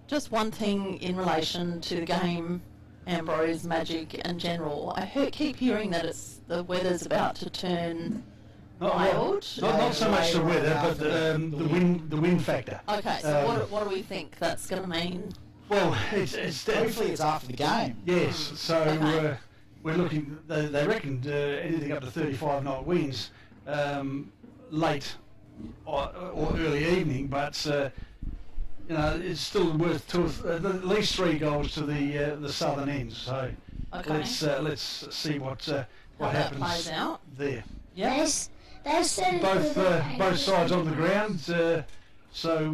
Just one thing in relation to the game, Ambrose, Magic and general. I keep hearing that the weather's about to turn mild. Not so much the weather, but the wind factor. Okay, so what do we think that's going to mean? Well, it's hopefully it's after the game. Yes, so okay. We're looking. They reckon anything up to 35 knot winds late or early evening, but. It's still worth at least 3 goals to the southern end. So okay. let's see what happens plays out. There. Yes. Both sides on the ground. So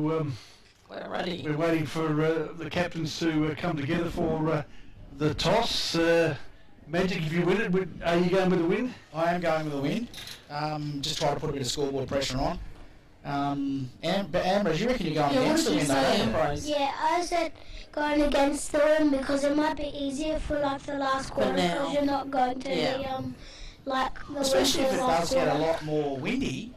we're ready. We're waiting for the captains to come together for the toss. Magic, if you win it, are you going with the win? I am going with the win. Just try to put a bit of scoreboard pressure on. But Ambrose, you reckon you're going against the win, though? Yeah, I said going against the win because it might be easier for the last quarter because you're not going to the especially if it does get a lot more windy.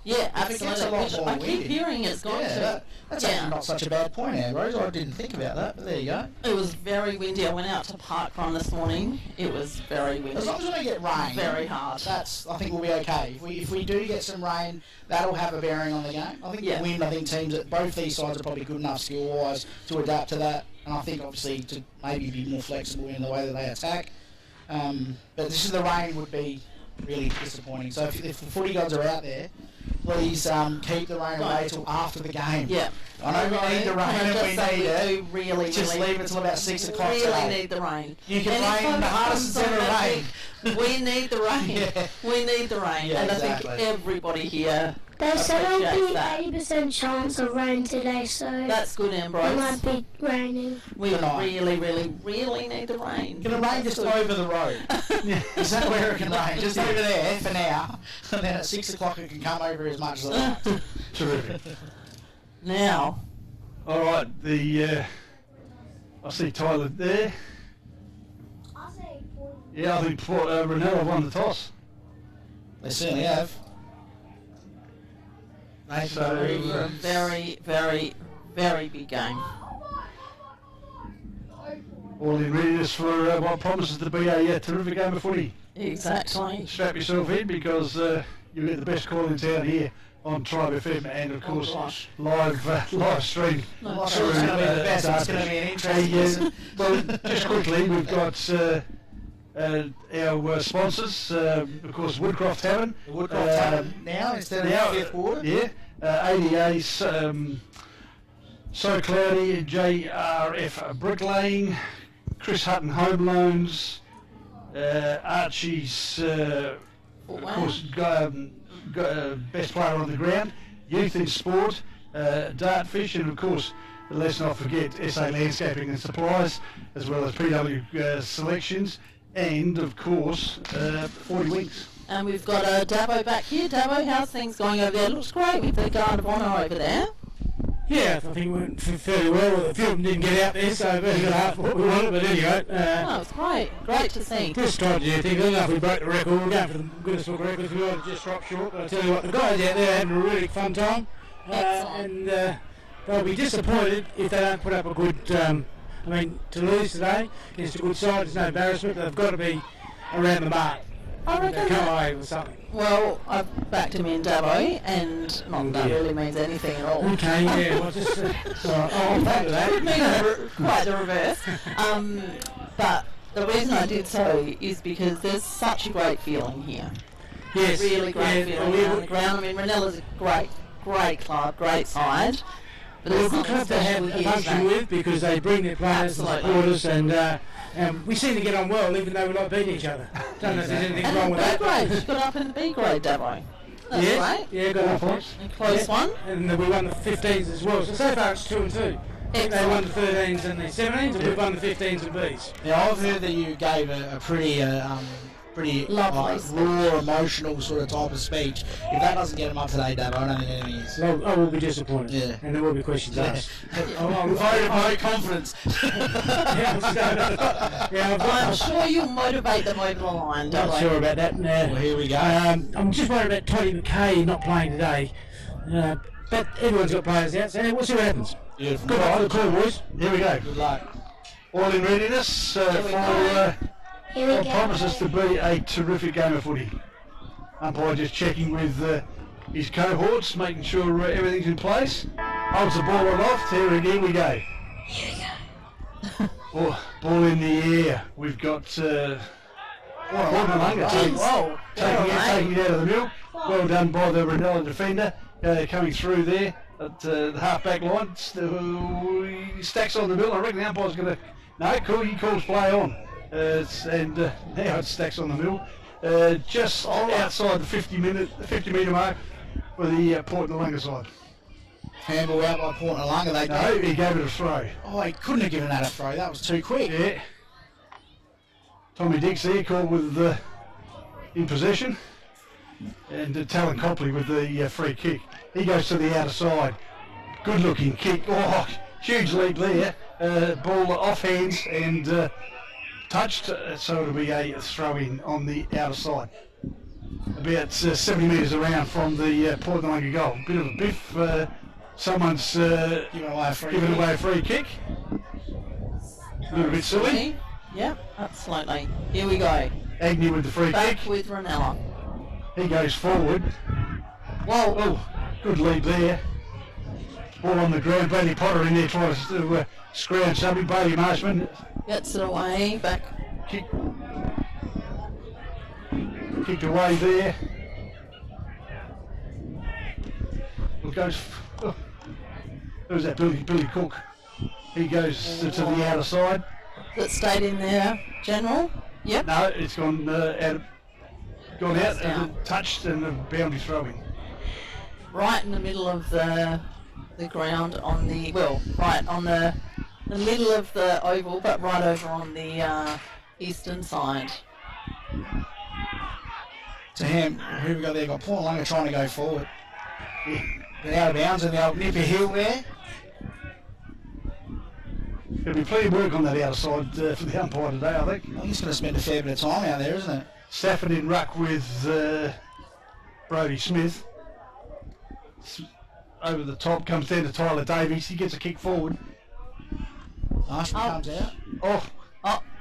Yeah, absolutely. I keep hearing it's going to. That's actually not such a bad point, Ambrose. I didn't think about that, but there you go. It was very windy. I went out to park run this morning. It was very windy. As long as we don't get rain, very hard. I think we'll be okay. If we do get some rain, that'll have a bearing on the game. I think the wind. I think teams at both these sides are probably good enough skill-wise to adapt to that, and I think obviously to maybe be more flexible in the way that they attack. But this is the rain would be really disappointing. So if the footy gods are out there, please keep the rain away till after the game. Yeah. I know we need the rain and we need it. Really, just leave it till about 6 o'clock today. Really need the rain. You can rain the hardest it's ever rain. We need the rain. Yeah. We need the rain. Yeah, and exactly. I think everybody here There's still be that. 80% chance of rain today, so that's good, Ambrose. It might be raining. We really need the rain. Can it rain just over the road? Is that where it can rain? Just over there for now. And then at 6 o'clock it can come over as much as it likes. Terrific. Now. All right, I see Tyler there. I say 40. Yeah, I think Reynella won the toss. They certainly have. So a very, very, very big game. All in readiness for what promises to be a terrific game of footy. Exactly. Strap yourself in because you get the best call in town here on Tribe FM and of course live stream. It's going to be the best. It's going to be an interesting well, just quickly, we've got our sponsors, of course, Woodcroft Tavern. The Woodcroft Tavern now instead of the fifth quarter. Yeah, ADA, So Cloudy, JRF Bricklaying, Chris Hutton Home Loans, Archie's, of course, best player on the ground, Youth in Sport, Dartfish, and of course let's not forget SA Landscaping and Supplies, as well as PW Selections, and of course 40 Winks. And we've got Dabo back here. Dabo, how's things going over there? Looks great with the Guard of Honour over there. Yeah, I think it went fairly well. A few of them didn't get out there, so we got half what we wanted, but anyway. Oh, it's great to see. Just tried to do things. I don't know if we broke the record. We're going for the Guinness Book records. We ought to just drop short, but I tell you what, the guys out there are having a really fun time. And they'll be disappointed if they don't put up a good, to lose today against a good side, there's no embarrassment. They've got to be around the mark. I reckon come away with something. Well, I've backed him in Dabo, and not that really means anything at all. Okay, yeah, well, just I'll back to that. Could mean quite the reverse. But the reason I did so is because there's such a great feeling here. Yes, really great feeling on the ground. I mean, Reinella's a great club, great side. But they're a good club to have a function with because they bring their players and supporters, and we seem to get on well even though we like beat each other. Don't know if there's anything wrong with that. And B grade, got up in the B grade, Dabo. That's right. Yeah, got up points. A close one. And we won the 15s as well. So far it's 2-2. They won the 13s and the 17s, and we've won the 15s and Bs. Now I've heard that you gave a pretty lovely raw, emotional sort of type of speech. If that doesn't get them up today, Dave, I don't think anything is. Well, I will be disappointed. Yeah. And there will be questions asked. Very confidence. I'm sure you'll motivate them over the line. Not sure about that. Well, here we go. I'm just worried about Toddy McKay not playing today. But everyone's got players out, so we'll see what happens. Beautiful. Good luck for the call, boys. Here we go. Good luck. All in readiness for what promises to be a terrific game of footy. Umpire just checking with his cohorts, making sure everything's in place. Holds the ball aloft. Here we go. Here we go. Ball in the air. We've got Noarlunga taking it out of the middle. Well done by the Reynella defender coming through there at the half-back line. He stacks on the middle. I reckon the umpire's going to... No, cool, he calls play on. Now it stacks on the middle. Just outside the 50 metre mark for the Port Noarlunga side. Handball out by Port Noarlunga. No, he gave it a throw. Oh, he couldn't have given that a throw. That was too quick. Yeah. Tommy Dix there called with in possession. And Talon Copley with the free kick. He goes to the outer side. Good looking kick. Oh, huge leap there. Ball off hands and touched, so it'll be a throw in on the outer side. About 70 metres around from the Port Noarlunga goal. Bit of a biff. Someone's given away a free kick. A little bit silly. Yep, absolutely. Here we go. Agnew with the free Back kick. with Reynella. He goes forward. Whoa, oh, good lead there. Ball on the ground. Bailey Potter in there trying to scrounge something. Bailey Marshman gets it away. Back. kicked away there. Well, goes. Who's that? Billy Cook. He goes to the outer side. That stayed in there, General. Yep. No, it's gone out. Gone out and touched and a boundary throwing. Right in the middle of the ground on the right on the middle of the oval, but right over on the eastern side. To him, who we got there? Got Port Noarlunga trying to go forward. Been out of bounds in the old nippy hill there. There'll be plenty of work on that outside for the umpire today, I think. I think he's going to spend a fair bit of time out there, isn't it? Stafford in ruck with Brodie Smith. Over the top, comes down to Tyler Davies. He gets a kick forward. Ashby comes out. Oh,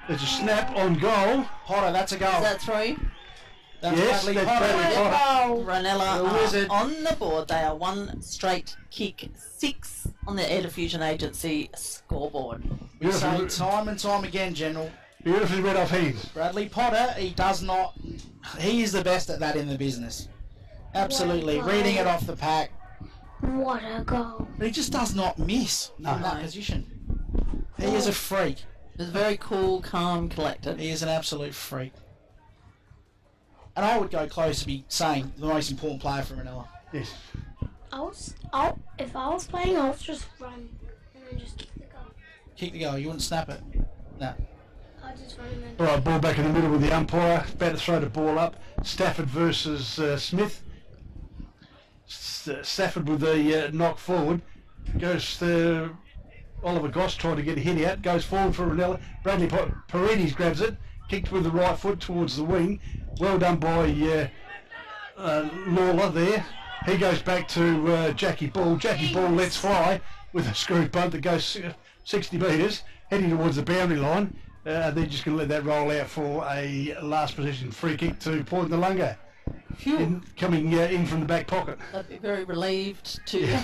there's a snap on goal. Potter, that's a goal. Is that through? That's Yes, Bradley that's Potter. Bradley Potter. Ranella The wizard. on the board. They are one straight kick, 6 on the Air Diffusion Agency scoreboard. We say time and time again, General. Beautifully read off hands. Bradley Potter, he is the best at that in the business. Absolutely. Wow. Reading it off the pack. What a goal. But he just does not miss in that position. He is a freak. It's very cool, calm, collected. He is an absolute freak. And I would go close to be saying the most important player for Reynella. Yes. If I was playing, I was just run. then just kick the goal. Kick the goal. You wouldn't snap it. No. I just want to. All right, ball back in the middle with the umpire. About to throw the ball up. Stafford versus Smith. Stafford with the knock forward. Goes to Oliver Goss trying to get a hit out. Goes forward for Reynella. Bradley Paredes grabs it. Kicked with the right foot towards the wing. Well done by Lawler there. He goes back to Jackie Ball. Jackie Ball lets fly with a screw punt that goes 60 metres, heading towards the boundary line. They're just going to let that roll out for a last position free kick to Port Noarlunga. Coming in from the back pocket. I'd be very relieved to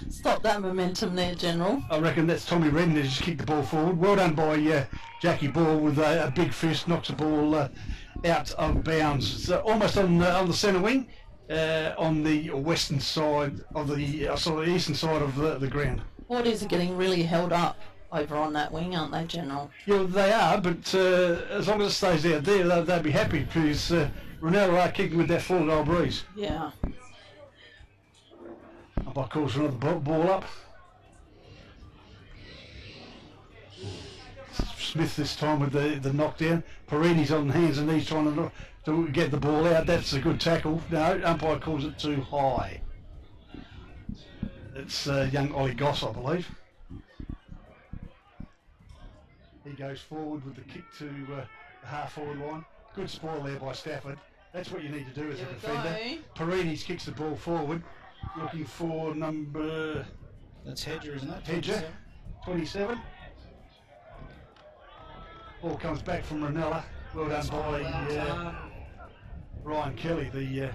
stop that momentum there, General. I reckon that's Tommy Redden who's just kicked the ball forward. Well done by Jackie Ball with a big fist, knocks the ball out of bounds. It's almost on the centre wing, on the western side of the eastern side of the ground. Wardies are getting really held up over on that wing, aren't they, General? Yeah, they are, but as long as it stays out there, they'll be happy because Reynella are kicking with that 4-goal breeze. Yeah. Umpire calls for another ball up. Smith this time with the knockdown. Paredes on hands and knees trying to get the ball out. That's a good tackle. No, umpire calls it too high. It's young Ollie Goss, I believe. He goes forward with the kick to the half-forward line. Good spoil there by Stafford. That's what you need to do as a defender. Paredes kicks the ball forward, looking for number... That's Hedger, isn't it? Hedger, 27. Ball comes back from Reynella. Well done by Ryan Kelly, the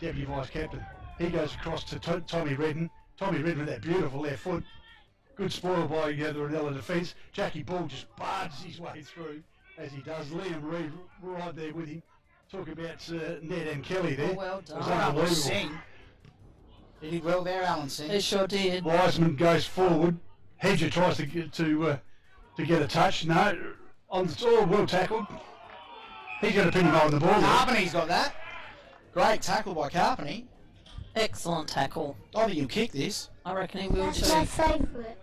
Deputy Vice Captain. He goes across to Tommy Redden. Tommy Redden with that beautiful left foot. Good spoil by the Reynella defence. Jackie Ball just barges his way through as he does. Liam Reid right there with him. Talk about Ned and Kelly there. Oh, well done. It was unbelievable. Singh. He did well there, Alan Singh. They sure did. Wiseman goes forward. Hedger tries to get a touch. No, well tackled. He's got a penny on the ball. Carpeney's got that. Great tackle by Carpeney. Excellent tackle. I think he'll kick this. I reckon he will That's too. my favourite.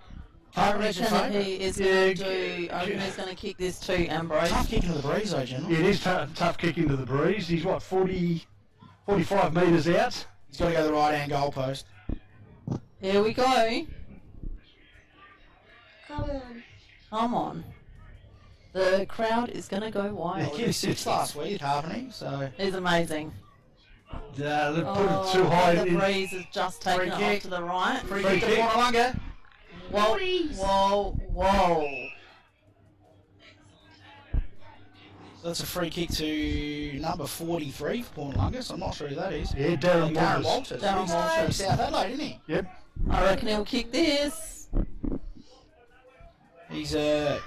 I Carpeney's your reckon favourite. he is going to do. I reckon he's going to kick this too, Ambrose. Tough kick into the breeze though, General. Yeah, it is tough kick into the breeze. He's 45 metres out. He's got to go to the right-hand goal post. Here we go. Come on. Come on. The crowd is going to go wild. He kicked 6 last week, Carpeney, so... He's amazing. Yeah, they put it too high. The breeze has just taken it off kick. to the right. Free Free kick to kick. Noarlunga. Whoa, whoa, whoa. That's a free kick to number 43 for Noarlunga, so I'm not sure who that is. Yeah, Darren Darren Walters. Walters. Darren He's Walters. from South Adelaide, isn't he? Yep. I reckon he'll kick this. He's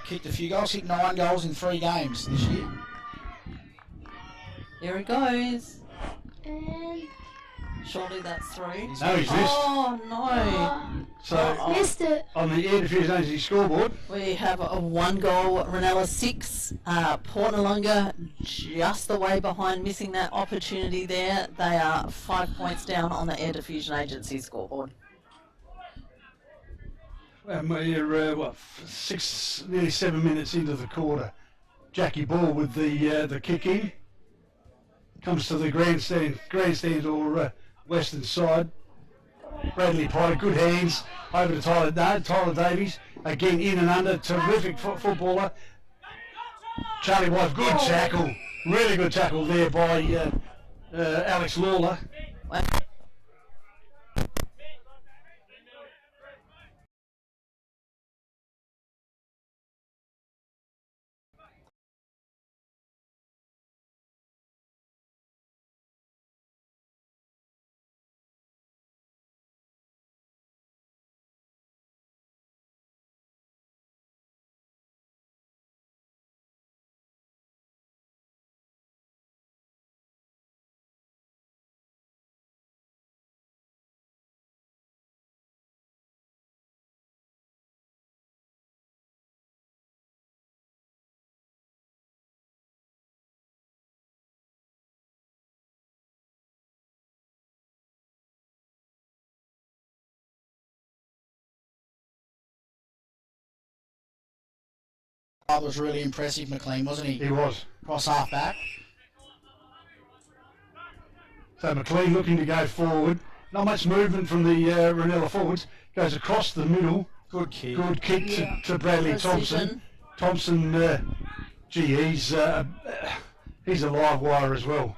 kicked a few goals, kicked 9 goals in 3 games this year. Here he goes. And Surely that's through. No, he's missed. Oh, no. So missed it. on the Air Diffusion Agency scoreboard, We have a 1-goal, Reynella 6, Port Noarlunga just the way behind, missing that opportunity there. They are 5 points down on the Air Diffusion Agency scoreboard. and we're nearly 7 minutes into the quarter. Jackie Ball with the kick in. Comes to the grandstand or western side. Bradley Potter, good hands over to Tyler Davies. Again, in and under, terrific footballer. Charlie White, good tackle, really good tackle there by Alex Lawler. That was really impressive, McLean, wasn't he? He was. Cross half back. So McLean looking to go forward. Not much movement from the Reynella forwards. Goes across the middle. Good kick. Good kick to Bradley Precision. Thompson. Thompson, he's a live wire as well.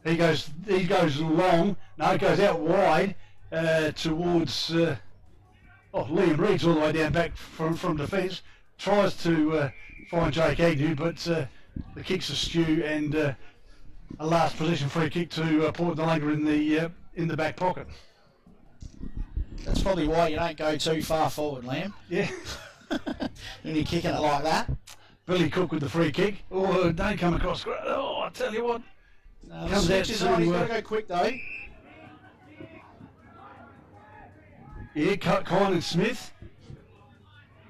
He goes long. No, it goes out wide towards. Liam Reed's all the way down back from defence. Tries to find Jake Agnew, but the kick's askew and a last position free kick to Port Noarlunga in the back pocket. That's probably why you don't go too far forward, Liam. Yeah. When you're kicking it like that. Billy Cook with the free kick. Oh, don't come across. Oh, I tell you what. No, the switch is on. He's got to go quick though. Yeah, Kynan Smith.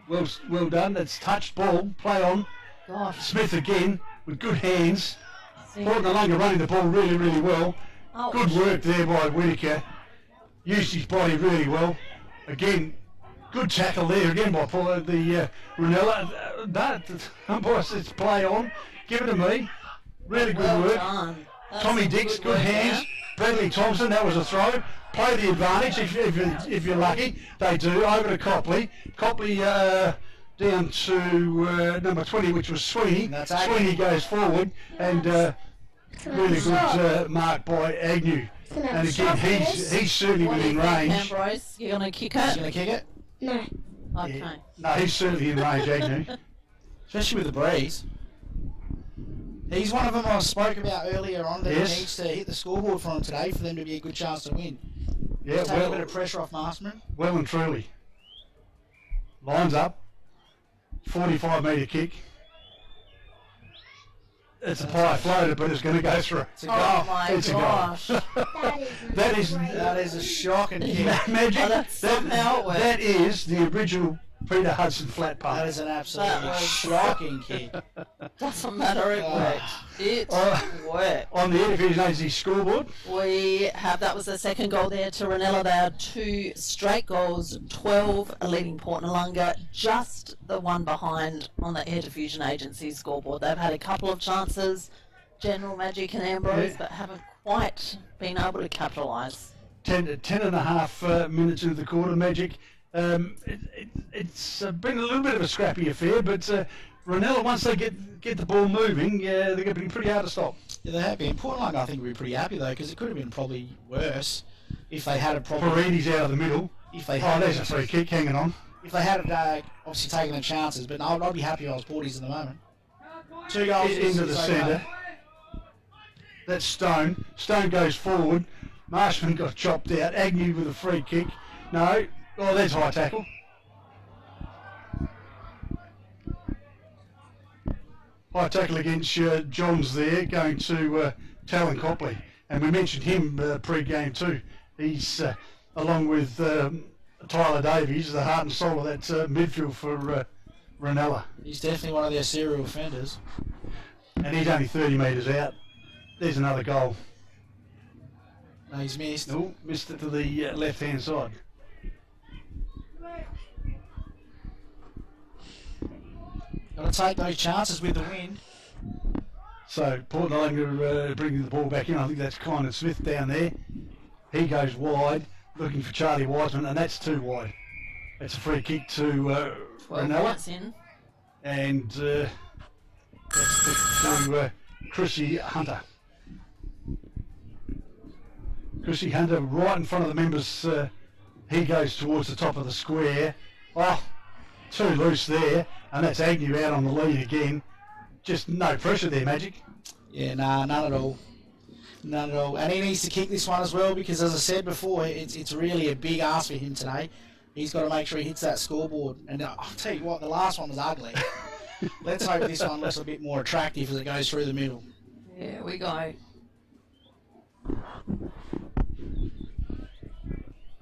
Well done. That's touched ball. Play on. Gosh. Smith again with good hands. Port Noarlunga running the ball really, really well. Oh. Good work there by Whittaker. Used his body really well. Again, good tackle there again by the Reynella. Umpire says play on. Give it to me. Really good Well work. done. That's Tommy some Dix, good work hands. there. Bradley Thompson, that was a throw. Play the advantage if you're lucky. They do. Over to Copley. Copley down to number 20, which was Sweeney. Sweeney goes forward and really good mark by Agnew. And again, he's certainly What do you within think, range. Ambrose? You're going to kick He's it? going to kick it. No. Okay. Yeah. No, he's certainly in range, Agnew. Especially with the breeze. He's one of them I spoke about earlier on that needs to hit the scoreboard for him today for them to be a good chance to win. Yeah, Take a bit of pressure off Masterman. well and truly. Lines up. 45-metre kick. It's a pie floater, but it's going to go through. It's a goal. Oh my It's a goal. gosh. That is a shocking kick. Magic. Oh, that's somehow it worked. That is the original Peter Hudson flat That punt. is an absolutely That was- shocking kick. Doesn't matter, it worked. It worked. On the Interfusion Agency scoreboard. That was the second goal there to Reynella. They had 2 straight goals, 12 leading Port Noarlunga, just the one behind on the Air Diffusion Agency scoreboard. They've had a couple of chances, General Magic and Ambrose, Yeah. but haven't quite been able to capitalise. 10 and a half minutes into the quarter, Magic. It's been a little bit of a scrappy affair, but Reynella, once they get the ball moving, they're going to be pretty hard to stop. Yeah, they have been. Port Noarlunga, I think, would be pretty happy though, because it could have been probably worse if they had a problem. Perini's out of the middle. If they had, There's a free kick hanging on. if they had obviously taken the chances, but I'd be happy if I was Porties at the moment. 2 goals Into the is okay. centre. That's Stone. Stone goes forward. Marshman got chopped out. Agnew with a free kick. No. Oh, there's high tackle. High tackle against Johns there, going to Talon Copley. And we mentioned him pre-game too. He's, along with Tyler Davies, the heart and soul of that midfield for Reynella. He's definitely one of their serial offenders. And he's only 30 metres out. There's another goal. No, he's missed. No, missed it to the left-hand side. Got to take those chances with the win. So Port Noarlunga bringing the ball back in. I think that's Kynan Smith down there. He goes wide, looking for Charlie Wiseman, and that's too wide. It's a free kick to 12 Reynella, points in. and that's to Chrissy Hunter. Chrissy Hunter right in front of the members. He goes towards the top of the square. Oh, too loose there, and that's Agnew out on the lead again. Just no pressure there, Magic. Yeah, nah, none at all. None at all. And he needs to kick this one as well because, as I said before, it's really a big ask for him today. He's got to make sure he hits that scoreboard. And I'll tell you what, the last one was ugly. Let's hope this one looks a bit more attractive as it goes through the middle. Here we go.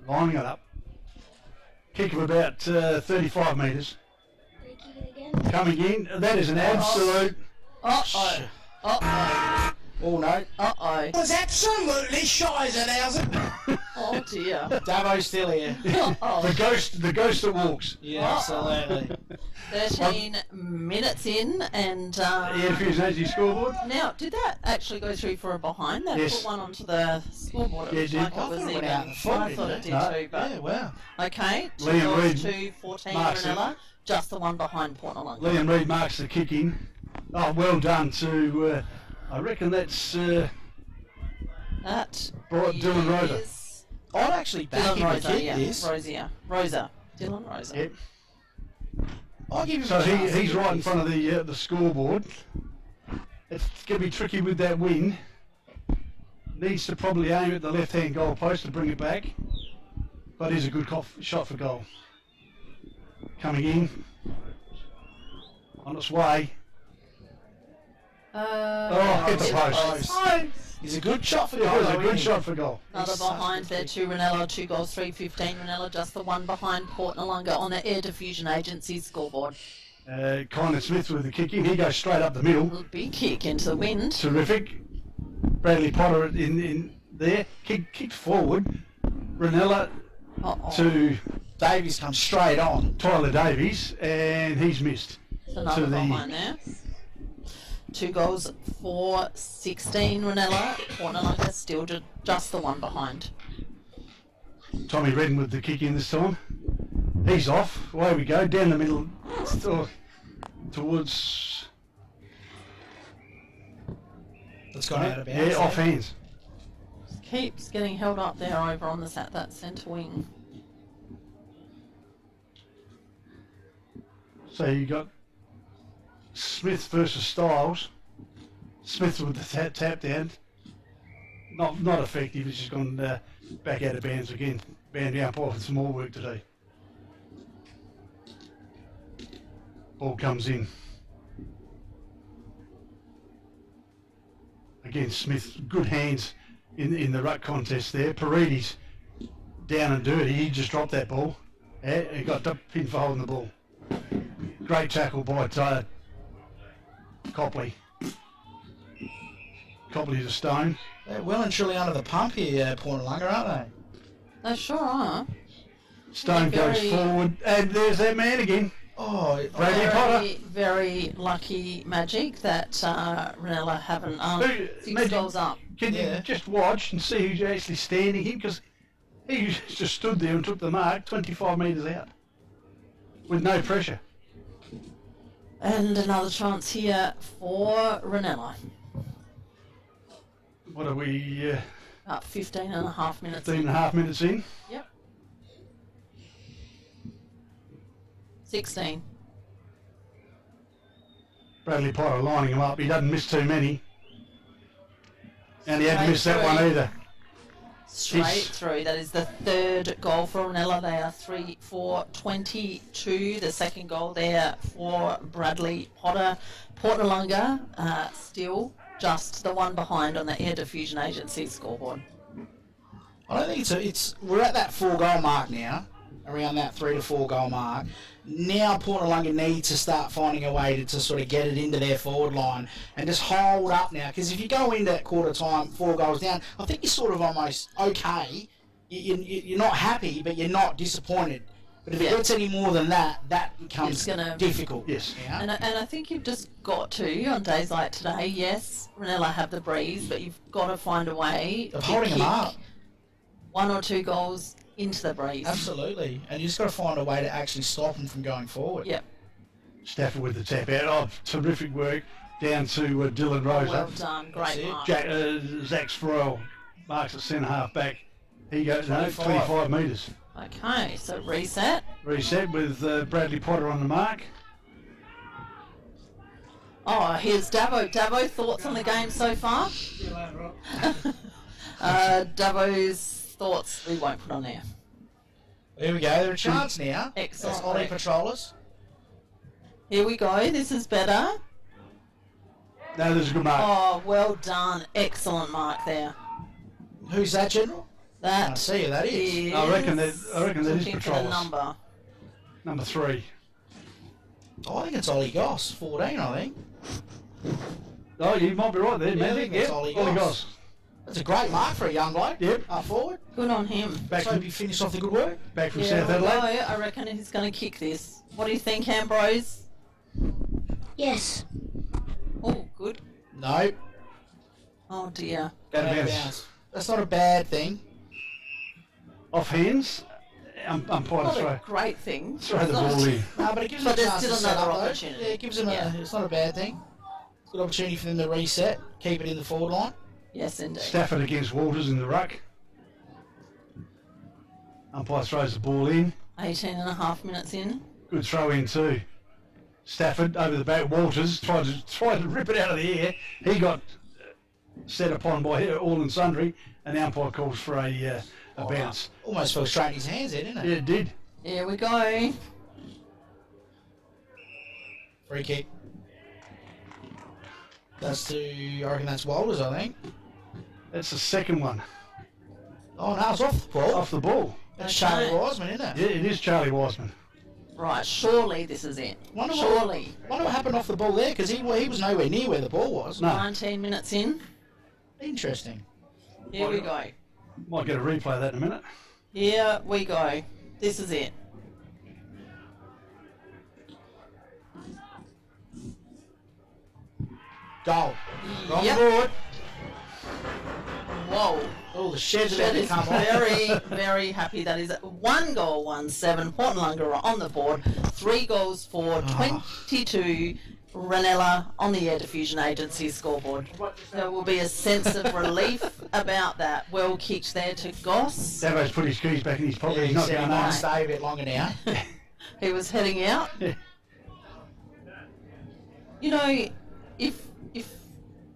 Lining it up. Kick of about 35 metres. Coming in. That is an absolute... Uh-oh. Uh-oh. Oh, no. Uh-oh. Was absolutely Scheisenhausen. Oh dear. Davo's still here. The ghost that walks. Yeah, absolutely. 13 minutes in, and Fusion Energy scoreboard. now, did that actually go through for a behind? That Yes. put one onto the scoreboard. It Yeah, it looked did. like I it was thought it even. went out in the front, I thought it didn't did it? too, but Yeah, wow. okay. 2 Liam goals Reid to 14 marks it. Reynella, just the one behind Port Noarlunga. Liam Reid marks the kick in. Oh, well done to, I reckon that's That Dylan Rosa. is I'd actually back Dylan him to Rosa, kick yeah. this. Rosa. Dylan Rosa. Yep. I'll give him So a chance. he's right in front of the scoreboard. It's going to be tricky with that win. Needs to probably aim at the left-hand goal post to bring it back. But is a good shot for goal. Coming in. On its way. Hit the post. He's a good shot for It goal. was a though, good isn't shot for goal. Another He's such a behind good there to Reynella, 2 goals, 3-15 Reynella, just the one behind Port Noarlunga on the Air Diffusion Agency scoreboard. Conan Smith with the kick in. He goes straight up the middle. Big kick into the wind. Terrific. Bradley Potter in there. Kicked forward. Reynella to he? Davies comes straight on. Tyler Davies, and he's missed. It's another to the- behind there. 2 goals for 16 Reynella. Port Noarlunga still just the one behind. Tommy Redden with the kick in this time. He's off. Away we go. Down the middle. Towards... It's gone out of bounds. Yeah, off hands. Keeps getting held up there over on that centre wing. So you got Smith versus Styles. Smith with the tap down. Not effective. It's just gone back out of bounds again. Bound the umpire with some more work to do. Ball comes in. Again, Smith, good hands in the ruck contest there. Paredes down and dirty. He just dropped that ball. Yeah, he got pinned for holding the ball. Great tackle by Copley. Copley to Stone. They're well and truly under the pump here, Port Noarlunga, aren't They sure are. Stone goes Very- forward, and there's that man again. they? Oh, Bradley Potter. Very lucky Magic that Reynella haven't Who- 6 Magic- goals up. Can Yeah. you just watch and see who's actually standing him? Because he just stood there and took the mark 25 metres out with no pressure. And another chance here for Reynella. What are we, About 15 and a half minutes. 15 and a half minutes in? Yep. 16. Bradley Potter lining him up. He doesn't miss too many. And he hadn't Straight missed that through. one either. Straight He's- through. That is the 3rd goal for Reynella. They are 3 for 22. The 2nd goal there for Bradley Potter. Port Noarlunga still just the one behind on the Air Diffusion Agency scoreboard. I don't think it's we're at that 4 goal mark now, around that 3 to 4 goal mark. Now Port Noarlunga needs to start finding a way to sort of get it into their forward line and just hold up now. Because if you go into that quarter time 4 goals down, I think you're sort of almost okay. You're not happy, but you're not disappointed. But if it Yeah. gets any more than that, that becomes It's gonna- difficult. Yes. Yeah? And I think you've just got to, on days like today, yes, Reynella have the breeze, but you've got to find a way Of to holding them kick up. 1 or 2 goals into the breeze. Absolutely. And you just got to find a way to actually stop them from going forward. Yep. Stafford with the tap out. Oh, terrific work down to Dylan Rosa. Well done. That's Great it. mark. Zach Sproul marks at centre half back. He goes 25. 25 metres. Okay, so reset. Reset with Bradley Potter on the mark. Oh, here's Davo. Davo, thoughts on the game so far? Davo's thoughts we won't put on there. There we go. They're a chance now. Excellent. That's Ollie Patrollers. Here we go. This is better. No, there's a good mark. Oh, well done. Excellent mark there. Who's that, General? I That see who that is. is... I reckon that is looking for the Petrolis. number. Number 3. Oh, I think it's Ollie Goss, 14, I think. Oh, you might be right there, Yeah, I man. think that's Ollie Ollie Goss. Goss. That's a great mark for a young bloke. Yep. Up forward. Good on him. Let's hope he finished off the good work. Back from Yeah, South well, Adelaide. I reckon he's going to kick this. What do you think, Ambrose? Yes. Oh, good. No. Oh, dear. Out of Out of bounds. bounds. That's not a bad thing. Off hands. Umpire Not throw. a great thing. Throw the It's not- ball in. No, but it gives But them a there's chance still to set another up, though. opportunity. Yeah, it gives them Yeah. it's not a bad thing. Good opportunity for them to reset, keep it in the forward line. Yes, indeed. Stafford against Walters in the ruck. Umpire throws the ball in. 18 and a half minutes in. Good throw in too. Stafford over the back. Walters tried to rip it out of the air. He got set upon by all and sundry, and the umpire calls for a bounce. Almost fell straight in his hands there, didn't it? Yeah, it did. Here we go. Free kick. I reckon that's Walters, I think. That's the second one. Oh, no, it's off the ball. Off the ball. That's Okay. Charlie Wiseman, isn't it? Yeah, it is Charlie Wiseman. Right, surely this is it. Wonder Surely. Wonder what happened off the ball there, because he was nowhere near where the ball was. No. 19 minutes in. Interesting. Here we go. Might get a replay of that in a minute. Here we go. This is it. Goal. On Yep. board. Whoa. Oh, the shed's about That to is come off. very, very happy. That is 1 goal, 1-7. Port Noarlunga are on the board. 3 goals for 22. Reynella on the Air Diffusion Agency scoreboard. There will be a sense of relief about that. Well kicked there to Goss. Davo's put his keys back in his pocket. Yeah, He's he not said he going might home. stay a bit longer now. He was heading out. You know, if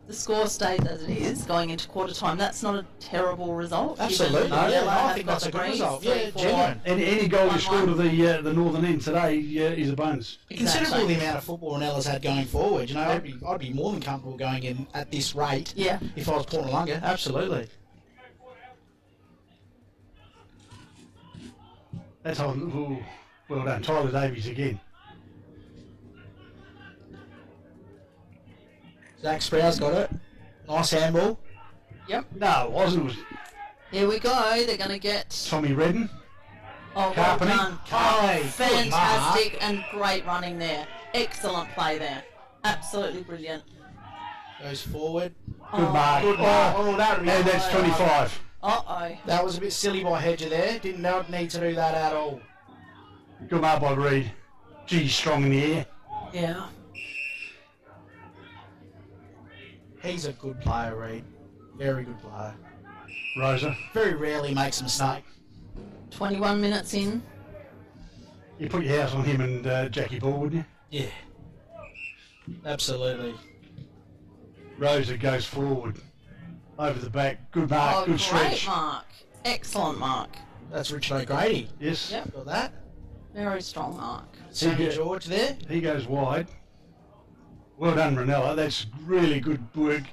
the score stays as it is going into quarter time, that's not a terrible result. Absolutely. Given No, Reynella yeah, I have think got that's a the good breeze, result. 3-4. Yeah, genuine. Any goal you 1-1. score to the northern end today is a bonus. Considering the amount of football Renella's had going forward, you know, I'd be more than comfortable going in at this rate. Yeah. If I was Port Noarlunga, absolutely. That's all. Ooh, well done, Tyler Davies again. Zach Sprouse got it. Nice handball. Yep. No, it wasn't. It was Here we go. They're going to get. Tommy Redden. Oh, well Carpenter. done. Carly, good Fantastic and great running there. Excellent play there. Absolutely brilliant. Goes forward. Good mark. Good mark. Oh, that would be And that's 25. Uh-oh. That was a bit silly by Hedger there. Didn't need to do that at all. Good mark by Reed. Gee, strong in the air. Yeah. He's a good player, Reed. Very good player. Rosa, Very rarely makes a mistake. 21 minutes in. you put your house on him and Jackie Ball, wouldn't you? Yeah. Absolutely. Rosa goes forward. Over the back. Good mark. Oh, good great stretch. mark. Excellent mark. That's Richard O'Grady. Yes. Yep. Got that. Very strong mark. Sammy Yeah. George there. He goes wide. Well done, Reynella. That's really good work.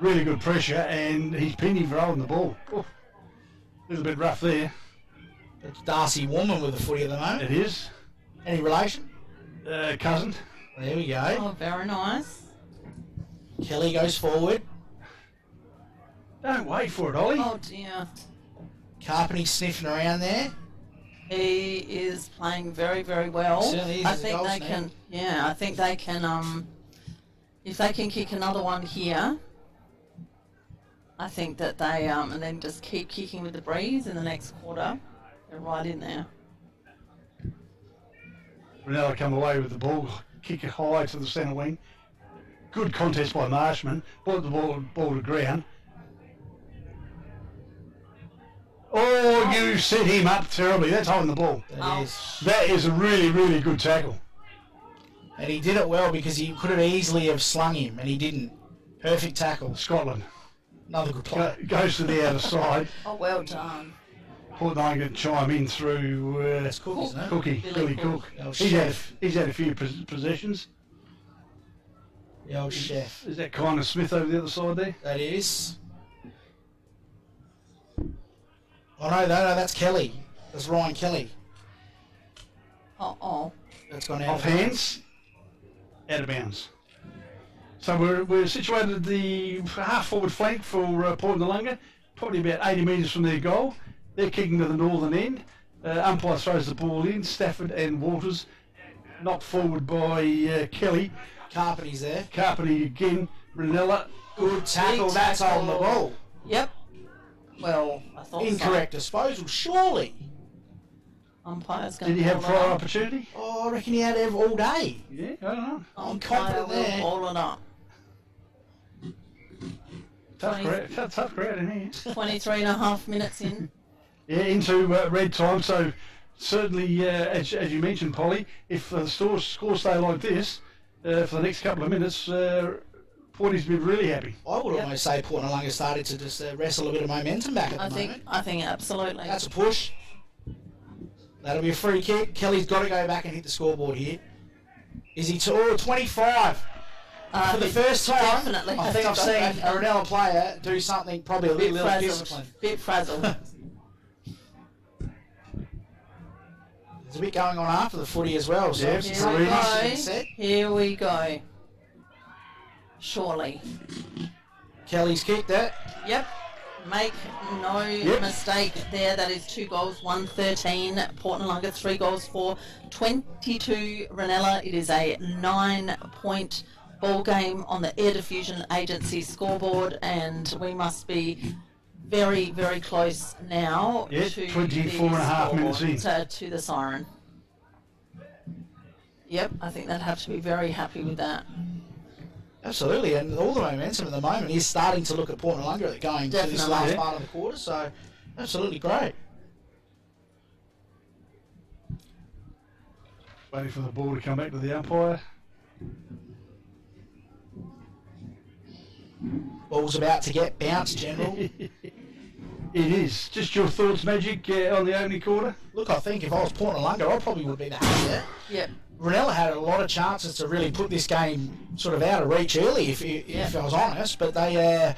Really good pressure, and he's pinning for holding the ball. A little bit rough there. That's Darcy Woman with the footy at the moment. It is. Any relation? Cousin. There we go. Oh, very nice. Kelly goes forward. Don't wait for it, Ollie. Oh, dear. Carpenter's sniffing around there. He is playing very, very well. Certainly is. I He's a think goal they snake. can. Yeah, I think they can. If they can kick another one here, I think that they and then just keep kicking with the breeze in the next quarter. They're right in there. Reynella come away with the ball, kick it high to the centre wing. Good contest by Marshman. Brought the ball to ground. Oh, you set him up terribly. That's holding the ball. That is. That is a really, really good tackle. And he did it well because he could have easily have slung him, and he didn't. Perfect tackle. Scotland Another good play. goes to the outer side. Oh, well done. Port Noarlunga can chime in through That's Cook, isn't it? Cookie, Billy Billy Cook. Cook. Oh, He's had a few possessions. The old chef. Is that Connor Smith over the other side there? That is. Oh no, that's Kelly. That's Ryan Kelly. Oh. That's gone out. Off hands, out of bounds. So we're situated at the half-forward flank for Port Noarlunga, probably about 80 metres from their goal. They're kicking to the northern end. Umpire throws the ball in. Stafford and Walters knocked forward by Kelly. Carpeny's there. Carpeny again. Reynella. Good tackle. That's on the ball. Yep. Well, I thought incorrect disposal, surely. Umpire's going Did to he have prior opportunity? Oh, I reckon he had it all day. Yeah, I don't know. I'm confident there. Ball it up. Tough crowd in here. 23 and a half minutes in. Yeah, into red time. So certainly, as you mentioned, Polly, if the score stay like this for the next couple of minutes, Porty's been really happy. I would almost say Port Noarlunga started to just wrestle a bit of momentum back at the moment. I think absolutely. That's a push. That'll be a free kick. Kelly's got to go back and hit the scoreboard here. Is he 25? For the first time, definitely I think I've seen a Reynella player do something probably a little disciplined. Bit frazzled. There's a bit going on after the footy as well. So Here we go. Surely. Kelly's kicked it. Yep. Make no mistake there. That is 2 goals, 113. Port Noarlunga, 3 goals for 22 Reynella. It is a 9-point ball game on the Air Diffusion Agency scoreboard, and we must be very, very close now to 24 and a half minutes in. To the siren. Yep, I think they'd have to be very happy with that. Absolutely, and all the momentum at the moment is starting to look at Port Noarlunga going to this last part of the quarter, so absolutely great. Waiting for the ball to come back to the umpire. Ball's about to get bounced, General. It is. Just your thoughts, Magic, on the opening quarter? Look, I think if I was Port Noarlunga, I probably would be the happier. Yep. Reynella had a lot of chances to really put this game sort of out of reach early, if I was honest, but they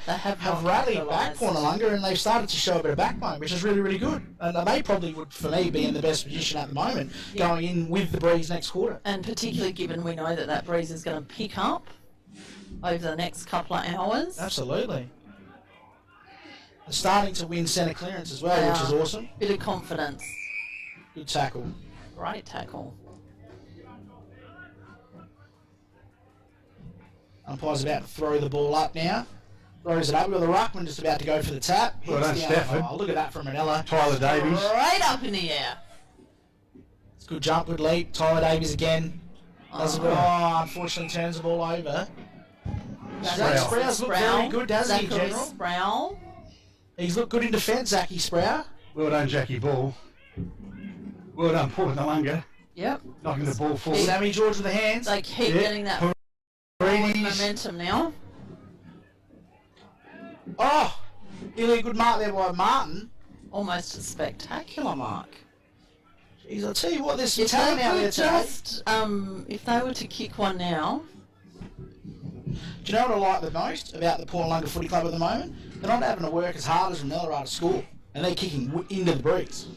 have rallied back Port Noarlunga, and they've started to show a bit of backbone, which is really, really good. And they probably would, for me, be in the best position at the moment, going in with the breeze next quarter. And particularly given we know that breeze is going to pick up over the next couple of hours. Absolutely. They're starting to win centre clearance as well, which is awesome. Bit of confidence. Good tackle. Great tackle. Umpire's about to throw the ball up now. Throws it up. We've got the ruckman just about to go for the tap. Well done, Stafford. Oh, look at that from Reynella. Tyler Davies. Right up in the air. It's a good jump, good leap. Tyler Davies again. Unfortunately turns the ball over. Sproul's looked very good, doesn't he, General? Sproul. He's looked good in defence, Zachy Sproul. Well done, Jackie Ball. Well done, Port Noarlunga. Yep. Knocking the ball forward. Sammy George with the hands. They keep getting that momentum now. Oh, really good mark there by Martin. Almost a spectacular mark. Jeez, I'll tell you what, there's some talent out there today. If they were to kick one now. Do you know what I like the most about the Port Noarlunga Footy Club at the moment? They're not having to work as hard as Reynella are to score, and they're kicking into the breeze.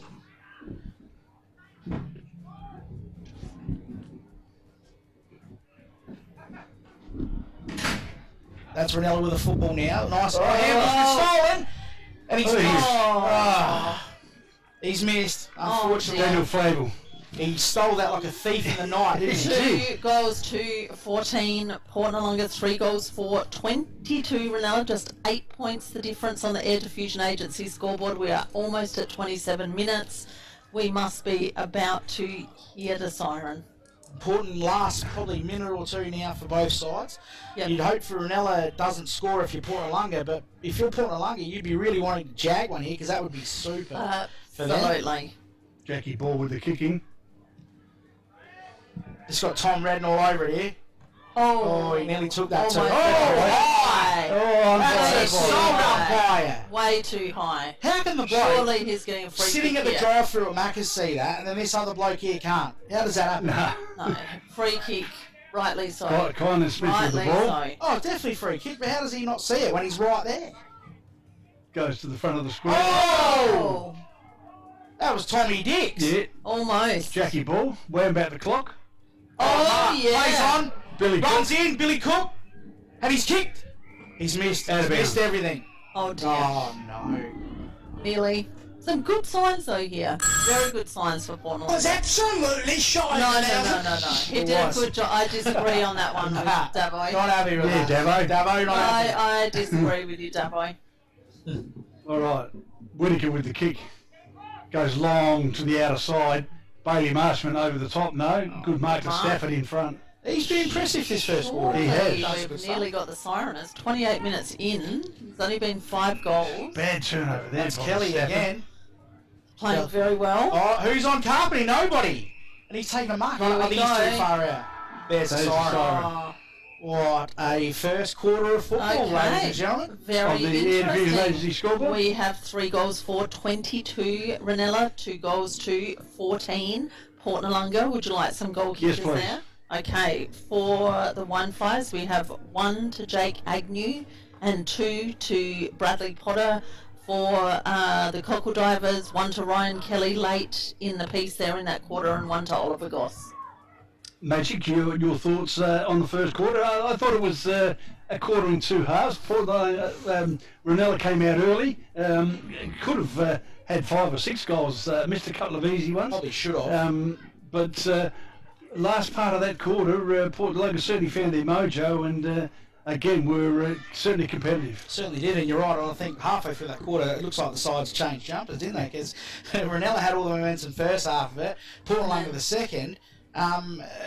That's Reynella with the football now. Nice. Stolen. And he's missed, unfortunately. Daniel Fable. He stole that like a thief in the night, didn't he? 2 goals to 14. Port Noarlunga, 3 goals for 22 Reynella. Just 8 points the difference on the Air Diffusion Agency scoreboard. We are almost at 27 minutes. We must be about to hear the siren. Important last probably minute or two now for both sides. Yep. You'd hope for Reynella doesn't score if you're Port Noarlunga, but if you're Port Noarlunga, you'd be really wanting to jag one here because that would be super. Absolutely. Jackie Ball with the kicking. It's got Tom Redden all over it here. Oh, he nearly took that too. High. That's a sold umpire. Way too high. How can the bloke Surely he's getting a free sitting kick at the drive-through at Macca's see that, and then this other bloke here can't? How does that happen? No, free kick. Rightly so. Kindness Smith with the ball. So. Oh, definitely free kick, but how does he not see it when he's right there? Goes to the front of the square. Oh! That was Tommy Dix. Yeah. Almost. Jackie Ball. Way about the clock. Oh, yeah. Plays on. Billy Runs in. Billy Cook. And he's kicked. He's missed. He's missed everything. Oh dear. Oh no. Nearly. Some good signs though here. Very good signs for Port Was Noarlunga. absolutely shite. No. He did a good job. I disagree on that one with Davo. Not happy with that. Davo. Davo, not happy. I disagree with you, Davo. All right. Whittaker with the kick. Goes long to the outer side. Bailey Marshman over the top. No. Good mark to Stafford in front. He's been impressive this first quarter. He has. We've nearly got the siren. It's 28 minutes in. There's only been 5 goals. Bad turnover there. That's Kelly Stafford. again. Playing very well. Oh, who's on Carpenter? Nobody. And he's taking a mark. I think he's too far out. There's a siren. Oh, What a first quarter of football, ladies and gentlemen. Very Of the Division Agency interesting. scoreboard. We have 3 goals for 22 Reynella, 2 goals to 14 Port Noarlunga. Would you like some goal Yes, kickers please. there? Okay, for the 1-5s we have 1 to Jake Agnew and 2 to Bradley Potter. For the Cockle Divers, 1 to Ryan Kelly late in the piece there in that quarter, and 1 to Oliver Goss. Magic, your thoughts on the first quarter? I thought it was a quarter in 2 halves. Reynella came out early. Could have had 5 or 6 goals. Missed a couple of easy ones. Probably should have. But last part of that quarter, Port Noarlunga certainly found their mojo, and again, we're certainly competitive. Certainly did, and you're right. I think halfway through that quarter, it looks like the sides changed jumpers, didn't they? Because Reynella had all the momentum first half of it, Port Noarlunga the second.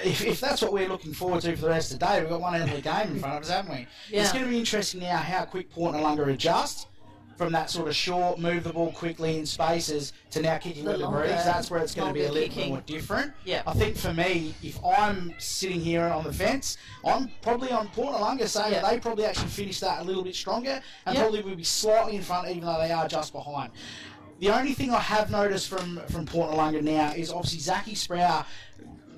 If that's what we're looking forward to for the rest of the day, we've got one end of the game in front of us, haven't we? Yeah. It's going to be interesting now how quick Port Noarlunga adjust from that sort of short, move the ball quickly in spaces to now kicking with the longer- breeze. That's where it's going to be a longer little bit kicking. more different. Yeah. I think for me, if I'm sitting here on the fence, I'm probably on Port Noarlunga saying that they probably actually finished that a little bit stronger and probably will be slightly in front even though they are just behind. The only thing I have noticed from Port Noarlunga now is obviously Zachy Sprower,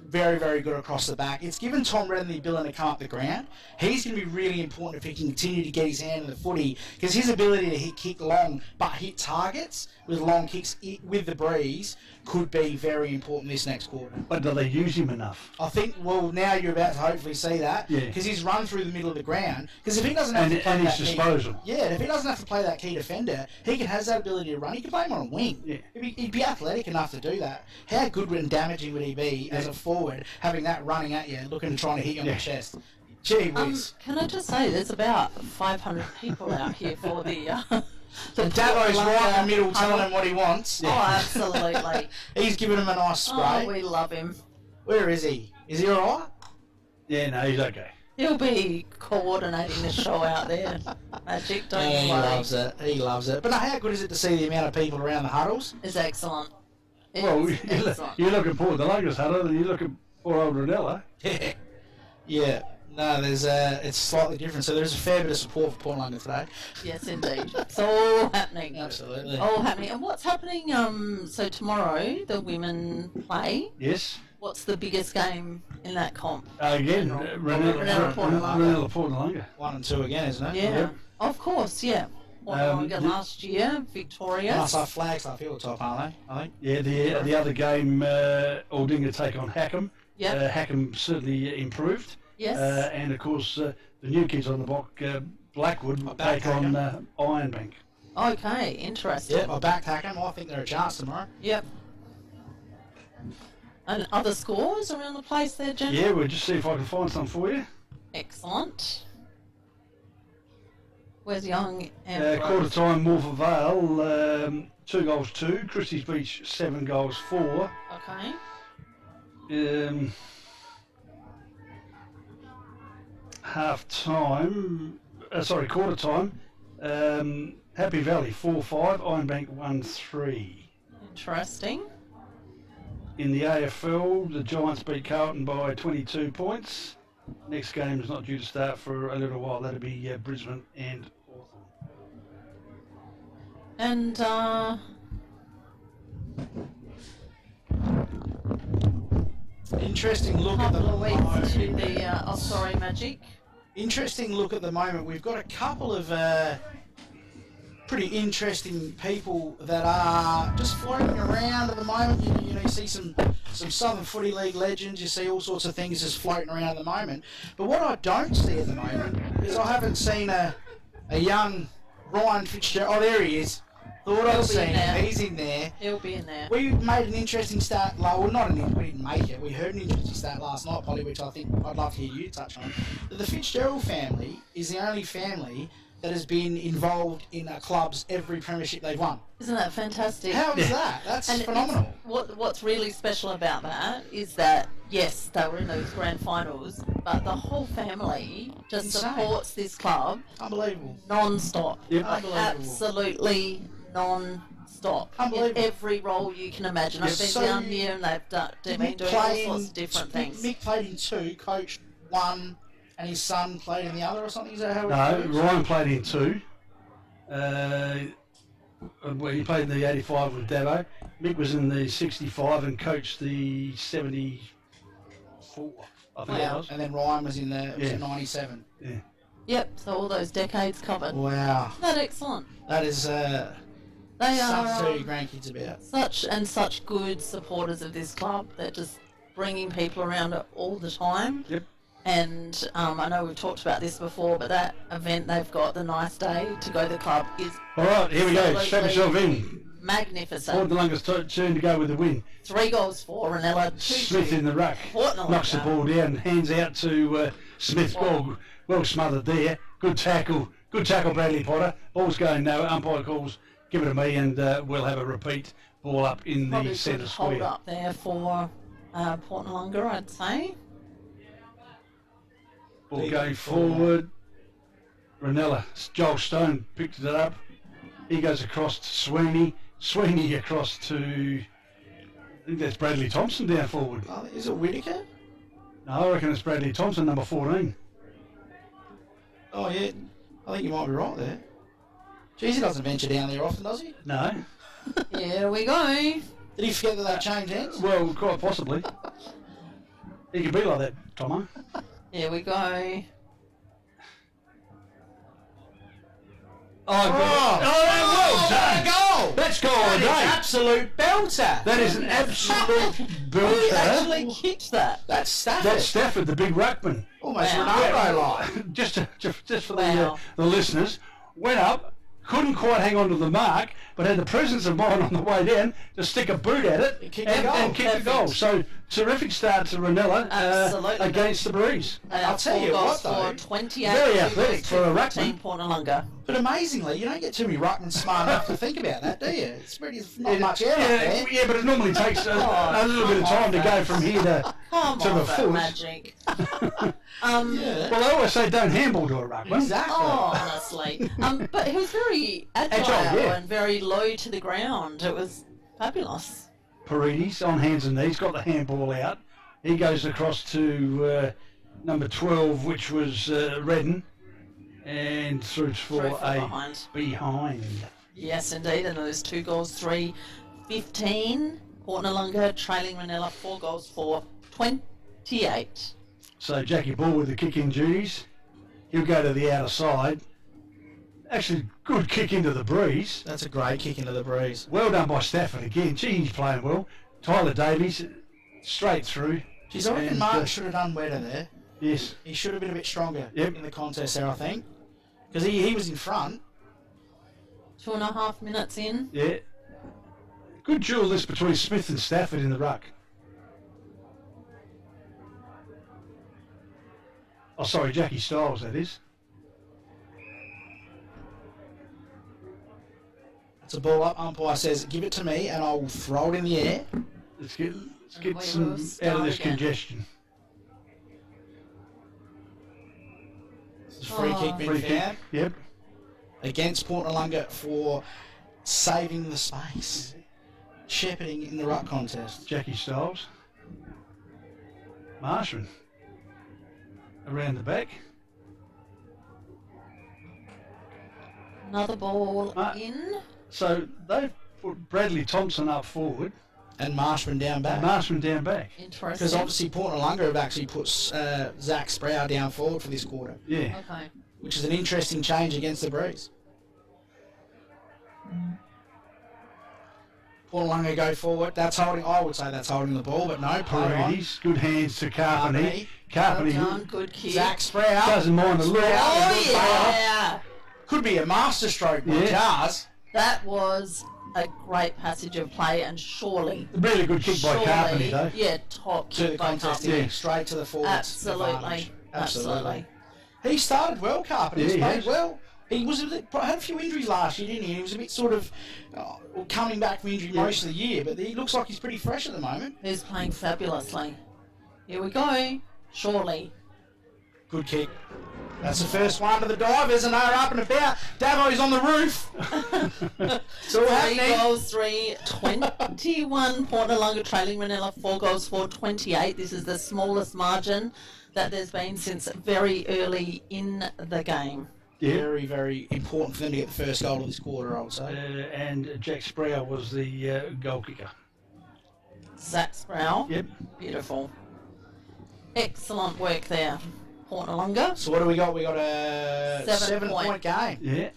very, very good across the back. It's given Tom Redden the ability to come up the ground. He's going to be really important if he can continue to get his hand in the footy, because his ability to kick long but hit targets with long kicks with the breeze could be very important this next quarter. But do they use him enough? I think, well, now you're about to hopefully see that, Yeah. because he's run through the middle of the ground. Because if he doesn't have And to play his that disposal. if he doesn't have to play that key defender, he has that ability to run. He can play him on a wing. Yeah. He'd be athletic enough to do that. How good and damaging would he be as a forward, having that running at you, looking and trying to hit you on the chest? Gee whiz. Can I just say, there's about 500 people out here for the And Davo's right in the middle telling huddle. him what he wants. Oh, absolutely. He's giving him a nice spray. Oh, we love him. Where is he? Is he alright? Yeah, no, he's okay. He'll be coordinating the show out there. Magic, don't He worry. loves it. He loves it. But no, how good is it to see the amount of people around the huddles? It's excellent. It's Well, excellent. you look at Port Noarlunga's huddle and you look at poor old Reynella. Yeah. No, there's it's slightly different. So there's a fair bit of support for Port Noarlunga today. Yes, indeed. It's all happening. Absolutely. All happening. And what's happening? So tomorrow the women play. Yes. What's the biggest game in that comp? Again, Reynella, Port Noarlunga. Reynella Port Noarlunga. 1 and 2 again, isn't it? Yeah, of course. Yeah. Noarlunga last year, victorious. Nice like Flagstaff Hilltop, aren't they? I think. Yeah, the other game, Aldinga take on Hackham. Yep. Hackham certainly improved. Yes. And of course, the new kids on the block, Blackwood, will back take on Hackham. Ironbank. Okay, interesting. Yeah, I backed Hackham. I think they're a chance tomorrow. Yep. And other scores around the place there, Jen? Yeah, we'll just see if I can find some for you. Excellent. Where's Young and Quarter time, Morpher Vale, 2 goals 2. Christie's Beach, 7 goals 4. Okay. Half time, quarter time, Happy Valley 4-5, Ironbank 1-3. Interesting. In the AFL, the Giants beat Carlton by 22 points. Next game is not due to start for a little while. That'll be Brisbane and Hawthorn. And Interesting look at the couple of weeks moment. to the Magic. Interesting look at the moment. We've got a couple of pretty interesting people that are just floating around at the moment. You know, you see some some Southern Footy League legends. You see all sorts of things just floating around at the moment. But what I don't see at the moment is I haven't seen a young Ryan Fitzgerald. Oh, there he is. Thought I'd seen him. He's in there. He'll be in there. We made an interesting start. Well, we didn't make it. We heard an interesting start last night, Polly, which I think I'd love to hear you touch on. The Fitzgerald family is the only family that has been involved in a club's every premiership they've won. Isn't that fantastic? How is that? That's phenomenal. What's really special about that is that, yes, they were in those grand finals, but the whole family just supports this club. Unbelievable. Non-stop. Yep. Unbelievable. Absolutely non-stop. Unbelievable. In every role you can imagine. I've been down here and they've been doing all sorts of different things. Mick played in 2, coached 1, and his son played in the other or something? Is that how No, Ryan played in 2. Well, he played in the 85 with Davo. Mick was in the 65 and coached the 74, I think it was. And then Ryan was in the 97. Yeah. Yep, so all those decades covered. Wow. Isn't that excellent? That is They something to are tell your grandkids about. such good supporters of this club. They're just bringing people around it all the time. Yep. And I know we've talked about this before, but that event they've got, the Nice Day to go to the club, is All right, here we go. Strap yourself in. magnificent. Portnalunga's turn to go with the win. 3 goals for Reynella, 2 Smith in the ruck. Portnalunga. Knocks the ball down, hands out to Smith. Well smothered there. Good tackle, Bradley Potter. Ball's going nowhere. Umpire calls, give it to me, and we'll have a repeat. Ball up in Probably the centre good square. hold up there for Portnalunga, I'd say. Ball going forward. Reynella, Joel Stone picked it up. He goes across to Sweeney. Sweeney across to, I think that's Bradley Thompson down forward. Oh, is it Whittaker? No, I reckon it's Bradley Thompson, number 14. Oh, yeah. I think you might be right there. Jeez, he doesn't venture down there often, does he? No. Here we go. Did he forget that changed hands? Well, quite possibly. He could be like that, Tomo. Here we go. Well done. Goal! That's goal That of is the day. absolute belter. That is an absolute Who belter. actually kicked that? That's Stafford. That's Stafford, the big ruckman. Almost Wow. Ronaldo-like. Just for Wow. the listeners, went up, couldn't quite hang on to the mark, but had the presence of mind on the way down to stick a boot at it and kick the goal. So terrific start to Reynella Absolutely. against the Breeze. I'll tell you what, though, 28. very athletic for a ruckman. Portnalunga. But amazingly, you don't get too many ruckmen smart enough to think about that, do you? It's pretty, not much air up there. Yeah, but it normally takes a little bit of time to go from here to Come the on, that foot. magic. Yeah. Well, they always say don't handball to a ruckman. Exactly. Oh, honestly. But he was very agile yeah. and very low to the ground. It was fabulous. Paredes on hands and knees, got the handball out. He goes across to number 12, which was Redden, and through for a behind. Yes, indeed. And those 2 goals, 3-15. Portnalunga trailing Reynella 4 goals for 28. So Jackie Ball with the kicking duties. He'll go to the outer side. Actually, good kick into the breeze. That's a great kick into the breeze. Well done by Stafford again. Gee, he's playing well. Tyler Davies, straight through. Geez, I reckon Mark should have done better there. Yes. He should have been a bit stronger Yep. in the contest there, I think. Because he was in front. 2.5 minutes in. Yeah. Good duel this between Smith and Stafford in the ruck. Oh, sorry, Jackie Stiles, that is. It's a ball up. Umpire says, give it to me and I will throw it in the air. Let's get we some will start out of this again. congestion. This is free kick being Free kick. found Yep. against Portnalunga for saving the space. Shepherding in the ruck contest. Jackie Stiles. Marshman. Around the back. Another ball in. So they've put Bradley Thompson up forward And Marshman down and back. Marshman down back. Interesting. Because obviously Portnalunga have actually put Zach Sproul down forward for this quarter, Yeah. Okay. which is an interesting change against the Breeze. Noarlunga go forward. That's holding. I would say that's holding the ball, but no. Paredes, good hands to Carpeny. Well Carpeny done, good kick. Zach Sprout. doesn't mind the look. Oh, yeah. Could be a masterstroke by Jars. That was a great passage of play, and surely... Really good kick by Carpeny, though. Yeah, top To the kick by contest, Carpeny. yeah. Straight to the forwards. Absolutely. Absolutely. He started well, Carpenter. Yeah, He's he played has. well. He was had a few injuries last year, didn't he? He was a bit sort of coming back from injury most of the year, but he looks like he's pretty fresh at the moment. He's playing fabulously. Here we go. Surely. Good kick. That's the first one to the divers, and they're up and about. Davo's on the roof. It's all 3 happening. goals, 3, 21. Port Noarlunga trailing Reynella 4 goals, 4, 28. This is the smallest margin that there's been since very early in the game. Yeah. Very, very important for them to get the first goal of this quarter, I would say. And Jack Sprout was the goal kicker. Zach Sproul. Yep. Beautiful. Excellent work there, Port Noarlunga. So what do we got? We got a 7 7-point game. Yeah.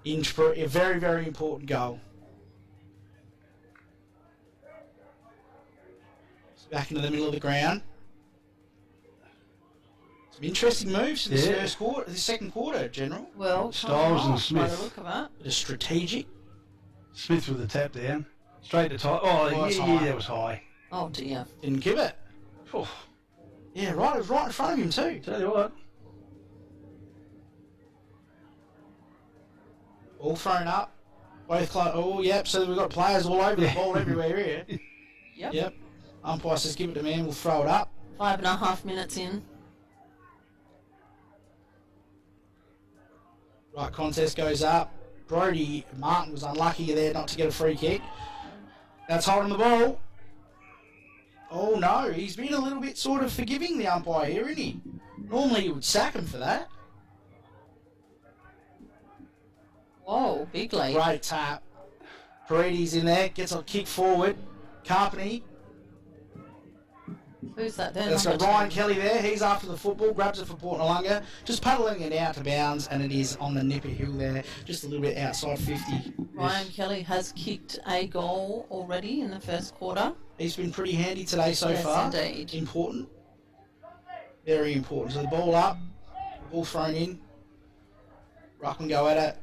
A very, very important goal. Back into the middle of the ground. Some interesting moves in this second quarter, General. Well, Styles and by Smith. the look of it. It is strategic. Smith with the tap down. Straight to tie. Oh, it's yeah, high. that was high. Oh dear. Didn't give it. Oh, Yeah, right. It was right in front of him too. tell you what. All thrown up. Both close. Oh, yep. So we've got players all over the ball everywhere here. Yep. Yep. Umpire says give it to man. We'll throw it up. 5.5 minutes in. Right, contest goes up. Brody Martin was unlucky there not to get a free kick. That's holding the ball. Oh no, he's been a little bit sort of forgiving, the umpire here, isn't he? Normally he would sack him for that. Whoa, big lead. Great tap. Paredes in there, gets a kick forward. Carpeny. Who's that there? That's got Number Ryan 10. Kelly there. He's after the football, grabs it for Port Noarlunga, just paddling it out to bounds, and it is on the Nipper Hill there, just a little bit outside 50. Ryan Kelly has kicked a goal already in the first quarter. He's been pretty handy today so Yes, far. indeed. Important. Very important. So the ball up, ball thrown in. Ruck and go at it.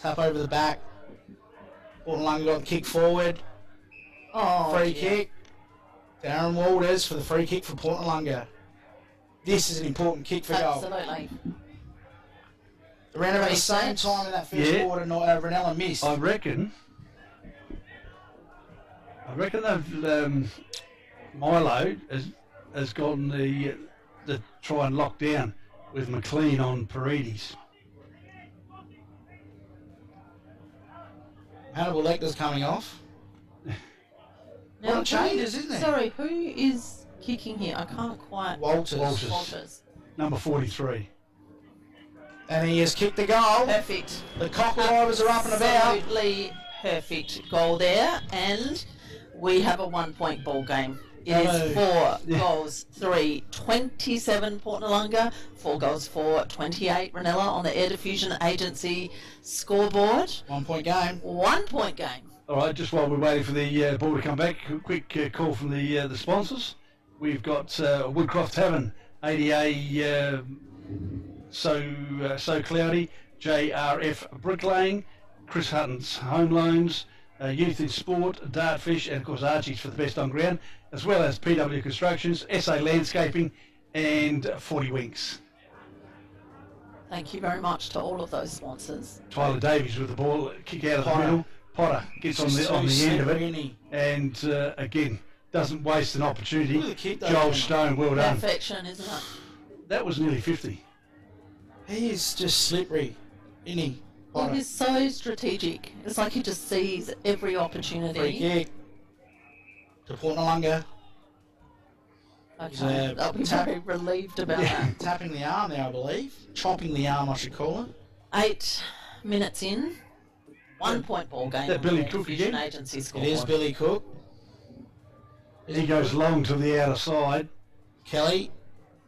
Tap over the back. Port Noarlunga got the kick forward. Oh, Free dear. kick. Darren Walters for the free kick for Port Noarlunga. This is an important kick for goal. Absolutely. Around about the same Reset. time in that first quarter, Reynella missed. I reckon they've Milo has gotten the try and lock down with McLean on Paredes. Hannibal Lecter's coming off. Well, it changes, isn't it? Sorry, who is kicking here? I can't quite... Walters. Walters. Number 43. And he has kicked the goal. Perfect. The Cockledivers are up and about. Absolutely perfect goal there, and we have a 1 point ball game. It is 4 goals, 3, 27 Port Noarlunga, 4 goals, 4, 28 Reynella on the Air Diffusion Agency scoreboard. 1 point game. 1 point game. All right, just while we're waiting for the ball to come back, a quick call from the sponsors. We've got Woodcroft Tavern, ADA So Cloudy, JRF Bricklaying, Chris Hutton's Home Loans, Youth in Sport, Dartfish, and of course Archie's for the best on ground, as well as PW Constructions, SA Landscaping, and 40 Winks. Thank you very much to all of those sponsors. Tyler Davies with the ball, kick out of the middle. Potter gets on the end of it, and again doesn't waste an opportunity. Look at the kick, though, Joel Gemma. Stone, well done. Perfection, isn't it? That was nearly 50. He is just slippery, isn't he? Well, Potter. he's so strategic. It's like he just sees every Free opportunity. kick to Port Noarlunga. Okay, I'll be very relieved about that. Tapping the arm there, I believe. Chopping the arm, I should call it. 8 minutes in, 1 point ball game. That on Billy the Cook Fusion again? Agency It scoreboard. is Billy Cook. He goes long to the outer side. Kelly.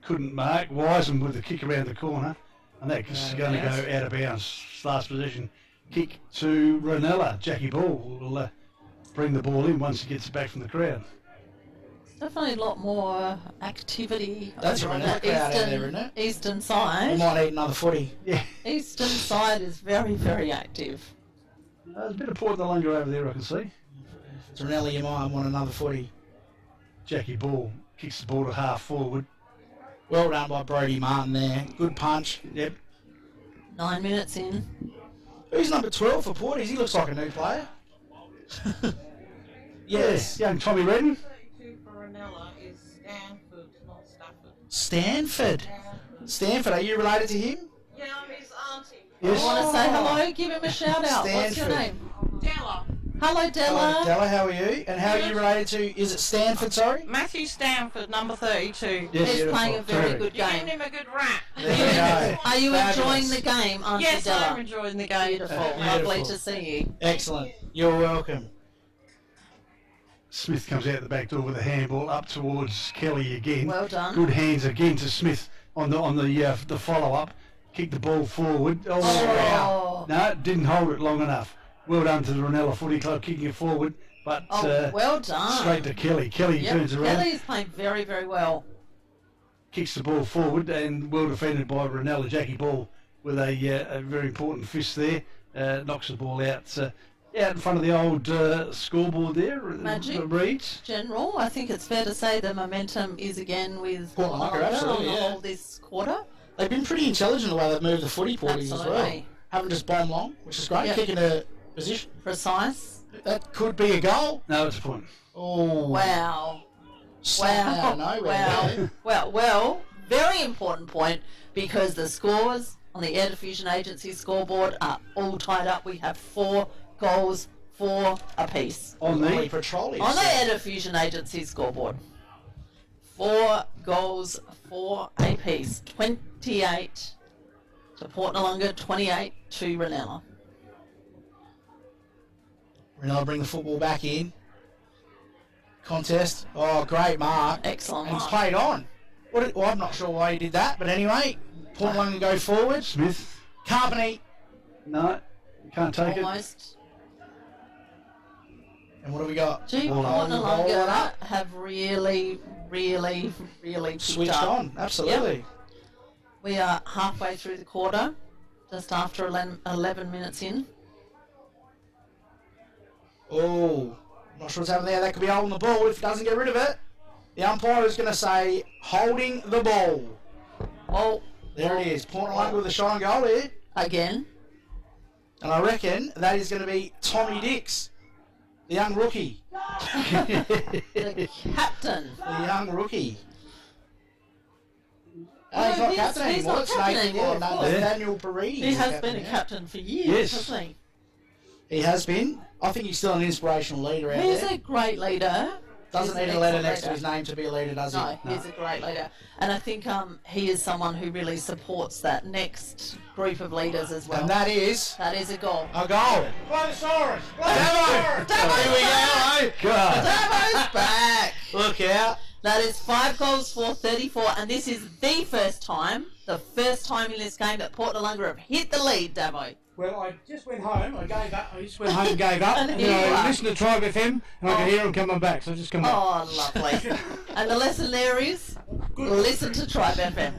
Couldn't mark. Wiseman with the kick around the corner. And that's Out of going to bounds. go out of bounds. Last possession kick to Reynella. Jackie Ball will bring the ball in once he gets it back from the crowd. Definitely a lot more activity. That's over a on Reynella the crowd out there, isn't it? Eastern We side. might need another footy. Yeah. Eastern side is very, very active. There's a bit of Port Noarlunga over there, I can see. If it's Reynella, you might want another footy. Jackie Ball kicks the ball to half forward. Well done by Brodie Martin there. Good punch. Yep. 9 minutes in. Who's number 12 for Porties? He looks like a new player. Yes. Yeah, young Tommy Redden. 32 for Reynella is Stanford, not Stafford. Stanford. Stanford, are you related to him? Yeah, I'm his auntie. Yes. You want to say hello? Give him a shout out. What's your Stanford. name? Della. Hello, Della. Hello, Della, how are you? And how are you related to, is it Stanford, sorry? Matthew Stanford, number 32. Yes, He's beautiful. playing a very Terrific. good You're game. giving him a good rap. There you go. Are you Fabulous. enjoying the game, Auntie Yes, Della? I'm enjoying the game. Beautiful. Beautiful. Lovely to see you. Excellent. You're welcome. Smith comes out the back door with a handball up towards Kelly again. Well done. Good hands again to Smith on the follow up. Kick the ball forward. Oh. No, didn't hold it long enough. Well done to the Reynella Footy Club kicking it forward, but Well done. straight to Kelly. Kelly Yep, turns around, Kelly's playing very, very well. kicks the ball forward, and well defended by Reynella. Jackie Ball with a very important fist there, knocks the ball out. Out in front of the old scoreboard there, Magic. Reeds. General, I think it's fair to say the momentum is again with Port Noarlunga, Noarlunga on absolutely, the yeah. whole this quarter. They've been pretty intelligent the way they've moved the footy Porties as well. Absolutely. Haven't just bomb long, which is great. Yep. Kicking a position. Precise. That could be a goal. No, it's a point. Oh. Wow. Snap out of nowhere. Wow. Well, very important point because the scores on the Air Diffusion Agency scoreboard are all tied up. We have 4 goals, 4 apiece. On Only the Petroli. On the Air Diffusion Agency scoreboard. 4 goals, 4 apiece. 28 to Port Noarlunga, 28 to Reynella. Reynella bring the football back in. Contest. Oh, great mark. Excellent And it's mark. played on. Well, I'm not sure why he did that, but anyway, Port Noarlunga go forward. Smith. Carpany. No, can't take it. Almost. And what have we got? Gee, Ball Port up. Ball Noarlunga up. have really picked Switched up. on. Absolutely. We are halfway through the quarter, just after 11 minutes in. Oh, not sure what's happening there. That could be holding the ball if it doesn't get rid of it. The umpire is going to say holding the ball. Oh, There it is. Port Noarlunga with a shot on goal here. again. And I reckon that is going to be Tommy Dix, the young rookie. The captain. The young rookie. No, He's not he's- captain he's anymore. not It's captain Nathan, anymore, yeah, of course. Nathaniel Paredes. He is has captain, been a yeah. captain for years, Yes. hasn't he? He has been. I think he's still an inspirational leader out He's there. a great leader. Doesn't He's need an a letter excellent next to leader. his name to be a leader, does he? No, he's a great leader. And I think he is someone who really supports that next group of leaders as well. And that is That is a goal. a goal. Brontosaurus! Davo! Davo's Here we go. God. Davo's back. Look out. That is 5 goals for 34, and this is the first time in this game that Port Noarlunga have hit the lead, Davo. Well, I just went home. I gave up. I just went home and gave up. And and here you I are. listened to Tribe FM, and I could hear them coming back, so I just come back. Oh, lovely. And the lesson there is, listen to Tribe FM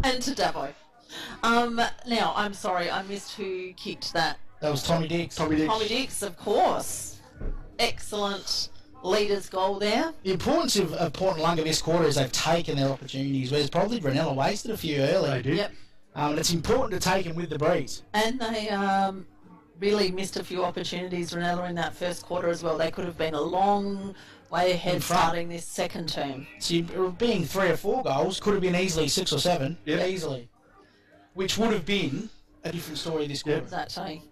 and to Davo. Now, I'm sorry, I missed who kicked that. That was Tommy Dix. Tommy Dix. Tommy Dix, of course. Excellent leader's goal there. The importance of Port Noarlunga this quarter is they've taken their opportunities, whereas probably Reynella wasted a few early. They did. Yep. And it's important to take them with the breeze. And they really missed a few opportunities, Reynella, in that first quarter as well. They could have been a long way ahead In front. starting this second term. So being 3 or 4 goals could have been easily 6 or 7. Yep. Easily. Which would have been a different story this quarter. Exactly.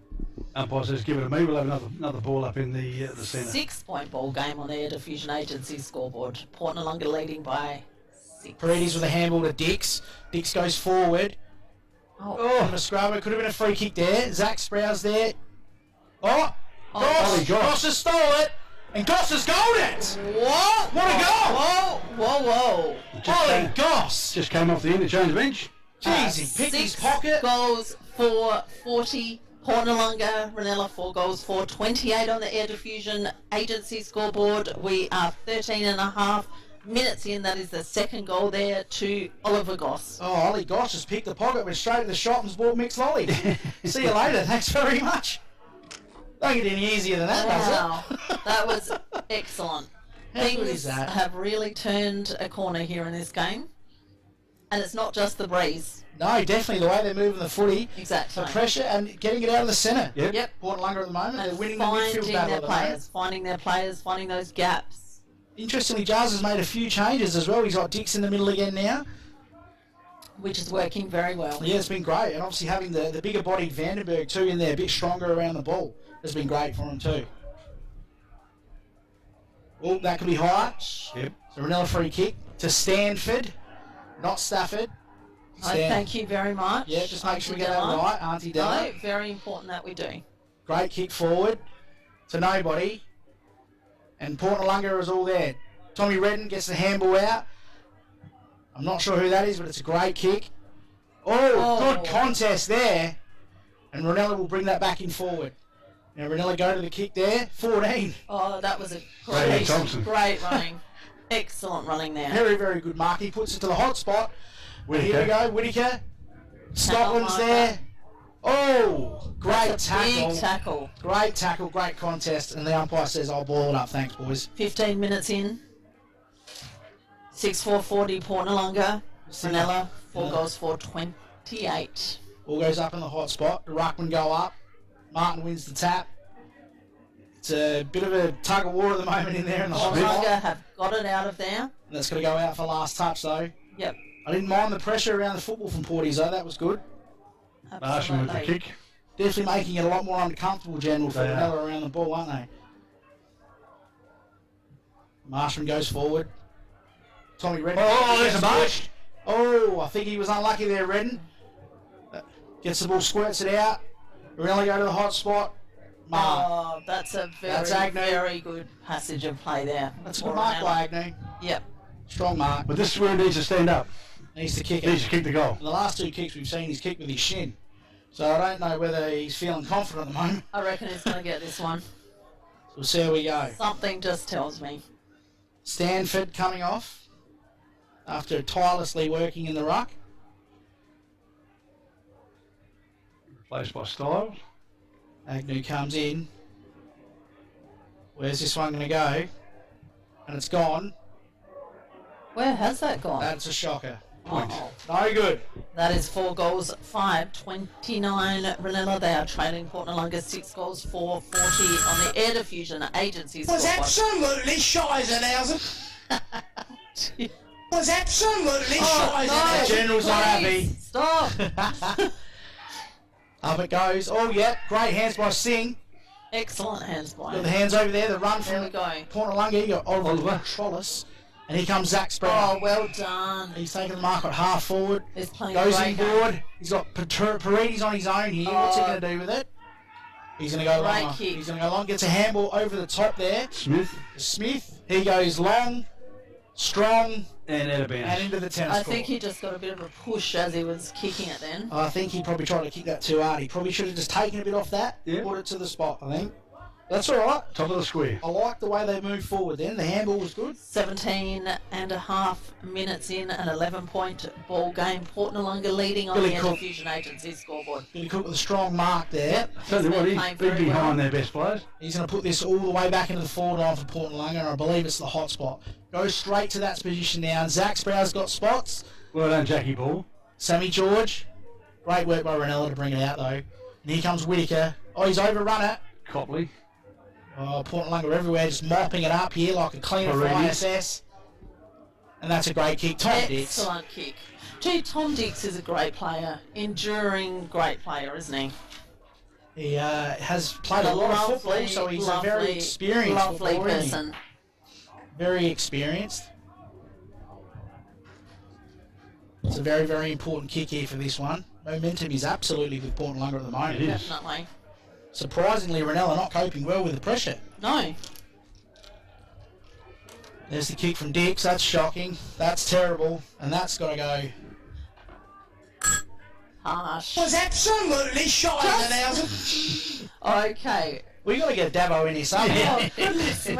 Umpire says give it to me. We'll have another ball up in the centre. 6-point ball game on the Air Diffusion Agency scoreboard. Port Noarlunga leading by 6. Paredes with a handball to Dix. Dix goes forward. Oh, And a scrubber. Could have been a free kick there. Zach Sprouse there. Oh! Oh, Goss has stole it. And Goss has goaled it! what? What a goal! Whoa, whoa, whoa. Ollie Goss! Just came off the interchange bench. Jeez, he picked his 6 pocket. goals for 40 Port Noarlunga, Reynella 4 goals for 28 on the Air Diffusion Agency scoreboard. We are 13 and a half minutes in. That is the second goal there to Oliver Goss. Oh, Ollie Goss has picked the pocket, went straight to the shop and bought mixed lolly. See you later. Thanks very much. Don't get any easier than that, Wow, does it? that was excellent. How good is Things that? have really turned a corner here in this game. And it's not just the breeze. No, definitely the way they're moving the footy. Exactly. The pressure and getting it out of the centre. Yep. Port Noarlunga at the moment. They're And winning the midfield finding battle their at the moment. players, finding those gaps. Interestingly, Giles has made a few changes as well. He's got Dix in the middle again now. Which is working very well. Yeah, it's been great. And obviously having the bigger bodied Vandenberg too in there, a bit stronger around the ball, has been great for him too. Oh, that could be high. Yep. So Reynella free kick to Stanford, not Stafford. Thank you very much. Yeah, just make sure we get that Della. right, Auntie Della. No, very important that we do. Great kick forward to nobody. And Port Noarlunga is all there. Tommy Redden gets the handball out. I'm not sure who that is, but it's a great kick. Oh, good contest there. And Reynella will bring that back in forward. Now Reynella go to the kick there. 14. Oh, that was a Ray Thompson. great running. Excellent running there. Very, very good mark. He puts it to the hot spot. Whittaker. Here we go, Whittaker. Scotland's there. Oh, great That's a tackle. big tackle. Great tackle, great contest. And the umpire says, I'll ball it up. Thanks, boys. 15 minutes in. 6-4-40 Port Noarlunga. Reynella, 4 goals for 28. Ball goes up in the hot spot. The ruckman go up. Martin wins the tap. It's a bit of a tug of war at the moment in there in the hot Noarlunga spot. have got it out of there. And that's going to go out for last touch, though. Yep. I didn't mind the pressure around the football from Porties, though. That was good. Marshall with the Absolutely. kick. Definitely making it a lot more uncomfortable, General, for They are. Reynella around the ball, aren't they? Marshman goes forward. Tommy Redden. Oh, there's a march. Oh, I think he was unlucky there, Redden. Gets the ball, squirts it out. Reynella go to the hot spot. Mark. Oh, that's a That's very, Agnew. very good passage of play there. That's a for good mark Reynella. by Agnew. Yep. Strong mark. But this is where he needs to stand up. Needs to kick He needs it. to kick the goal. The last two kicks we've seen, he's kicked with his shin. So I don't know whether he's feeling confident at the moment. I reckon he's going to get this one. So we'll see how we go. Something just tells me. Stanford coming off after tirelessly working in the ruck. Replaced by Styles. Agnew comes in. Where's this one going to go? And it's gone. Where has that gone? That's a shocker. Oh, No good. that is 4 goals, 5-29 Reynella. They are trailing Port Noarlunga 6 goals, 4-40 on the Air Diffusion Agency Was scoreboard. absolutely Scheisenhausen. Was absolutely Oh, Scheisenhausen. no, The General's not happy. please, Stop. Up it goes. Oh, yeah. Great hands by Singh. Excellent hands by Got the him. hands over there. The run There we from go. Port Noarlunga. You got Oliver Trollis. And here comes Zach Sprout. Oh, well done. He's taking the mark at half forward. He's playing a Goes great in game. board. He's got Paredes on his own here. What's he going to do with it? He's going to go Great long. kick. He's going to go long. Gets a handball over the top there. Smith Smith. He goes long, strong, and out of and bounds. into the tennis I court. think he just got a bit of a push as he was kicking it then. I think he probably tried to kick that too hard. He probably should have just taken a bit off that, Yeah. put it to the spot, I think. That's all right. Top of the square. I like the way they moved forward then. The handball was good. 17 and a half minutes in, an 11-point ball game. Port Noarlunga leading on Billy the Air Cook. Diffusion Agency scoreboard. Billy Cook with a strong mark there. Tell you He's what, been he's playing been very behind well. their best players. He's going to put this all the way back into the forward line for Port Noarlunga, and I believe it's the hot spot. Goes straight to that position now, and Zach Sprout's got spots. Well done, Jackie Ball. Sammy George. Great work by Reynella to bring it out, though. And here comes Whittaker. Oh, he's overrun it. Copley. Oh, Port Noarlunga everywhere, just mopping it up here like a cleaner for Paredes. ISS. And that's a great kick. Tom Dix. Excellent kick. Gee, Tom Dix is a great player. Enduring great player, isn't he? He has played a lot of football, so he's a very experienced lovely footballer, isn't he? person. Very experienced. It's a very, very important kick here for this one. Momentum is absolutely with Port Noarlunga at the moment. It is. Definitely. Surprisingly, Reynella not coping well with the pressure. No. There's the kick from Dix. That's shocking. That's terrible. And that's got to go. Harsh. Was absolutely shot in the thousand. Okay. We got to get Dabo in here somehow. Oh, goodness me.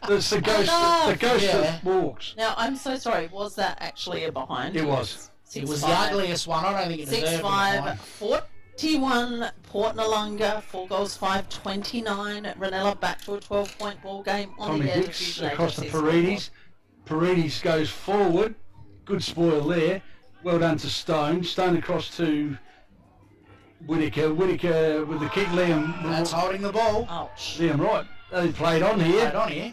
It's the ghost, the ghost that walks. Now, I'm so sorry. Was that actually a behind? It was. It was the ugliest one. I don't think it deserved 6-5, 41, Port Noarlunga, 4 goals, 5-29. Reynella back to a 12-point ball game on Tommy the edge. Hicks across the Paredes. Paredes goes forward. Good spoil there. Well done to Stone. Stone across to Whittaker. Whittaker with the kick. Liam. That's holding the ball. Ouch. Liam Wright. They played on here.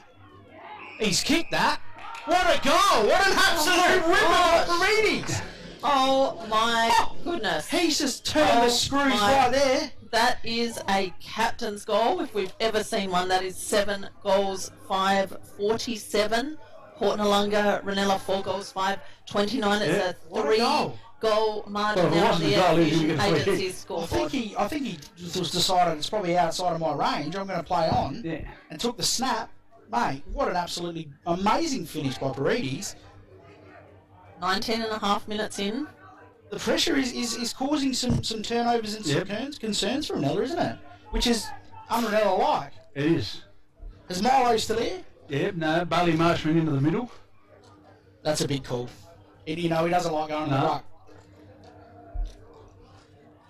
He's kicked that. What a goal! What an absolute ripper by Paredes! Oh my goodness. He's just turned the screws right there. That is a captain's goal. If we've ever seen one, that is 7 goals, 5-47. Port Noarlunga, Reynella 4 goals, 5-29. It's a 3-goal margin now on the agency's scoreboard. I think he was decided it's probably outside of my range. I'm going to play on. Yeah. And took the snap. Mate, what an absolutely amazing finish by Paredes. 19.5 minutes in. The pressure is causing some turnovers and some concerns for Reynella, isn't it? Which is un-Reynella-like. It is. Is Milo still here? Yep, no, Bailey Marshman into the middle. That's a big call. He doesn't like going to the ruck.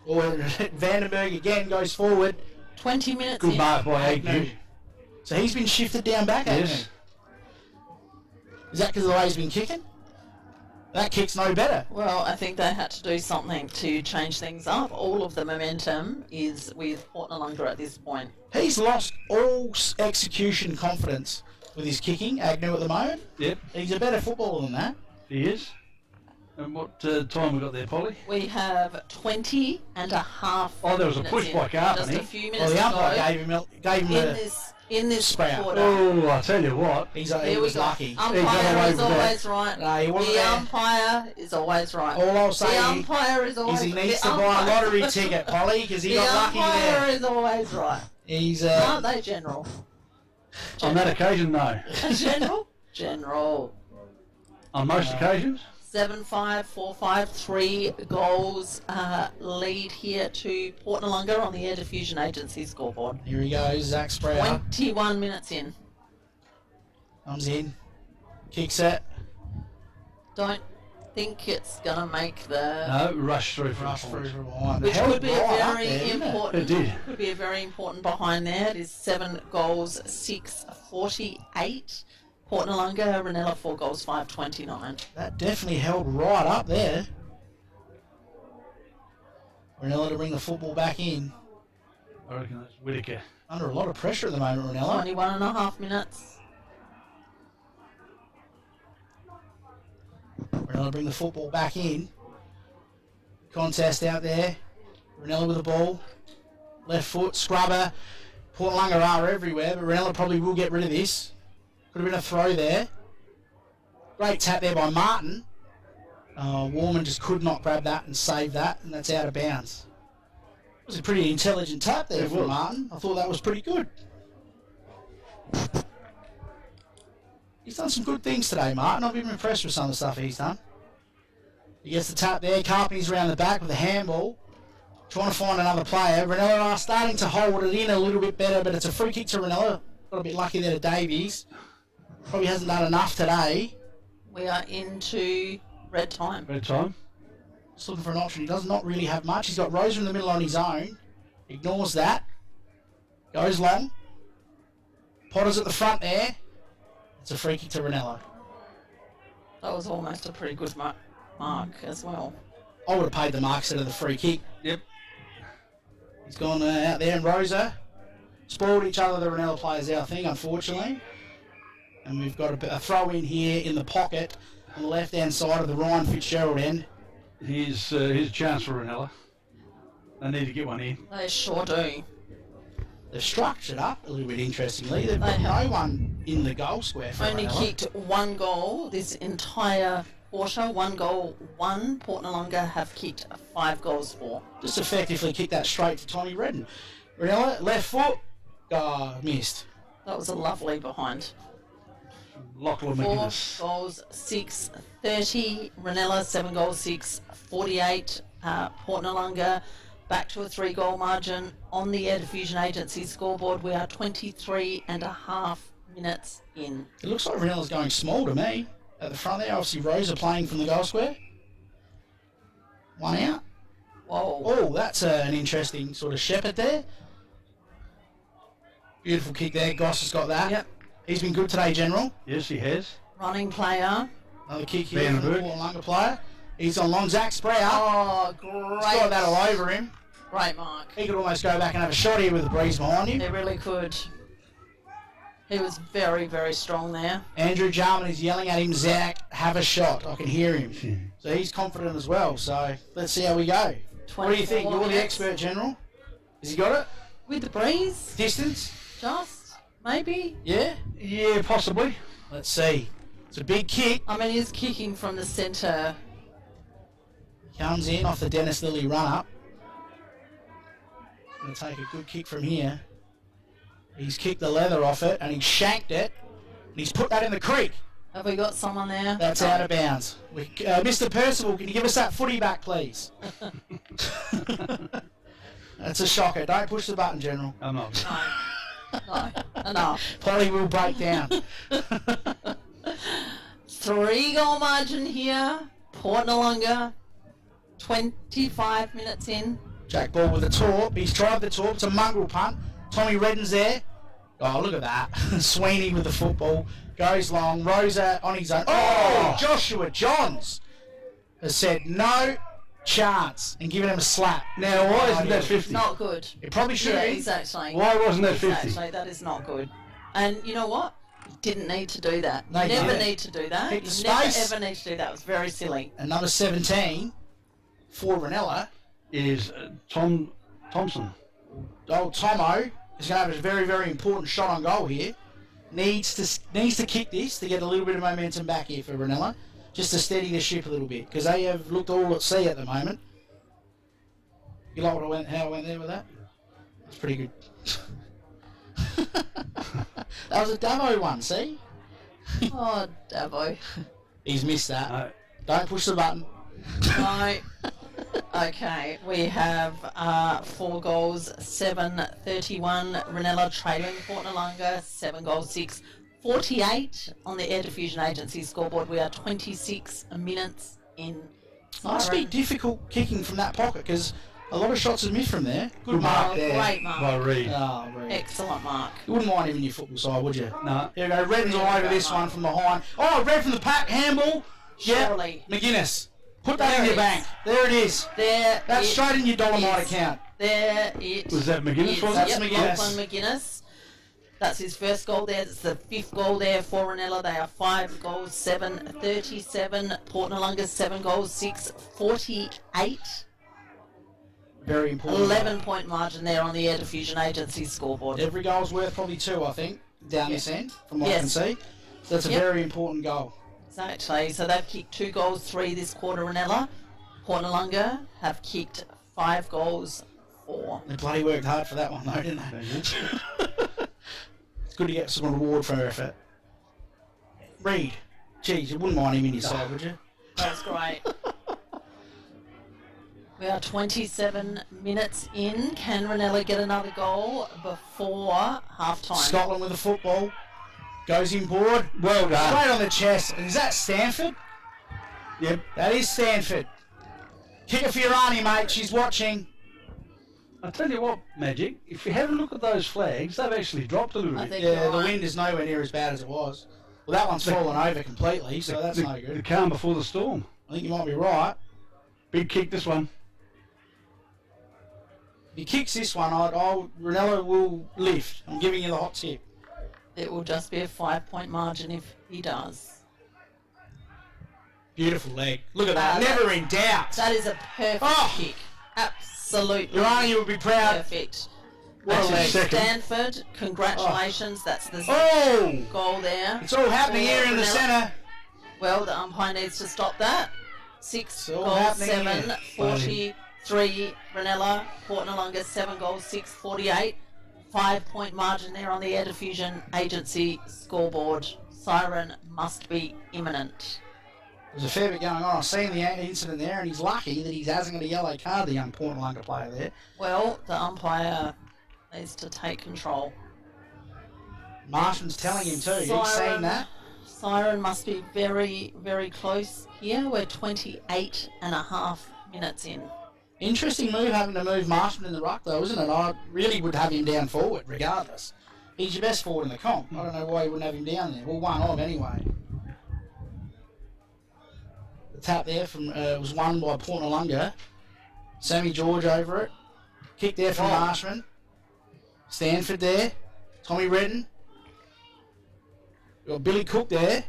Or Vandenberg again goes forward. 20 minutes Good in. mark by Agnew. So he's been shifted down back, hasn't Yes. he? Is that because of the way he's been kicking? That kick's no better. Well, I think they had to do something to change things up. All of the momentum is with Port Noarlunga at this point. He's lost all execution confidence with his kicking, Agnew at the moment. Yep, He's a better footballer than that. he is. And what time we got there, Polly? We have 20 and a half Oh, there was a minutes push in. by Carpenter. Just a few Well, minutes the to umpire go gave him in this sprout. quarter. Oh, I tell you what. he Here we was go. lucky. He got Umpire away is with that. always right. No, he wasn't The there. umpire is always right. All I'll say the umpire is always is he needs the to buy a umpire- lottery ticket, Polly, because he The got lucky umpire there. is always right. He's Aren't they, General? On that occasion, no. General? General. On most occasions. 7-5, 4-5, 3 goals lead here to Port Noarlunga on the Air Diffusion Agency scoreboard. Here he goes, Zach Sprout 21 minutes in. comes in, kicks it, Don't think it's going to make the... No, rush through for rush the through points. from behind. Which Held could be a right up very there, didn't it? important. It did. Could be a very important behind there. It is 7 goals, 6-48. Port Noarlunga, Reynella 4 goals, 5-29. That definitely held right up there. Reynella to bring the football back in. I reckon that's Whittaker. Under a lot of pressure at the moment, Reynella. 21.5 minutes. Reynella to bring the football back in. Contest out there. Reynella with the ball. Left foot, scrubber. Port Noarlunga are everywhere, but Reynella probably will get rid of this. Could have been a throw there. Great tap there by Martin. Warman just could not grab that and save that, and that's out of bounds. It was a pretty intelligent tap there from Martin. I thought that was pretty good. He's done some good things today, Martin. I've been impressed with some of the stuff he's done. He gets the tap there. Carpenter's around the back with the handball. Trying to find another player. Reynella are starting to hold it in a little bit better, but it's a free kick to Reynella. Got a bit lucky there to Davies. Probably hasn't done enough today. We are into red time. Red time. Just looking for an option. He does not really have much. He's got Roser in the middle on his own. Ignores that. Goes long. Potter's at the front there. It's a free kick to Reynella. That was almost a pretty good mark as well. I would have paid the mark instead of the free kick. Yep. He's gone out there, and Roser spoiled each other, the Reynella players, I think, unfortunately. And we've got a throw in here in the pocket on the left-hand side of the Ryan Fitzgerald end. Here's a chance for Reynella. They need to get one in. They sure do. They've structured up a little bit interestingly. They've got They have. no one in the goal square for Only Reynella. kicked 1 goal this entire quarter. 1 goal, 1. Port Noarlunga have kicked 5 goals for. Just effectively kicked that straight to Tommy Redden. Reynella, left foot. Missed. That was a lovely behind. Lachlan 4 McGuinness. goals, 6, 30. Reynella, 7 goals, 6, 48. Port Noarlunga back to a 3-goal margin. On the Air Diffusion Agency scoreboard, we are 23 and a half minutes in. It looks like Reinella's going small to me. At the front there, obviously Rosa playing from the goal square. One out. Whoa. Oh, that's an interesting sort of shepherd there. Beautiful kick there. Goss has got that. Yep. He's been good today, General. Yes, he has. Running player. Another kick here from the Vandenberg. Port Noarlunga player. He's on long. Zach Sprout. Oh, He's great. got that all over him. Great mark. He could almost go back and have a shot here with the breeze behind him. He really could. He was very, very strong there. Andrew Jarman is yelling at him, Zach, have a shot. I can hear him. So he's confident as well. So let's see how we go. What do you think? 24 You're the minutes. expert, General. Has he got it? With the breeze, Distance? just, maybe. Yeah? Yeah, possibly. Let's see. It's a big kick. I mean, he's kicking from the centre. Comes in off the Dennis Lilly run-up. Going to take a good kick from here. He's kicked the leather off it and he's shanked it. And he's put that in the creek. Have we got someone there? That's out of bounds. Mr. Percival, can you give us that footy back, please? That's a shocker. Don't push the button, General. I'm not. No, enough. Polly will break down. 3-goal margin here. Port Noarlunga, 25 minutes in. Jack Ball with the torp. He's tried the torp. It's a mongrel punt. Tommy Redden's there. Oh, look at that. Sweeney with the football. Goes long. Rosa on his own. Oh, Joshua Johns has said no chance and given him a slap. Now, why isn't that 50? Not good. It probably should Yeah, be. exactly. Why wasn't that 50? Exactly, that is not good. And you know what? You didn't need to do that. No, You you never didn't. need to do that. Keep the You never space. ever need to do that. It was very silly. And number 17 for Reynella. Is Thompson. Old Tomo is going to have a very, very important shot on goal here. Needs to kick this to get a little bit of momentum back here for Reynella, just to steady the ship a little bit, because they have looked all at sea at the moment. You like how I went there with that? That's pretty good. That was a Davo one, see? Oh, Davo. He's missed that. No. Don't push the button. No. Okay, we have 4 goals, 7-31. Reynella trailing Port Noarlunga, 7 goals, 6-48 on the Air Diffusion Agency scoreboard. We are 26 minutes in. Must be difficult kicking from that pocket, because a lot of shots are missed from there. Good mark there. Great mark. By Reed. Oh, Reed. Excellent mark. You wouldn't mind him in your football side, would you? No. Here we go. Redden's all over this one from behind. Oh, Red from the pack. Handball. Yeah. Surely. McGuinness. Put that There in it your is. bank. There it is. There That's it straight in your Dolomite is. account. There it Was that McGuinness, is. was it? That's Yep, McGuinness. Lachlan McGuinness. That's his first goal there. That's the 5th goal there for Reynella. They are 5 goals, 7-37. Port Noarlunga, 7 goals, 6-48. Very important. 11-point margin there on the Air Diffusion Agency scoreboard. Every goal's worth probably 2, I think, down this end, from what I can Yes. see. So that's a Yep. very important goal. Exactly. So they've kicked 2 goals, 3 this quarter, Reynella. Port Noarlunga have kicked 5 goals, 4. They bloody worked hard for that one, though, didn't they? It's good to get some reward for effort. Reed. Geez, you wouldn't mind him in your side, would you? That's great. We are 27 minutes in. Can Reynella get another goal before half-time? Scotland with the football. Goes inboard. Well done. Straight on the chest. And is that Stanford? Yep. That is Stanford. Kick it for your auntie, mate. She's watching. I tell you what, Magic, if you have a look at those flags, they've actually dropped a little I bit. think Yeah, you're the right. wind is nowhere near as bad as it was. Well, that one's fallen over completely, so that's no The good. calm before the storm. I think you might be right. Big kick, this one. If he kicks this one, Reynella will lift. I'm giving you the hot tip. It will just be a 5-point margin if he does. Beautiful leg. Look at that. that- Never in doubt. That is a perfect Oh! kick. Absolutely Your auntie will be proud. perfect. What a That's leg. second. Stanford, congratulations. That's the Oh! goal there. It's all happening here in the Reynella. centre. Well, the umpire needs to stop that. 6 It's all goals, happening 7, here. 43. Reynella, Port Noarlunga, 7 goals, 6-48. 5-point margin there on the Air Diffusion Agency scoreboard. siren must be imminent. There's a fair bit going on. I've seen the incident there, and he's lucky that he hasn't got a yellow card, the young Noarlunga player there. Well, the umpire needs to take control. Marshman's telling him too. He's seen that. Siren must be very, very close here. We're 28 and a half minutes in. Interesting move having to move Marshman in the ruck though, isn't it? I really would have him down forward regardless. He's your best forward in the comp. I don't know why you wouldn't have him down there. Well, one of anyway. The tap there from was won by Noarlunga. Sammy George over it. Kick there from Marshman. Stanford there. Tommy Redden. We've got Billy Cook there.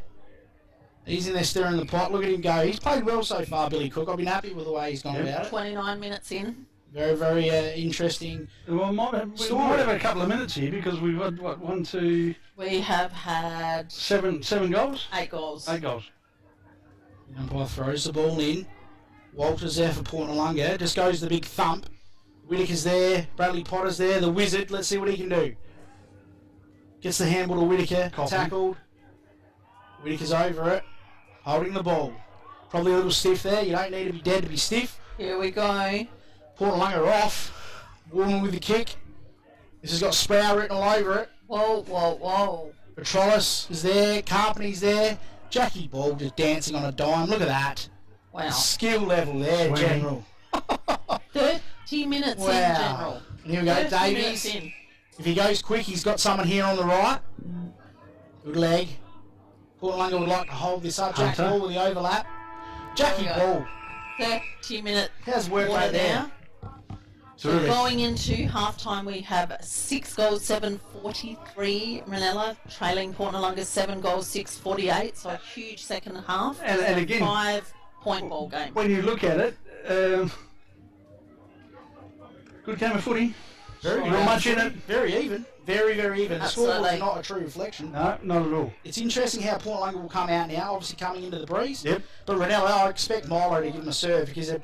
He's in there stirring the pot. Look at him go. He's played well so far, Billy Cook. I've been happy with the way he's gone about it. 29 minutes in. Very, very interesting. Well, we might have a couple of minutes here because we've got, what, 1, 2... We have had... Seven goals? 8 goals. 8 goals. The umpire throws the ball in. Walters there for Noarlunga. Just goes the big thump. Whittaker's there. Bradley Potter's there. The wizard. Let's see what he can do. Gets the handball to Whittaker. Tackled. Whittaker's over it. Holding the ball. Probably a little stiff there. You don't need to be dead to be stiff. Here we go. Noarlunga off. Woolman with the kick. This has got Sproul written all over it. Whoa, whoa, whoa. Petrolis is there. Carpenter's there. Jackie Ball just dancing on a dime. Look at that. Wow. Skill level there, Swing. General. 30 minutes in, General. And here we go, 30 Davies. minutes in. If he goes quick, he's got someone here on the right. Good leg. Noarlunga would like to hold this up. Jack Hunter. Ball with the overlap. Jackie There we go. Ball. 30-minute How's work quarter right there? So Terrific. going into half-time, we have 6 goals, 7:43. Reynella trailing Noarlunga 7 goals, 6:48. So a huge second half. And again, 5-point ball game. when you look at it, good game of footy. Very Not much in it. Very even. Very, very even. The scoreboard's Absolutely. not a true reflection. No, not at all. It's interesting how Noarlunga will come out now, obviously coming into the breeze. Yep. But Reynella, I expect Milo to give him a serve because it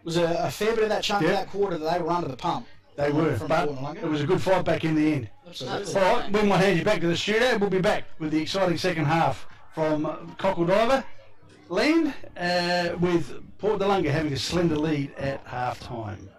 was a fair bit of that chunk of that quarter that they were under the pump. They were, From but Noarlunga. it was a good fight back in the end. Absolutely. All right, we might hand you back to the studio. We'll be back with the exciting second half from Cockle Diver Land with Noarlunga having a slender lead at half time.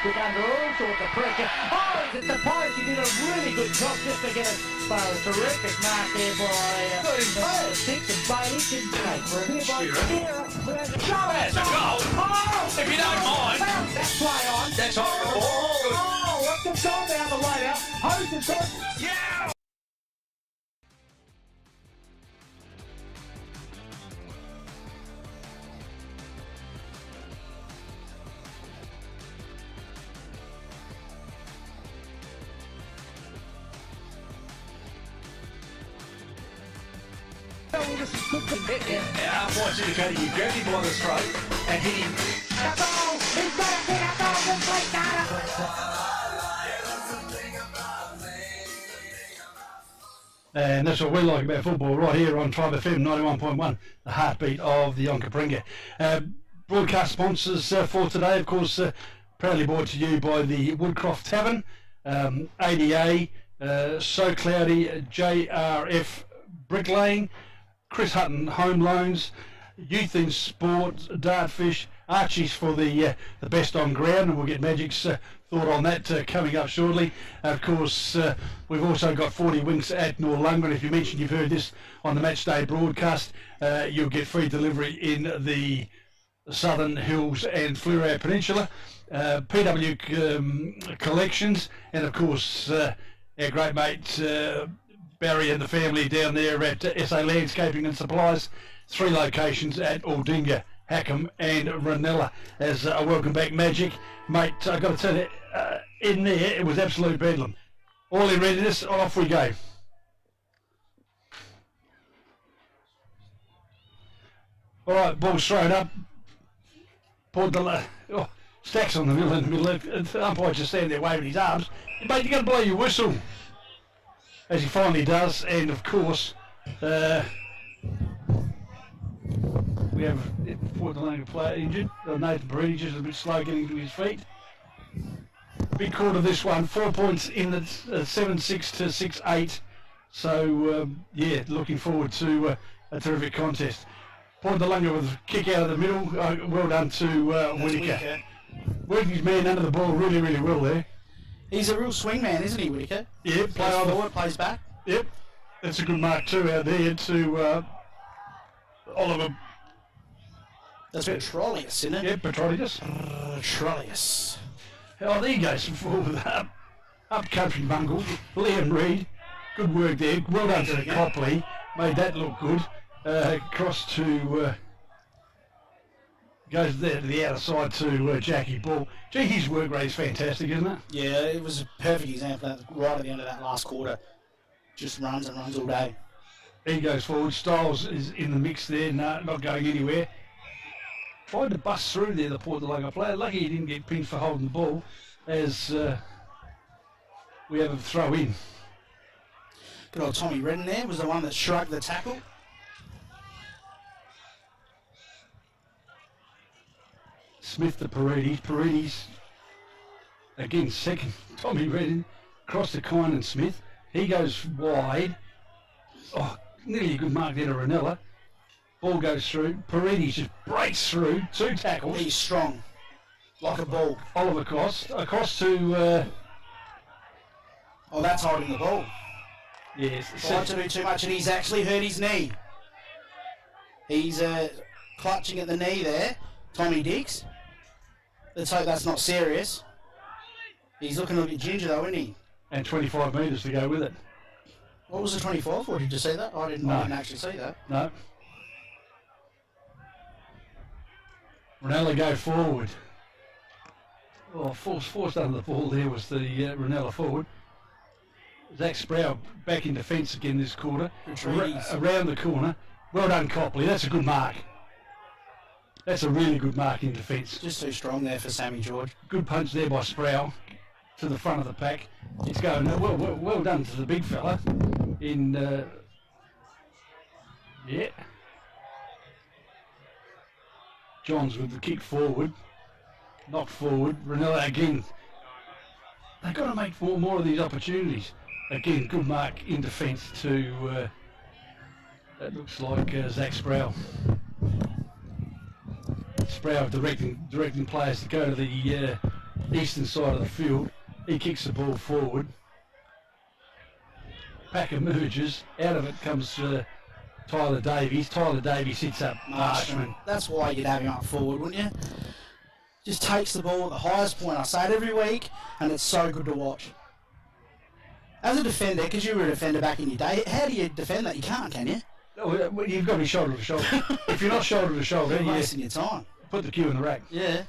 Quick under all sorts of pressure. Oh, he's at the post. He did a really good job just to get as far. A terrific mark there by 6 and Bailey. Didn't take for him here by Shearer. That's a goal. Oh! If you don't mind. That play on. That's on the ball. Oh, what's the time down the way now? Hose has got... Yeah! I want you to go to you, grab him by the throat and hit him. A goal! He's got a goal! Good play, Carter! And that's what we like about football right here on Tribe FM 91.1, the heartbeat of the Onkaparinga. Broadcast sponsors for today, of course, proudly brought to you by the Woodcroft Tavern, ADA, So Cloudy, JRF Bricklaying, Chris Hutton Home Loans, Youth in Sport, Dartfish, Archie's for the best on ground, and we'll get Magic's thought on that coming up shortly. Of course, we've also got 40 Winks at Noarlunga, and if you mention you've heard this on the Matchday broadcast, you'll get free delivery in the Southern Hills and Fleurieu Peninsula. PW Collections, and of course our great mate Barry and the family down there at SA Landscaping and Supplies. 3 locations at Aldinga, Hackham and Reynella. As a welcome back, Magic. Mate, I've got to tell you, in there it was absolute bedlam. All in readiness, off we go. All right, ball's thrown up. Stacks on the middle. The umpire just standing there waving his arms. Mate, you've got to blow your whistle. As he finally does, and of course, we have Port Noarlunga player injured. Nathan Peretti just a bit slow getting to his feet. Big quarter this one, 4 points in the 7-6 to 6-8. So yeah, looking forward to a terrific contest. Port Noarlunga with a kick out of the middle. Well done to Whittaker. Working his man under the ball really, really well there. He's a real swing man, isn't he, Whittaker? Yep, Plays forward, plays back. Yep, that's a good mark too out there to Oliver. That's Petrolius, isn't it? Yep, Petrolius. Petrolius. Oh, there he goes forward up country bungle. Liam Reid, good work there. Well done to Copley. Made that look good. Cross to goes there to the outer side to Jackie Ball. Gee, his work rate is fantastic, isn't it? Yeah, it was a perfect example of that right at the end of that last quarter. Just runs and runs all day. He goes forward. Styles is in the mix there, no, not going anywhere. Tried to bust through there, the Port Noarlunga player. Lucky he didn't get pinned for holding the ball, as we have a throw in. Good old Tommy Redden there was the one that shrugged the tackle. Smith to Paredes. Paredes again second. Tommy Redden across to Kynan Smith. He goes wide. Oh, nearly a good mark there to Reynella. Ball goes through. Paredes just breaks through. 2 tackles. He's strong, like a ball. Oliver across to. Oh, that's holding the ball. Yes. Tried to do too much, and he's actually hurt his knee. He's clutching at the knee there. Tommy Diggs. Let's hope that's not serious. He's looking a little bit ginger though, isn't he? And 25 metres to go with it. What was the 25 for? Did you see that? I didn't actually see that. No. Reynella go forward. Oh, forced under the ball there was the Reynella forward. Zach Sproul back in defence again this quarter. Around the corner. Well done, Copley. That's a good mark. That's a really good mark in defence. Just too strong there for Sammy George. Good punch there by Sproul to the front of the pack. It's going well done to the big fella. Yeah. Johns with the kick forward. Knocked forward. Reynella again. They've got to make more of these opportunities. Again, good mark in defence to, that looks like Zach Sproul. Sproul directing players to go to the eastern side of the field. He kicks the ball forward. Pack emerges. Out of it comes Tyler Davies. Tyler Davies hits up Marshman. That's why you'd have him up forward, wouldn't you? Just takes the ball at the highest point. I say it every week, and it's so good to watch. As a defender, because you were a defender back in your day, how do you defend that? You can't, can you? Oh, well, you've got to be shoulder to shoulder. If you're not shoulder to shoulder, You're you wasting your time. put the cue in the rack. Yeah.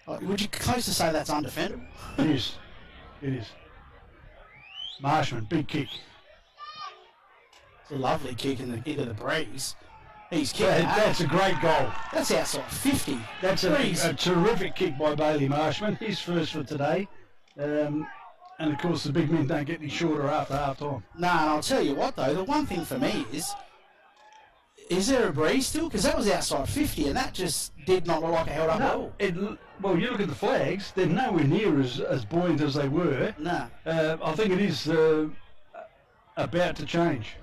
Would you close to say that's undefendable? It is. It is. Marshman, big kick. It's a lovely kick into the breeze. He's kicking That's a great goal. That's outside 50. That's a terrific kick by Bailey Marshman. His first for today. And of course, the big men don't get any shorter after half time. No, and I'll tell you what though, the one thing for me is there a breeze still? Because that was outside 50 and that just did not look like a held up ball. Well, you look at the flags, they're nowhere near as buoyant as they were. No. I think it is about to change.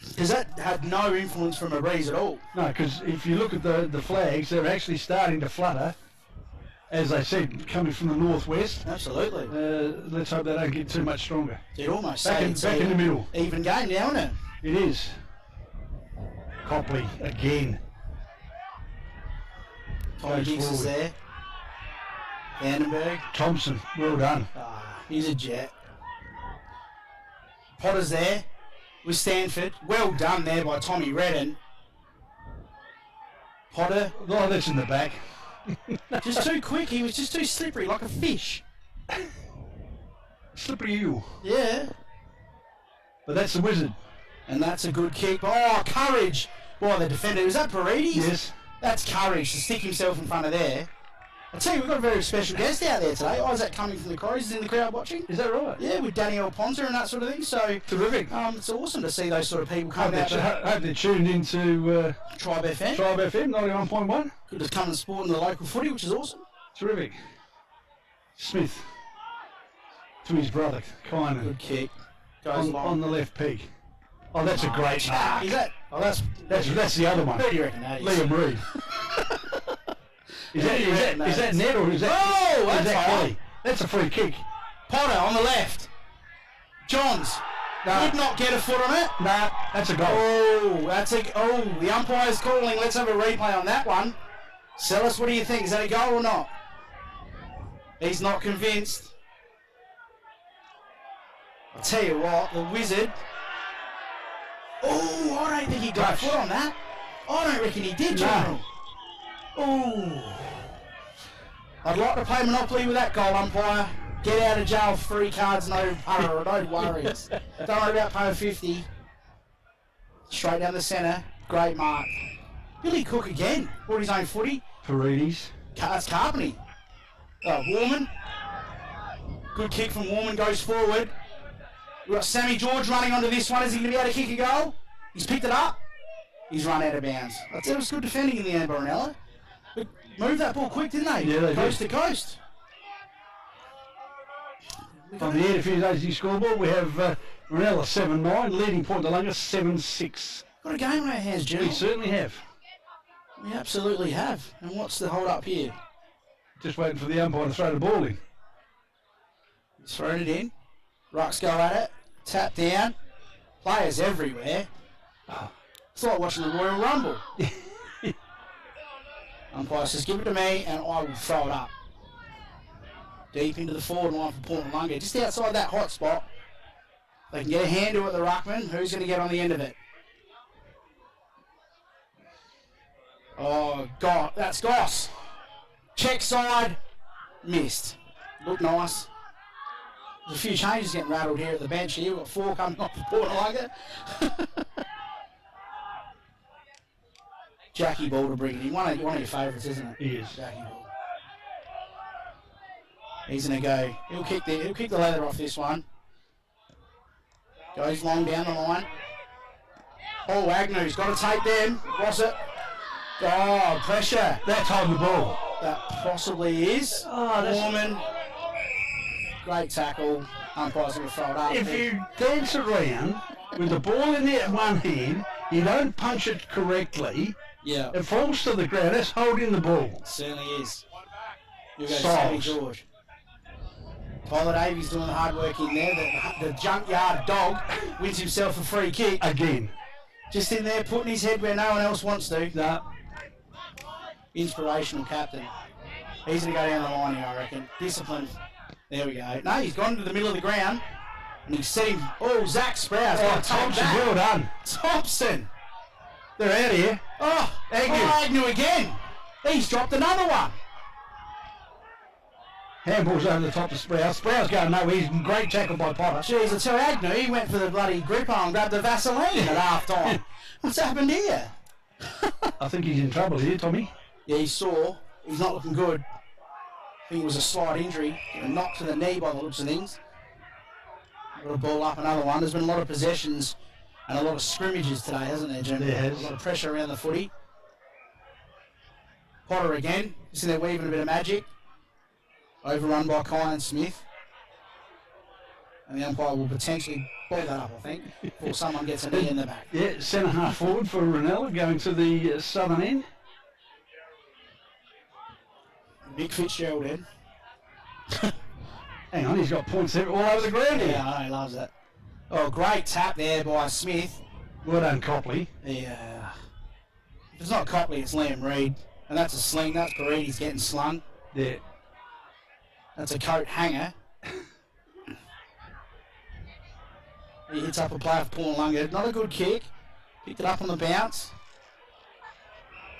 Because that had no influence from a breeze at all. No, because if you look at the flags, they're actually starting to flutter. As I said, coming from the northwest. Absolutely. Let's hope they don't get too much stronger. It almost Back in the middle. Even game now, isn't it? It is. Copley again. Tommy Hicks is there. Vandenberg. Thompson, well done. He's a jet. Potter's there with Stanford. Well done there by Tommy Redden. Potter. Oh, that's in the back. Just too quick. He was just too slippery, like a fish. Slippery eel. Yeah. But that's the Wizard. And that's a good kick. Oh, courage by the defender. Was that Paredes? Yes. That's courage to stick himself in front of there. I tell you, we've got a very special guest out there today. Isaac coming from the Crows is in the crowd watching. Is that right? Yeah, with Daniel Ponta and that sort of thing. So terrific. It's awesome to see those sort of people come out. Hope they're tuned into Tribe FM. Tribe FM 91.1. Good to come and support in the local footy, which is awesome. Terrific. Smith to his brother, Kynan. Good kick. Goes on the left peak. Oh, that's a great mark. Is that? Oh, that's the other one. Who do you reckon that is? Liam Reid. Is that net or is that? Oh, that's Kelly? That's a free kick. Potter on the left. Johns would not get a foot on it. Nah, that's a goal. Oh, the umpire's calling. Let's have a replay on that one. Sellis, what do you think? Is that a goal or not? He's not convinced. I'll tell you what, the Wizard. Oh, I don't think he got a foot on that. I don't reckon he did, General. Oh. I'd like to play Monopoly with that goal, umpire. Get out of jail, free cards, no worries. Don't worry about paying 50. Straight down the centre. Great mark. Billy Cook again. Brought his own footy. Paredes. That's Carpeny. Warman. Good kick from Warman, goes forward. We've got Sammy George running onto this one. Is he going to be able to kick a goal? He's picked it up. He's run out of bounds. I'd say it was good defending in the end, Reynella. But moved that ball quick, didn't they? Yeah, they coast did. to coast. On the NFU's scoreboard, we have Reynella 7-9, leading Point Noarlunga 7-6. Got a game on our hands, General. We certainly have. We absolutely have. And what's the hold up here? Just waiting for the umpire to throw the ball in. He's thrown it in. Rucks go at it. Tap down. Players everywhere. It's like watching the Royal Rumble. Umpire says, give it to me and I will throw it up. Deep into the forward line for Point Noarlunga. Just outside that hot spot. They can get a hand to it, the ruckman. Who's going to get on the end of it? Oh, God. That's Goss. Check side. Missed. Looked nice. There's a few changes getting rattled here at the bench here. We've got 4 coming off for Point Noarlunga. Jackie Ball to bring it in. One of your favourites, isn't it? He is. Jackie Ball. He's going to go. He'll kick the leather off this one. Goes long down the line. Oh, Agnew's got to take them. Cross it. Oh, pressure. That's holding the ball. That possibly is. Oh, that's... Warman. Great tackle. Umpire's going to throw it up. If you dance around with the ball in there at one hand, you don't punch it correctly, yeah, it falls to the ground. That's holding the ball. It certainly is. You go Sammy George. Tyler Davies doing the hard work in there. The junkyard dog wins himself a free kick. Again. Just in there, putting his head where no one else wants to. No. Inspirational captain. He's going to go down the line here, I reckon. Disciplined. There we go. No, he's gone to the middle of the ground. And he's set him. Oh, Zach Sprouse. Oh, Thompson, well done. Thompson. They're out of here. Oh, Agnew again. He's dropped another one. Handball's over the top of Sprouse. Sprouse going nowhere. He's great tackle by Potter. Jeez, I tell you, Agnew, he went for the bloody gripper and grabbed the Vaseline at half time. What's happened here? I think he's in trouble here, Tommy. Yeah, he's sore. He's not looking good. I think it was a slight injury. A knock to the knee by the looks of things. Got a ball up, another one. There's been a lot of possessions and a lot of scrimmages today, hasn't there, Jim? There has. A lot of pressure around the footy. Potter again. You see they're weaving a bit of magic. Overrun by Kyan Smith. And the umpire will potentially ball that up, I think, before someone gets a knee in the back. Yeah, centre half forward for Reynella going to the southern end. Big Fitzgerald in. Hang on, he's got points there all over the ground here. Yeah, I know, he loves that. Oh, great tap there by Smith. Well done, Copley. Yeah. If it's not Copley, it's Liam Reid. And that's a sling. That's Paredes getting slung. Yeah. That's a coat hanger. He hits up a player for Noarlunga. Not a good kick. Picked it up on the bounce.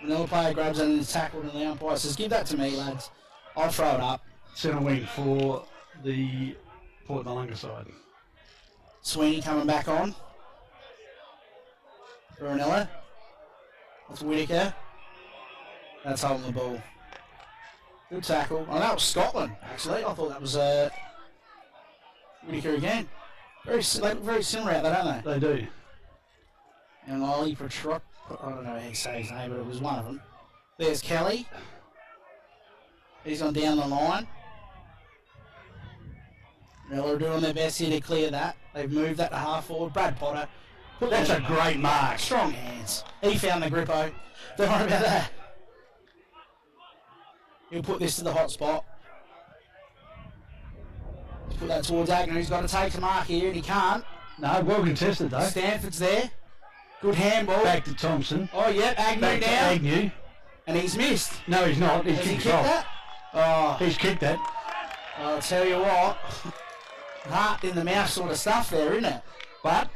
Another player grabs it and is tackled, and the umpire says, "Give that to me, lads. I'll throw it up." Centre wing for the Port Noarlunga side. Sweeney coming back on. Reynella. That's Whittaker. That's holding the ball. Good tackle. Oh, that was Scotland, actually. I thought that was Whittaker again. They look very similar out there, don't they? They do. And Ollie Petrot, I don't know how you say his name, but it was one of them. There's Kelly. He's gone down the line. Reynella are doing their best here to clear that. They've moved that to half forward. Brad Potter. That's a great mark. Strong hands. He found the grippo. Don't worry about that. He'll put this to the hot spot. Let's put that towards Agnew. He's got to take the mark here, and he can't. No, well contested though. Stanford's there. Good handball. Back to Thompson. Oh, yeah, Agnew Back to now. Agnew. And he's missed. No, he's not. He's Has he kicked kicked off. that? Oh, He's kicked that. I'll tell you what. Heart in the mouth sort of stuff there, isn't it? But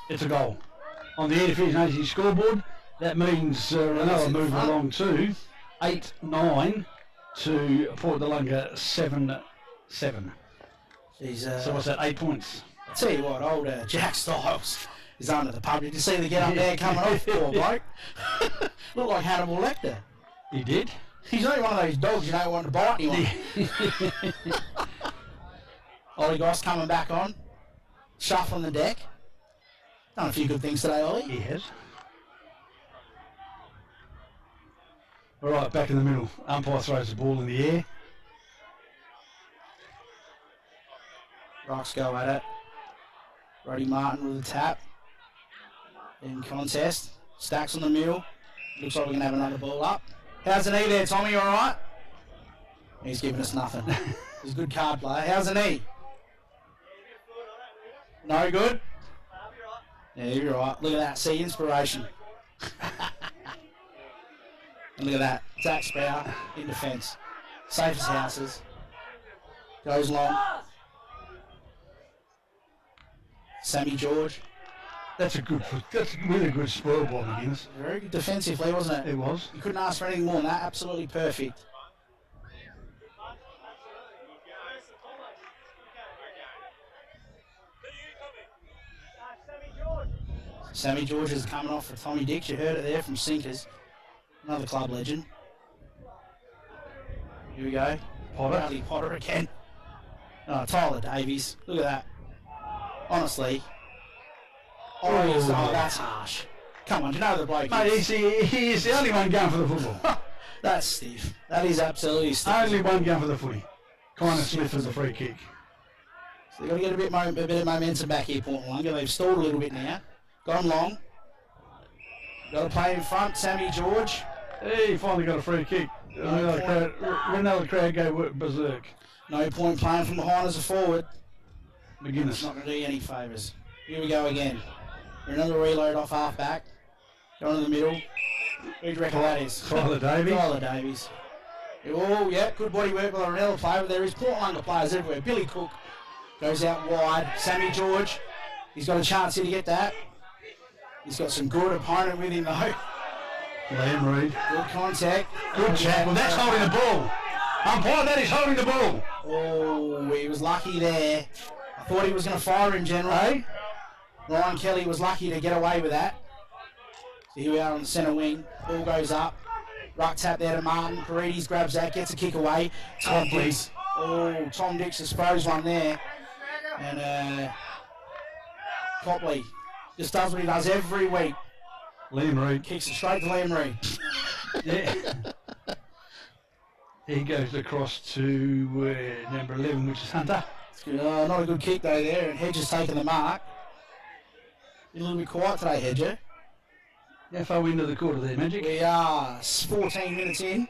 it's a goal. On the Edifuse Nation scoreboard, that means Reynella moving along to 8-9 to Port Noarlunga 7-7. So what's that, 8 points? I'll tell you what, old Jack Styles is under the pub. Did you see the get up there coming off? Poor bloke. Looked like Hannibal Lecter. He did. He's only one of those dogs you don't want to bite anyone. Ollie Goss coming back on. Shuffling the deck. Done a few good things today, Ollie. He has. All right, back in the middle. Umpire throws the ball in the air. Rocks go at it. Roddy Martin with a tap. In contest. Stacks on the middle. Looks like we're going to have another ball up. How's the knee there, Tommy? You all right? He's giving us nothing. He's a good card player. How's the knee? No good? Yeah, you're right. Look at that. See, inspiration. And look at that. Zach Sprout in defence. Safe as houses. Goes long. Sammy George. That's really good spoil ball, McGuinness. Very good defensively, wasn't it? It was. You couldn't ask for anything more than that. Absolutely perfect. Sammy George is coming off for Tommy Dix. You heard it there from Sinkers. Another club legend. Here we go. Potter. Potter again. Oh, Tyler Davies. Look at that. Honestly. Oh, that's harsh. Come on, do you know the bloke Mate, is? he is the only one going for the football. That's stiff. That is absolutely stiff. Only one going for the footy. Connor Smith for the free kick. So they've got to get a bit of momentum back here, Port Noarlunga. They've stalled a little bit now. Gone long. Got to play in front, Sammy George. He finally got a free kick. Reynella crowd go berserk. No point playing from behind as a forward. It's McGuinness. not going to do you any favours. Here we go again. Another reload off half back. Going to the middle. Who do you reckon that is? Tyler Davies. Tyler Davies. Oh, yeah, good body work by the Reynella player, but there is Portland players everywhere. Billy Cook goes out wide. Sammy George, he's got a chance here to get that. He's got some good opponent with him, though. Liam Reid. Good contact. Good chat. Well, that's holding the ball. Umpire, that is holding the ball. Oh, he was lucky there. I thought he was going to fire him, General. Hey? Ryan Kelly was lucky to get away with that. So here we are on the centre wing. Ball goes up. Ruck tap there to Martin. Paredes grabs that, gets a kick away. Tom Dix. Oh, Tom Dix throws one there. And Copley just does what he does every week. Liam Reid. Kicks it straight to Liam Reid. Yeah. He goes across to number 11, which is Hunter. Not a good kick though there, and Hedger's taking the mark. A little bit quiet today, Hedger. How far into the quarter there, Magic? We are 14 minutes in.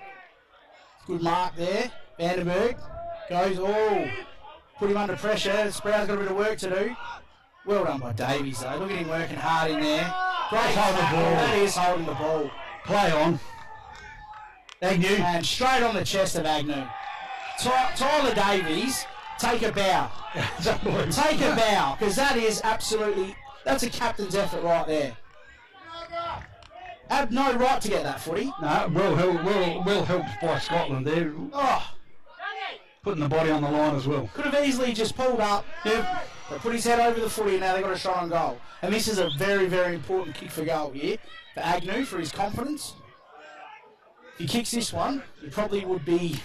Good mark there. Vandenberg goes, put him under pressure. Sprout's got a bit of work to do. Well done by Davies though. Look at him working hard in there. Great holding the ball. That is holding the ball. Play on. Agnew. And straight on the chest of Agnew. Tyler Davies, take a bow. Take a bow, because that is absolutely, that's a captain's effort right there. Had no right to get that footy. No, well helped by Scotland there. Oh, Putting the body on the line as well. could have easily just pulled up, but put his head over the footy, and now they've got a shot on goal. And this is a very, very important kick for goal here for Agnew, for his confidence. If he kicks this one, he probably would be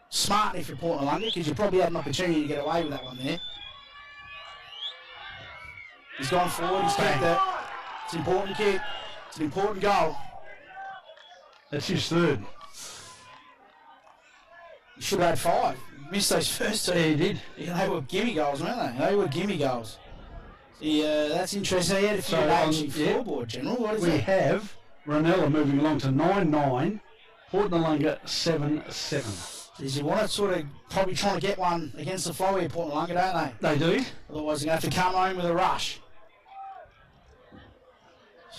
smart if you're Noarlunga, because you probably had an opportunity to get away with that one there. He's gone forward, he's kicked it. It's an important kick. It's an important goal. That's his third. He should have had 5. He missed those first 2. Yeah, he did. Yeah, they were gimme goals, weren't they? They were gimme goals. Yeah, that's interesting. He had a few So, actually floorboard, General. What is We it? have Reynella moving along to 9-9. Noarlunga 7-7. Is you want to sort of probably trying to get one against the flow here, Noarlunga, don't they? They do. Otherwise, they're going to have to come home with a rush.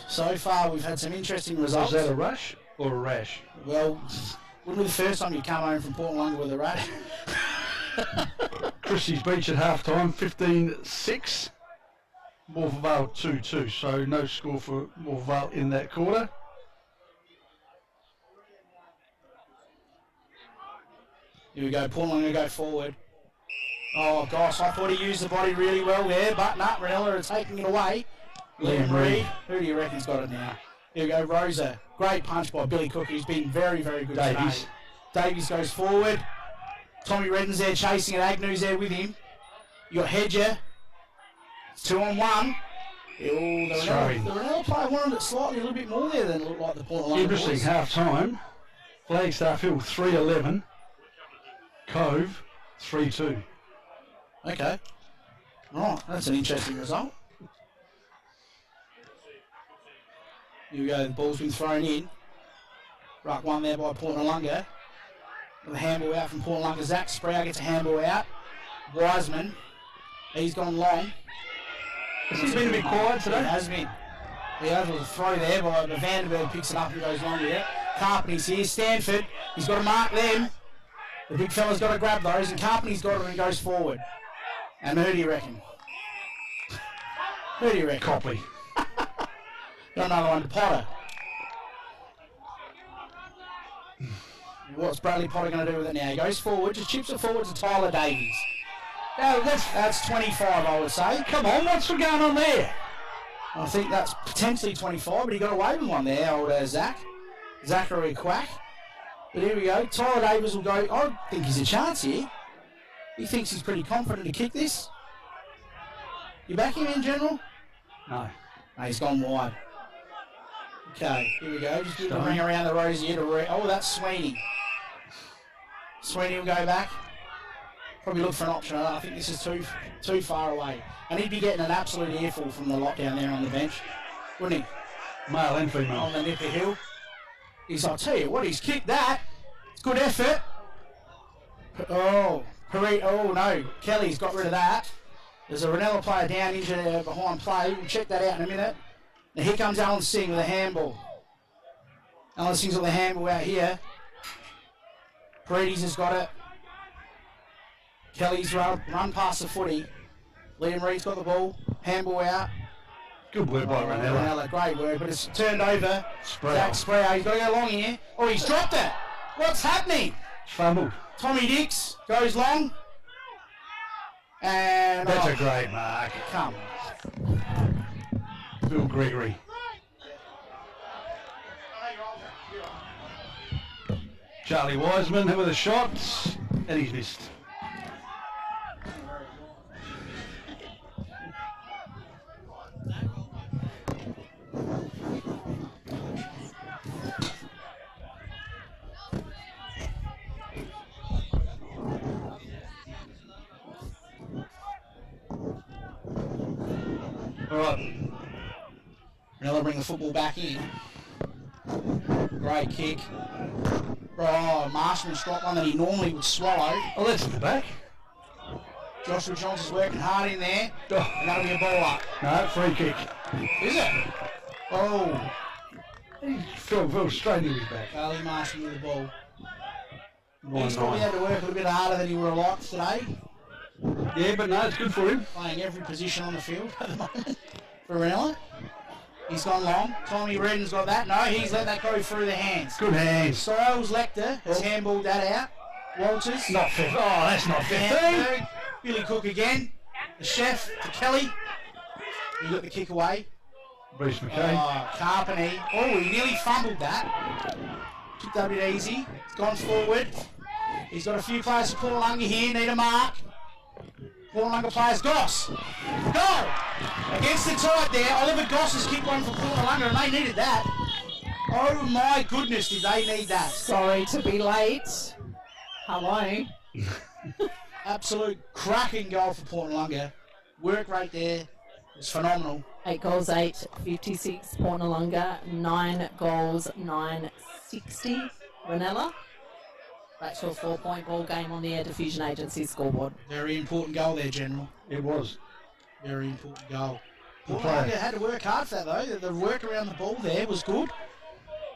So far, we've had some interesting Was results. that a rush or a rash? Well, wouldn't be the first time you come home from Noarlunga with a rush. Christie's Beach at half-time, 15-6. Morphevale 2-2, so no score for Morphevale in that quarter. Here we go, Noarlunga go forward. Oh gosh, I thought he used the body really well there, but not Reynella are taking it away. Liam Reid. Who do you reckon's got it now? Here we go, Rosa. Great punch by Billy Cook, who's been very, very good Davies. today. Davies goes forward. Tommy Redden's there chasing it. Agnew's there with him. You got Hedger. It's 2-on-1. The Reynella player wanted it slightly a little bit more there than it looked like the Noarlunga Interesting boys. half-time. Flagstaff Hill 3-11. Cove 3-2. Okay. Right, that's an interesting result. Here we go, the ball's been thrown in. Ruck one there by Noarlunga. The handball out from Noarlunga. Zach Sprout gets a handball out. Wiseman, he's gone long. He's been a bit quiet today. He has been. Yeah, there was a throw there by Vandenberg, picks it up and goes long with it. Carpenter's here. Stanford, he's got to mark them. The big fella's got to grab those, and Carpenter's got it and goes forward. And who do you reckon? Who do you reckon? Copley. Got another one to Potter. What's Bradley Potter going to do with it now? He goes forward, just chips it forward to Tyler Davies. Now, that's 25, I would say. Come on, what's going on there? I think that's potentially 25, but he got away with one there, old Zachary Quack. But here we go. Tyler Davies will go. I think he's a chance here. He thinks he's pretty confident to kick this. You back him in, General? No. No, he's gone wide. Okay, here we go. Just give the ring around the rosy here to oh, that's Sweeney. Sweeney will go back. Probably look for an option. I think this is too far away. And he'd be getting an absolute earful from the lot down there on the bench, wouldn't he? Male and female. On the Nipper Hill. I'll tell you what, he's kicked that. It's good effort. Oh, no. Kelly's got rid of that. There's a Reynella player down injured behind play. We'll check that out in a minute. Now here comes Alan Singh with a handball. Alan Singh's got the handball out here. Paredes has got it. Kelly's run past the footy. Liam Reed's got the ball. Handball out. Good work by Reynella. Great work, but it's turned over. Spreyer. Zach Spreyer, he's got to go long here. Oh, he's dropped it. What's happening? Fumbled. Tommy Dix goes long. And That's a great mark. Come on. Bill Gregory. Charlie Wiseman, him with a shot, and he's missed. All right. Reynella bring the football back in. Great kick. Oh, Marshman's dropped one that he normally would swallow. Oh, that's in the back. Joshua Johnson's working hard in there. Oh. And that'll be a ball up. No, free kick. Is it? Oh. He fell straight into his back. Charlie Marshman with the ball. He's 1-9. probably had to work a little bit harder than he would have liked today. Yeah, but no, it's good for him. Playing every position on the field at the moment for Reynella. He's gone long. Tommy Redden's got that. No, he's let that go through the hands. Good hands. Styles Lecter has handballed that out. Walters. Not 15. Oh, that's not 15. Billy Cook again. The chef to Kelly. He got the kick away. Bruce McKay. Oh, Carpeney. Oh, he nearly fumbled that. Took that a bit easy. He's gone forward. He's got a few players for Noarlunga here. Need a mark. Noarlunga players. Goss. Go! Against the tide there. Oliver Goss has kicked one for Noarlunga and they needed that. Oh my goodness, did they need that. Sorry to be late. Hello. Absolute cracking goal for Noarlunga. Work rate there was phenomenal. 8 goals, 856. Noarlunga. 9 goals, 960. Reynella. Back to a 4-point ball game on the Air Diffusion Agency scoreboard. Very important goal there, General. It was. Very important goal. Good Noarlunga play. had to work hard for that though. The work around the ball there was good.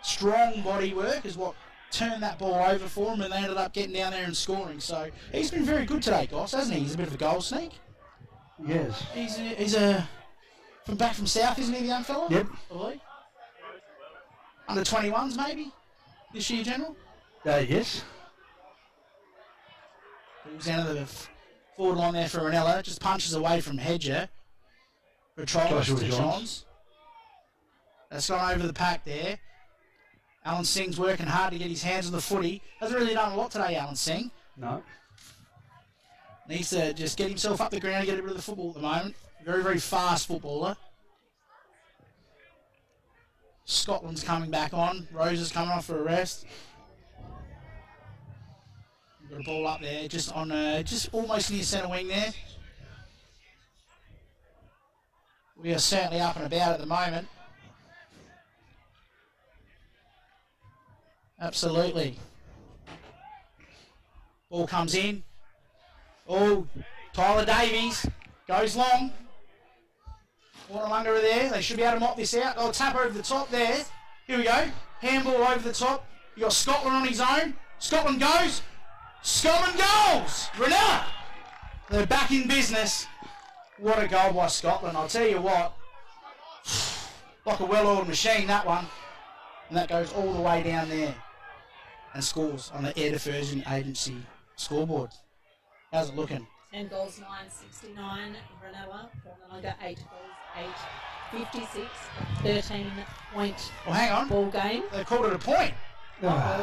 Strong body work is what turned that ball over for him and they ended up getting down there and scoring. So he's been very good today, Goss, hasn't he? He's a bit of a goal sneak. Yes. He's a from back from south, isn't he, the young fella? Yep. Probably. Under 21s maybe this year, General. Yes. He was down to the forward line there for Reynella. Just punches away from Hedger. Patrols Joshua to Johns. Johns. That's gone over the pack there. Alan Singh's working hard to get his hands on the footy. Hasn't really done a lot today, Alan Singh. No. Needs to just get himself up the ground and get rid of the football at the moment. Very, very fast footballer. Scotland's coming back on. Rose is coming off for a rest. Got a ball up there, just on, just almost near centre wing there. We are certainly up and about at the moment. Absolutely. Ball comes in. Oh, Tyler Davies goes long. Noarlunga are there. They should be able to mop this out. Oh, tap over the top there. Here we go. Handball over the top. You got Scotland on his own. Scotland goes. Scotland goals! Reynella! They're back in business. What a goal by Scotland. I'll tell you what. Like a well-oiled machine, that one. And that goes all the way down there. And scores on the Air Diffusion Agency scoreboard. How's it looking? 10 goals, 969. Reynella. Noarlunga, 8 goals, 856. 13-point Well, hang on. ball game. They called it a point. What? Hang on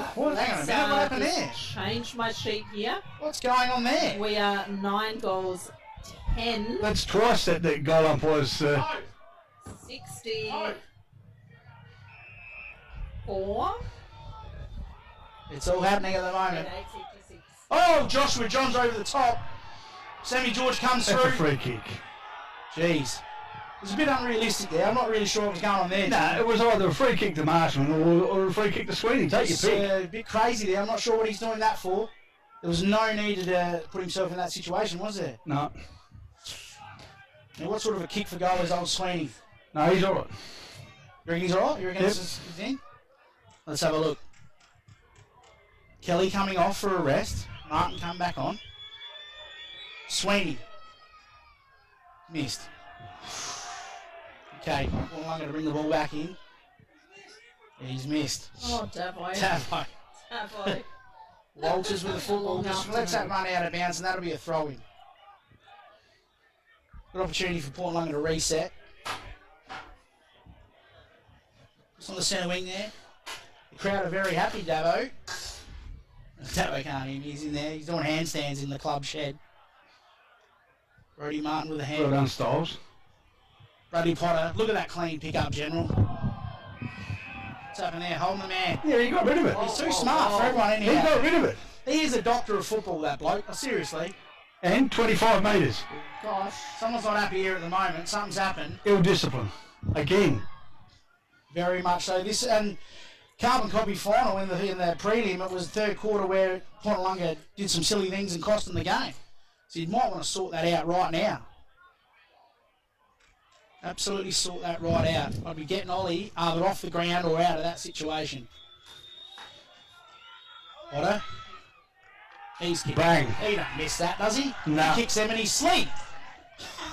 a minute. What happened there? Change my sheet here. What's going on there? We are 9 goals, 10. That's twice that goal umpire's. 64. It's all happening at the moment. 856. Oh, Joshua Johns over the top. Sammy George comes That's a through. free kick. Jeez. was a bit unrealistic there. I'm not really sure what was going on there. No, it was either a free kick to Marshman or a free kick to Sweeney. Take your pick. A bit crazy there. I'm not sure what he's doing that for. There was no need to put himself in that situation, was there? No. Now, what sort of a kick for goal is old Sweeney? No, he's all right. You reckon he's all right? You reckon this is in? Let's have a look. Kelly coming off for a rest. Martin come back on. Sweeney. Missed. Okay, I'm going to bring the ball back in. He's missed. Oh, Davo. Davo. Davo. Walters with the football. Just lets that run out of bounds, and that'll be a throw-in. Good opportunity for Portland to reset. It's on the centre wing there. The crowd are very happy, Davo. Davo can't hear me. He's in there. He's doing handstands in the club shed. Brody Martin with a hand. Well done, Styles. Bradley Potter. Look at that clean pick-up, General. What's happening there? Holding the man. Yeah, he got rid of it. He's too smart for everyone in He here. got rid of it. He is a doctor of football, that bloke. Oh, seriously. And 25 metres. Gosh. Someone's not happy here at the moment. Something's happened. Ill discipline. Again. Very much so. This and Carbon Copy final in the prelim, it was third quarter where Noarlunga did some silly things and cost them the game. So you might want to sort that out right now. Absolutely sort that right out. I'd be getting Ollie either off the ground or out of that situation. Potter. He's kicking. Bang. He don't miss that, does he? No. He kicks them in his sleep.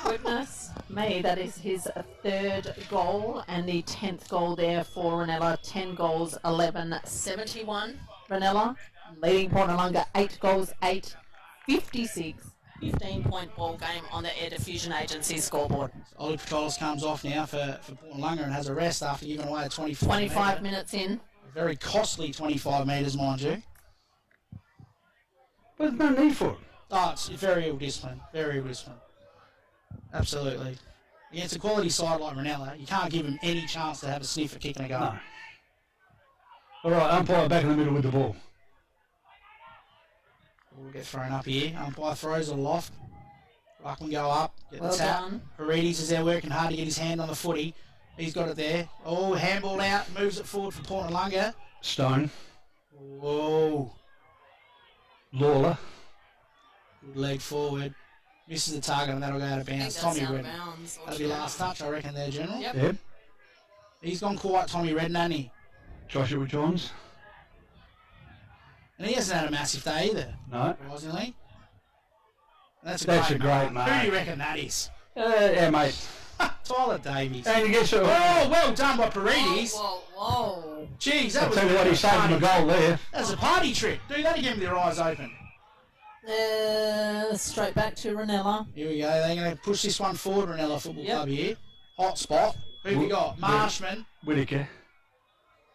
Goodness me, that is his third goal and the 10th goal there for Reynella. 10 goals, 11, 71. Reynella leading Noarlunga 8 goals, 8, 56. 15-point ball game on the Air Diffusion Agency scoreboard. Ollie Petrolis comes off now for Noarlunga and has a rest after giving away a 25 minutes in. A very costly 25 metres, mind you. But there's no need for it. Oh, it's very ill discipline. Very ill discipline. Absolutely. Against a quality side like Reynella, you can't give him any chance to have a sniff at kicking a goal. No. All right, umpire back in the middle with the ball. We'll get thrown up here. Umpire throws it aloft. Ruckman go up. Get Well the tap. done. Paredes is there working hard to get his hand on the footy. He's got it there. Oh, handball out. Moves it forward for Noarlunga. Stone. Whoa. Lawler. Good leg forward. Misses the target and that'll go out of bounds. Tommy Redden. That'll be last touch, I reckon, there, General. Yep. Yep. He's gone quiet, Tommy Redden, hasn't he? Joshua Johns. And he hasn't had a massive day either, No. surprisingly. That's a great mark. Who do you reckon that is? Yeah, mate. Tyler Davies. And you get Oh, well done by Paredes. Whoa. Jeez, that I'll was tell you what, he saved him a goal there. That was a party trick. Do that again with your eyes open. Straight back to Reynella. Here we go. They're going to push this one forward, Reynella Football Yep. Club here. Hot spot. Who we got? Marshman. Whitaker.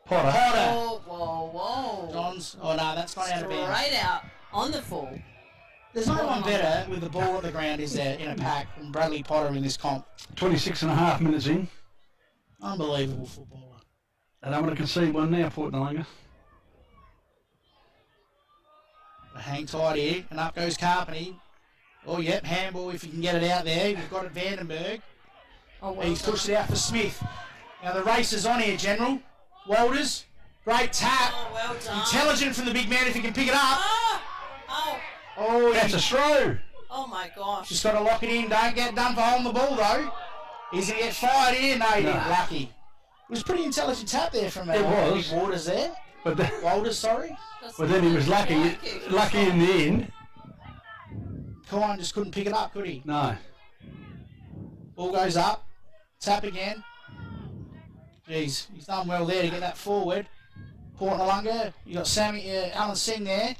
Potter. Potter. Whoa. Johns. Oh, no, that's gone out of bounds. Straight out on the full. There's no one better with the ball at the ground, is there, in a pack than Bradley Potter in this comp. 26 and a half minutes in. Unbelievable footballer. And I'm going to concede one now, Noarlunga. Hang tight here, and up goes Carpenter. Oh, yep, handball if you can get it out there. We've got it, Vandenberg. Oh, well He's pushed it out for Smith. Now the race is on here, General. Walters, great tap. Oh, well done. Intelligent from the big man if he can pick it up. Oh, Oh, That's a throw. oh my gosh. just got to lock it in. Don't get done for holding the ball, though. He's going to get fired here. No, he didn't. Lucky. It was a pretty intelligent tap there from It was. Big Waters there. But then, Walters, sorry. but then he was lucky in the end. Kine just couldn't pick it up, could he? No. Ball goes up. Tap again. Jeez, he's done well there to get that forward. Noarlunga, you got Alan Singh there.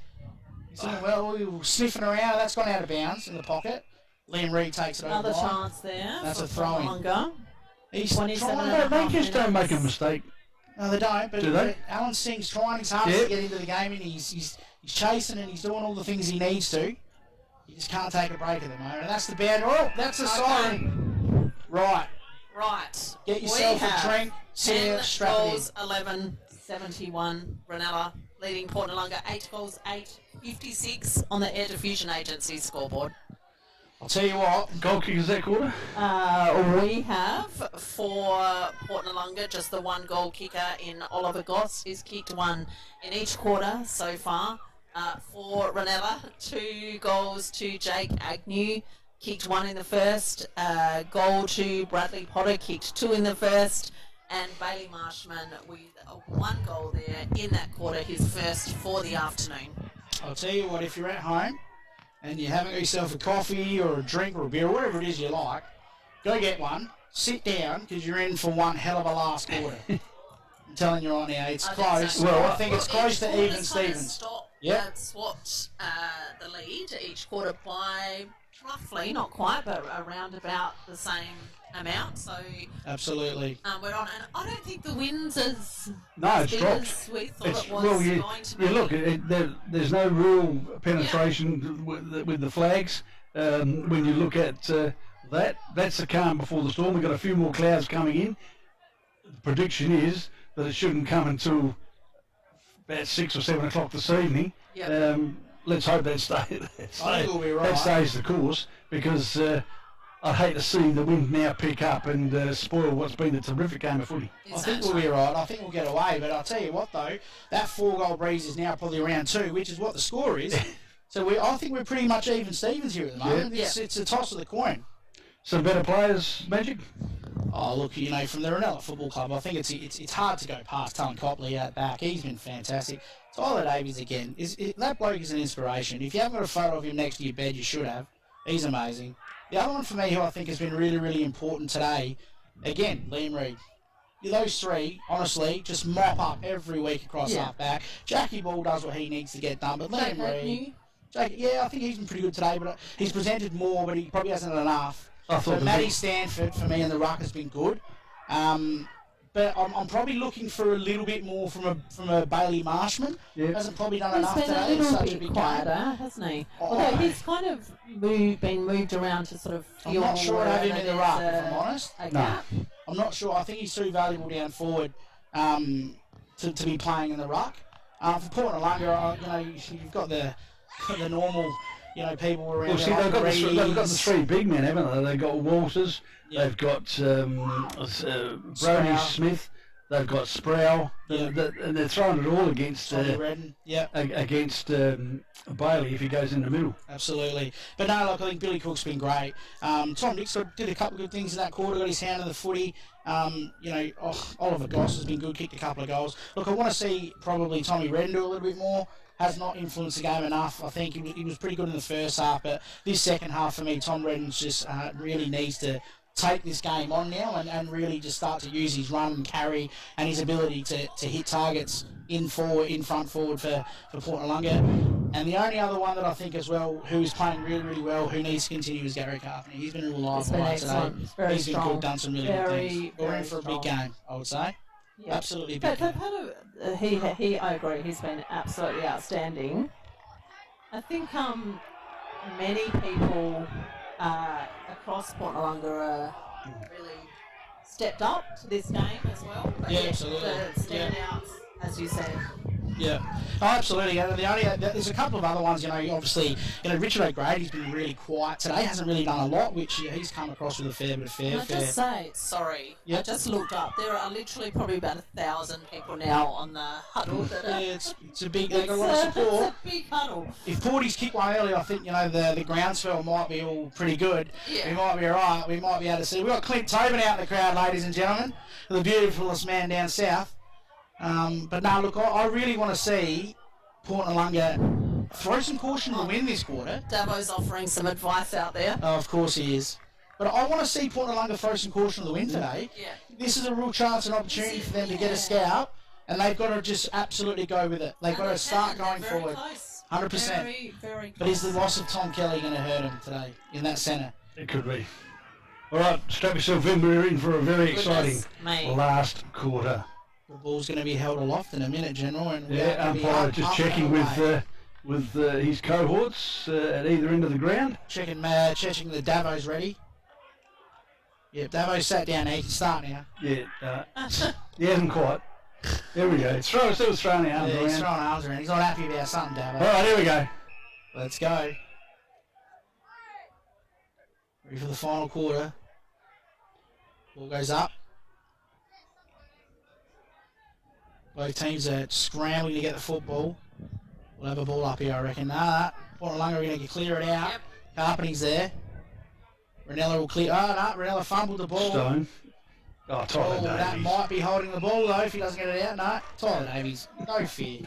He's doing well. We were sniffing around. That's gone out of bounds in the pocket. Liam Reid takes it Another over. chance there. That's for a throw-in. Noarlunga. He's 27 trying. and a They half just don't make a minutes. mistake. No, they don't. But Do they? Alan Singh's trying his hardest Yep. to get into the game, and he's chasing and he's doing all the things he needs to. He just can't take a break at the moment. And that's the bad. Oh, that's a siren. Right. Right. Get yourself We a have drink. See 10 ya, strap it in. goals, 11, 71. Reynella leading Noarlunga 8 goals, 8, 56 on the Air Diffusion Agency scoreboard. I'll tell you what. Goal kickers that quarter? We have for Port Noarlunga just the one goal kicker in Oliver Goss. He's kicked one in each quarter so far. For Reynella, 2 goals to Jake Agnew, kicked 1 in the first. Goal to Bradley Potter, kicked 2 in the first. And Bailey Marshman with 1 goal there in that quarter, his first for the afternoon. I'll tell you what, if you're at home and you haven't got yourself a coffee or a drink or a beer or whatever it is you like, go get one, sit down, because you're in for one hell of a last quarter. I'm telling you right now, it's close. So. Well, I think it's close to even Stevens. Yep. Swapped the lead each quarter by roughly, not quite, but around about the same amount. So absolutely. We're on, and I don't think the wind's as it's big dropped. as we thought It's, it was well, going to be. look, there's no real penetration with the flags. When you look at that's the calm before the storm. We've got a few more clouds coming in. The prediction is that it shouldn't come until about 6 or 7 o'clock this evening. Yep. Let's hope that stays the course, because I'd hate to see the wind now pick up and spoil what's been a terrific game of footy. I think we'll be right. I think we'll get away. But I'll tell you what, though, that 4-goal breeze is now probably around 2, which is what the score is. So I think we're pretty much even Stevens here at the moment. Yeah. It's a toss of the coin. Some better players, Magic? Oh, look, from the Reynella Football Club, I think it's hard to go past Talon Copley out back. He's been fantastic. Tyler Davies, again, that bloke is an inspiration. If you haven't got a photo of him next to your bed, you should have. He's amazing. The other one for me who I think has been really, really important today, again, Liam Reid. Those 3, honestly, just mop up every week across half-back. Jackie Ball does what he needs to get done, but Liam Reid... I think he's been pretty good today, but he's presented more, but he probably hasn't enough. But Matty Stanford, for me, in the ruck has been good. But I'm probably looking for a little bit more from a Bailey Marshman. Yeah. Hasn't probably done enough He's been today. a little Such a bit big quieter, game. hasn't he? Although he's kind of been moved around to sort of I'm feel not sure more I have him that in the there's ruck, if I'm honest. a gap. I'm not sure. I think he's too valuable down forward to be playing in the ruck. For Port Noarlunga, you've got the normal, people around. Well, see, they've got the 3 big men, haven't they? They've got Walters, they've got Brody Smith, they've got Sproul, and they're throwing it all against against Bailey if he goes in the middle. Absolutely. But no, look, I think Billy Cook's been great. Tom Dixon did a couple of good things in that quarter, got his hand on the footy. Oliver Goss has been good, kicked a couple of goals. Look, I want to see probably Tommy Redden do a little bit more. Has not influenced the game enough. I think he was pretty good in the first half, but this second half for me, Tom Redden's just really needs to take this game on now and really just start to use his run and carry and his ability to hit targets in front forward for Port Noarlunga. And the only other one that I think as well, who is playing really, really well, who needs to continue, is Gary Carpenter. He's been a little live today. He's been good, done some really good things. We're in for a big game, I would say. Yep. Absolutely big game. I agree, he's been absolutely outstanding. I think many people across Port Noarlunga really stepped up to this game as well. But Absolutely. The standouts, as you said. Yeah, absolutely. There's a couple of other ones. Obviously, Richard O'Grady's been really quiet today. Hasn't really done a lot, which he's come across with a fair bit of Can I just say, sorry, I just looked up. There are literally probably about 1,000 people now on the huddle. It's a big. They've got a lot of support. It's a big huddle. If Porty's kicked one early, I think the groundswell might be all pretty good. Yeah. We might be alright. We might be able to see. We've got Clint Tobin out in the crowd, ladies and gentlemen, the beautifulest man down south. But no, look, I really want to see Port Noarlunga throw some caution to the wind this quarter. Davo's offering some advice out there. Oh, of course he is. But I want to see Port Noarlunga throw some caution to the wind today. Yeah. This is a real chance and opportunity for them to get a scout, and they've got to just absolutely go with it. They've got to start going forward. 100%. Very, very close. But is the loss of Tom Kelly going to hurt him today in that centre? It could be. All right, strap yourself in. We're in for a very exciting last quarter. The ball's going to be held aloft in a minute, General. And umpire just checking with his cohorts at either end of the ground. Checking the Davo's ready. Yep, Davo's sat down. He can start now. Yeah, he hasn't quite. There we go. Still throwing the arms around. He's throwing arms around. He's not happy about something, Davo. All right, here we go. Let's go. Ready for the final quarter. Ball goes up. Both teams are scrambling to get the football. We'll have a ball up here, I reckon. Noarlunga are going to clear it out. Yep. Carpenting's there. Reynella will clear. Reynella fumbled the ball. Stone. Oh, Tyler That Davies. might be holding the ball, though, if he doesn't get it out. No, Tyler Davies. No fear.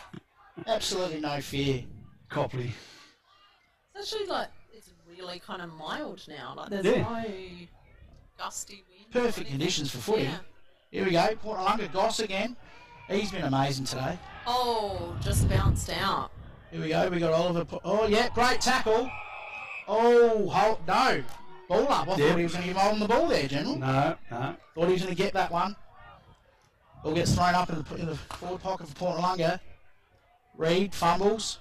Absolutely no fear. Copley. It's actually like it's really kind of mild now. Like there's Yeah. no gusty wind. Perfect conditions for footy. Yeah. Here we go. Noarlunga Goss again. He's been amazing today. Oh, just bounced out. Here we go. We got Oliver. Oh, yeah. Great tackle. Oh, no. Ball up. I thought he was going to give Olden the ball there, General. No. Thought he was going to get that one. Ball gets thrown up in the forward pocket for Noarlunga. Reed fumbles.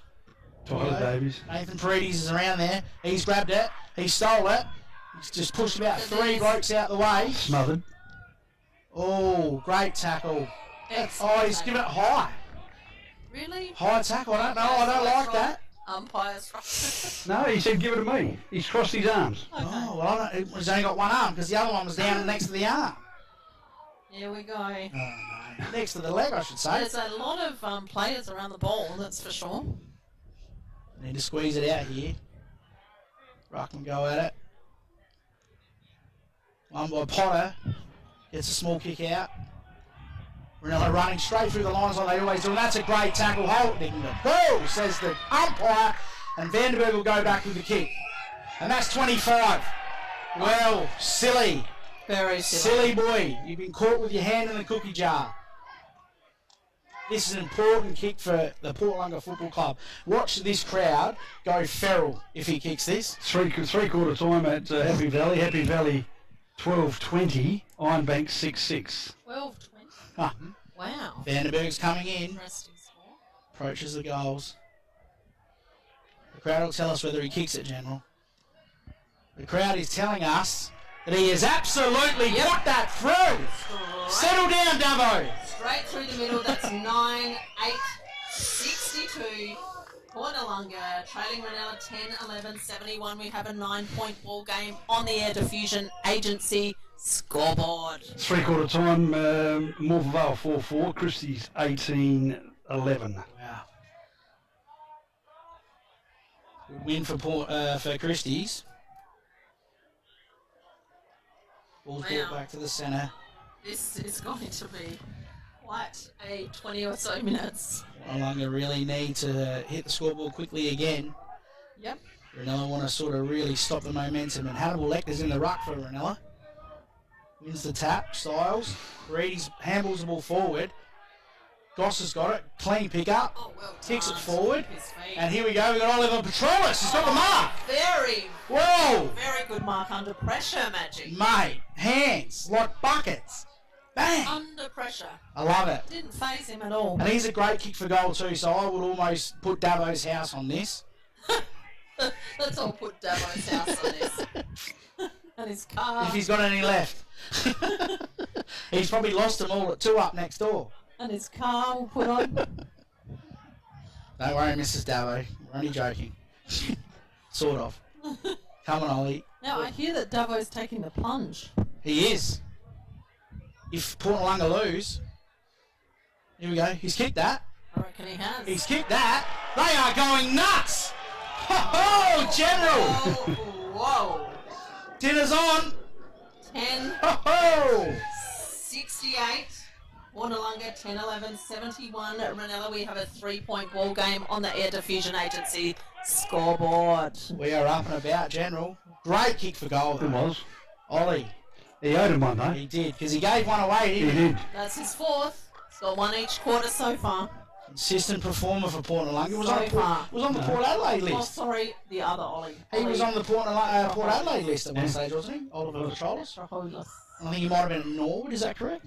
Tyler Davies. Nathan Paredes is around there. He's grabbed it. He stole it. He's just pushed about 3 blokes out the way. Smothered. Oh, great tackle. Excellent. He's given it high. Really? High tackle. I don't know. I don't like that. Umpire's right. No, he said give it to me. He's crossed his arms. Okay. Oh, well, he's only got one arm because the other one was down next to the arm. Here we go. Oh, no. Next to the leg, I should say. There's a lot of players around the ball, that's for sure. Need to squeeze it out here. Ruck can go at it. One by Potter. Gets a small kick out. Reynella running straight through the lines like they always do. And that's a great tackle. Holding the ball, says the umpire. And Vanderberg will go back with the kick. And that's 25. Well, silly. Very silly. Silly boy. You've been caught with your hand in the cookie jar. This is an important kick for the Noarlunga Football Club. Watch this crowd go feral if he kicks this. Three-quarter time at Happy Valley. Happy Valley 12-20. Ironbank 6-6. 12-20. Ah, Wow. Vanderberg's coming in. Interesting score. Approaches the goals. The crowd will tell us whether he kicks it, General. The crowd is telling us that he has absolutely put that through. Settle down, Davo. Straight through the middle, that's 9-8, 62. Noarlunga trailing Reynella 10-11, 71. We have a 9-point ball game on the Air Diffusion Agency scoreboard. Three-quarter time, Morphettvale 4-4. Christie's 18-11. Wow. Good win for Christie's. Ball's brought back to the centre. This is going to be quite a 20 or so minutes. Noarlunga really need to hit the scoreboard quickly again. Yep. Reynella want to sort of really stop the momentum. And Hannibal Lecter's in the ruck for Reynella. Wins the tap. Styles. Reedy's handballs the ball forward. Goss has got it. Clean pick up. Oh, well Kicks it done. forward. His feet. And here we go. We've got Oliver Petrolis. He's got the mark. Very, Whoa. very good mark under pressure, Magic. Mate. Hands like buckets. Bang. Under pressure. I love it. Didn't phase him at all. And he's a great kick for goal too, so I would almost put Davo's house on this. Let's all put Davo's house on this. And his car. If he's got any left. He's probably lost them all at 2 up next door. And his car will put on. Don't worry, Mrs. Davo. We're only joking. Sort of. Come on, Ollie. Now, I hear that Davo's taking the plunge. He is. If Noarlunga lose. Here we go. He's kicked that. I reckon he has. He's kicked that. They are going nuts. Ho-ho, General. Whoa. Dinner's on. 10, Ho-ho. 68. Noarlunga 10-11, 71. Reynella, we have a 3-point ball game on the Air Diffusion Agency scoreboard. We are up and about, General. Great kick for goal, though. It was. Ollie. He owed him one, though. He did, because he gave one away, He didn't he? did. That's his 4th. He's got 1 each quarter so far. Consistent performer for Noarlunga. Was on, So far. was on the Port Adelaide Oh, list. sorry, the other Ollie. He was on the Port Adelaide list at one Yeah. stage, wasn't he? Oliver Petrolis. Straholis. I think he might have been in Norwood, is that correct?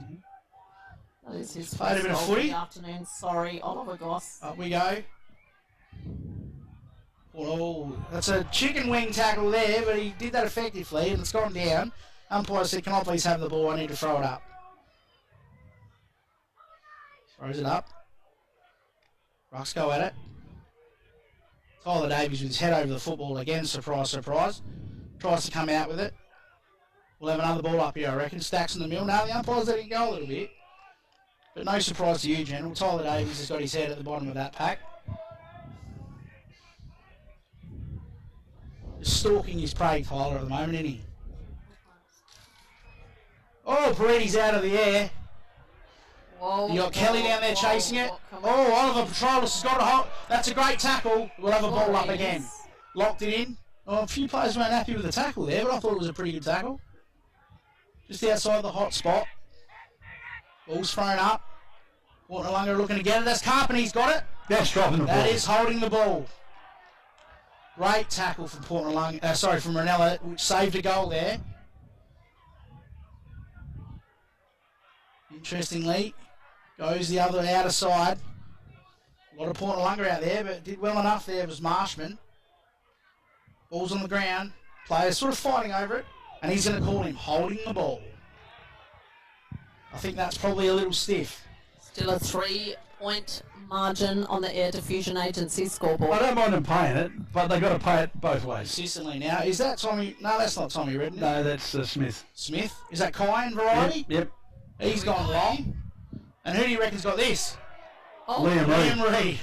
That is his Played a first bit of goal footy. the afternoon. Sorry, Oliver Goss. Up we go. Oh, that's a chicken wing tackle there, but he did that effectively, and it's gone down. Umpire said, can I please have the ball? I need to throw it up. Throws it up. Rucks go at it. Tyler Davies with his head over the football again. Surprise, surprise. Tries to come out with it. We'll have another ball up here, I reckon. Stacks in the middle. Now the umpires letting go a little bit. But no surprise to you, General. Tyler Davies has got his head at the bottom of that pack. Just stalking his prey, Tyler, at the moment, isn't he? Oh, Paredes out of the air. Whoa, You got Kelly down there chasing it. Oh, Oliver Petrolis has got a hold. That's a great tackle. We'll have a ball up again. Locked it in. Oh, a few players weren't happy with the tackle there, but I thought it was a pretty good tackle. Just outside the hot spot. Ball's thrown up. Noarlunga looking to get it. That's Carpenter's got it. That's dropping the ball. That is holding the ball. Great tackle from from Reynella, which saved a goal there. Interestingly, goes the other outer side. A lot of Noarlunga out there, but did well enough there was Marshman. Ball's on the ground. Players sort of fighting over it, and he's going to call him holding the ball. I think that's probably a little stiff. Still a 3-point margin on the Air Diffusion Agency scoreboard. I don't mind them paying it, but they've got to pay it both ways. Consistently now. Is that Tommy? No, that's not Tommy Redden. No, that's Smith. Smith? Is that Kyan variety? Yep. He's gone long. And who do you reckon's got this? Oh, Liam Reid.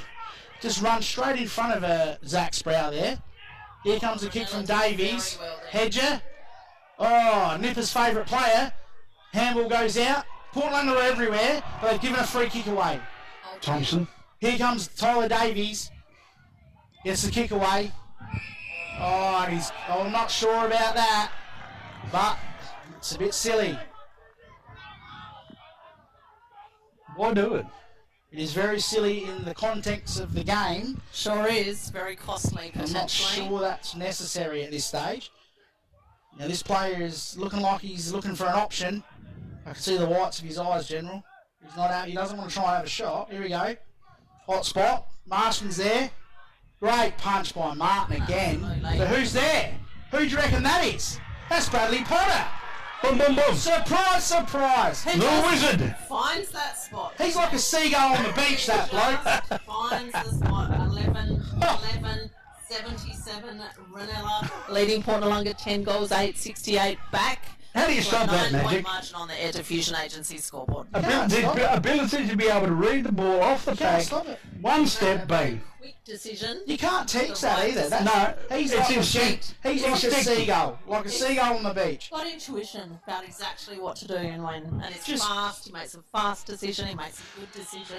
Just run straight in front of Zach Sprout there. Here comes the kick from Davies. Hedger. Oh, Nipper's favourite player. Handball goes out. Noarlunga are everywhere, but they've given a free kick away. Thompson. Here comes Tyler Davies. Gets the kick away. Oh, and I'm not sure about that, but it's a bit silly. Why do it? It is very silly in the context of the game. Sure is. Very costly, I'm potentially. not sure that's necessary at this stage. Now this player is looking like he's looking for an option. I can see the whites of his eyes, General. He's not out. He doesn't want to try and have a shot. Here we go. Hot spot. Marshman's there. Great punch by Martin again. But who's there? Who do you reckon that is? That's Bradley Potter. Boom, boom, boom. Surprise, surprise. The wizard. Finds that spot. He's like a seagull on the beach, that bloke. Finds the spot. 11, 77. Reynella leading Noarlunga 10 goals, 868 back. How do you stop that, 9-point Magic? margin on the Air Diffusion Agency scoreboard. Ability to be able to read the ball off the Can't pack. stop it. One step, bang. Quick decision. You can't teach that either. No, He's it's like instinct. He's like a Instinctive. seagull. Like a seagull on the beach. Got intuition about exactly what to do and when. And it's Just- fast. He makes a fast decision. He makes a good decision.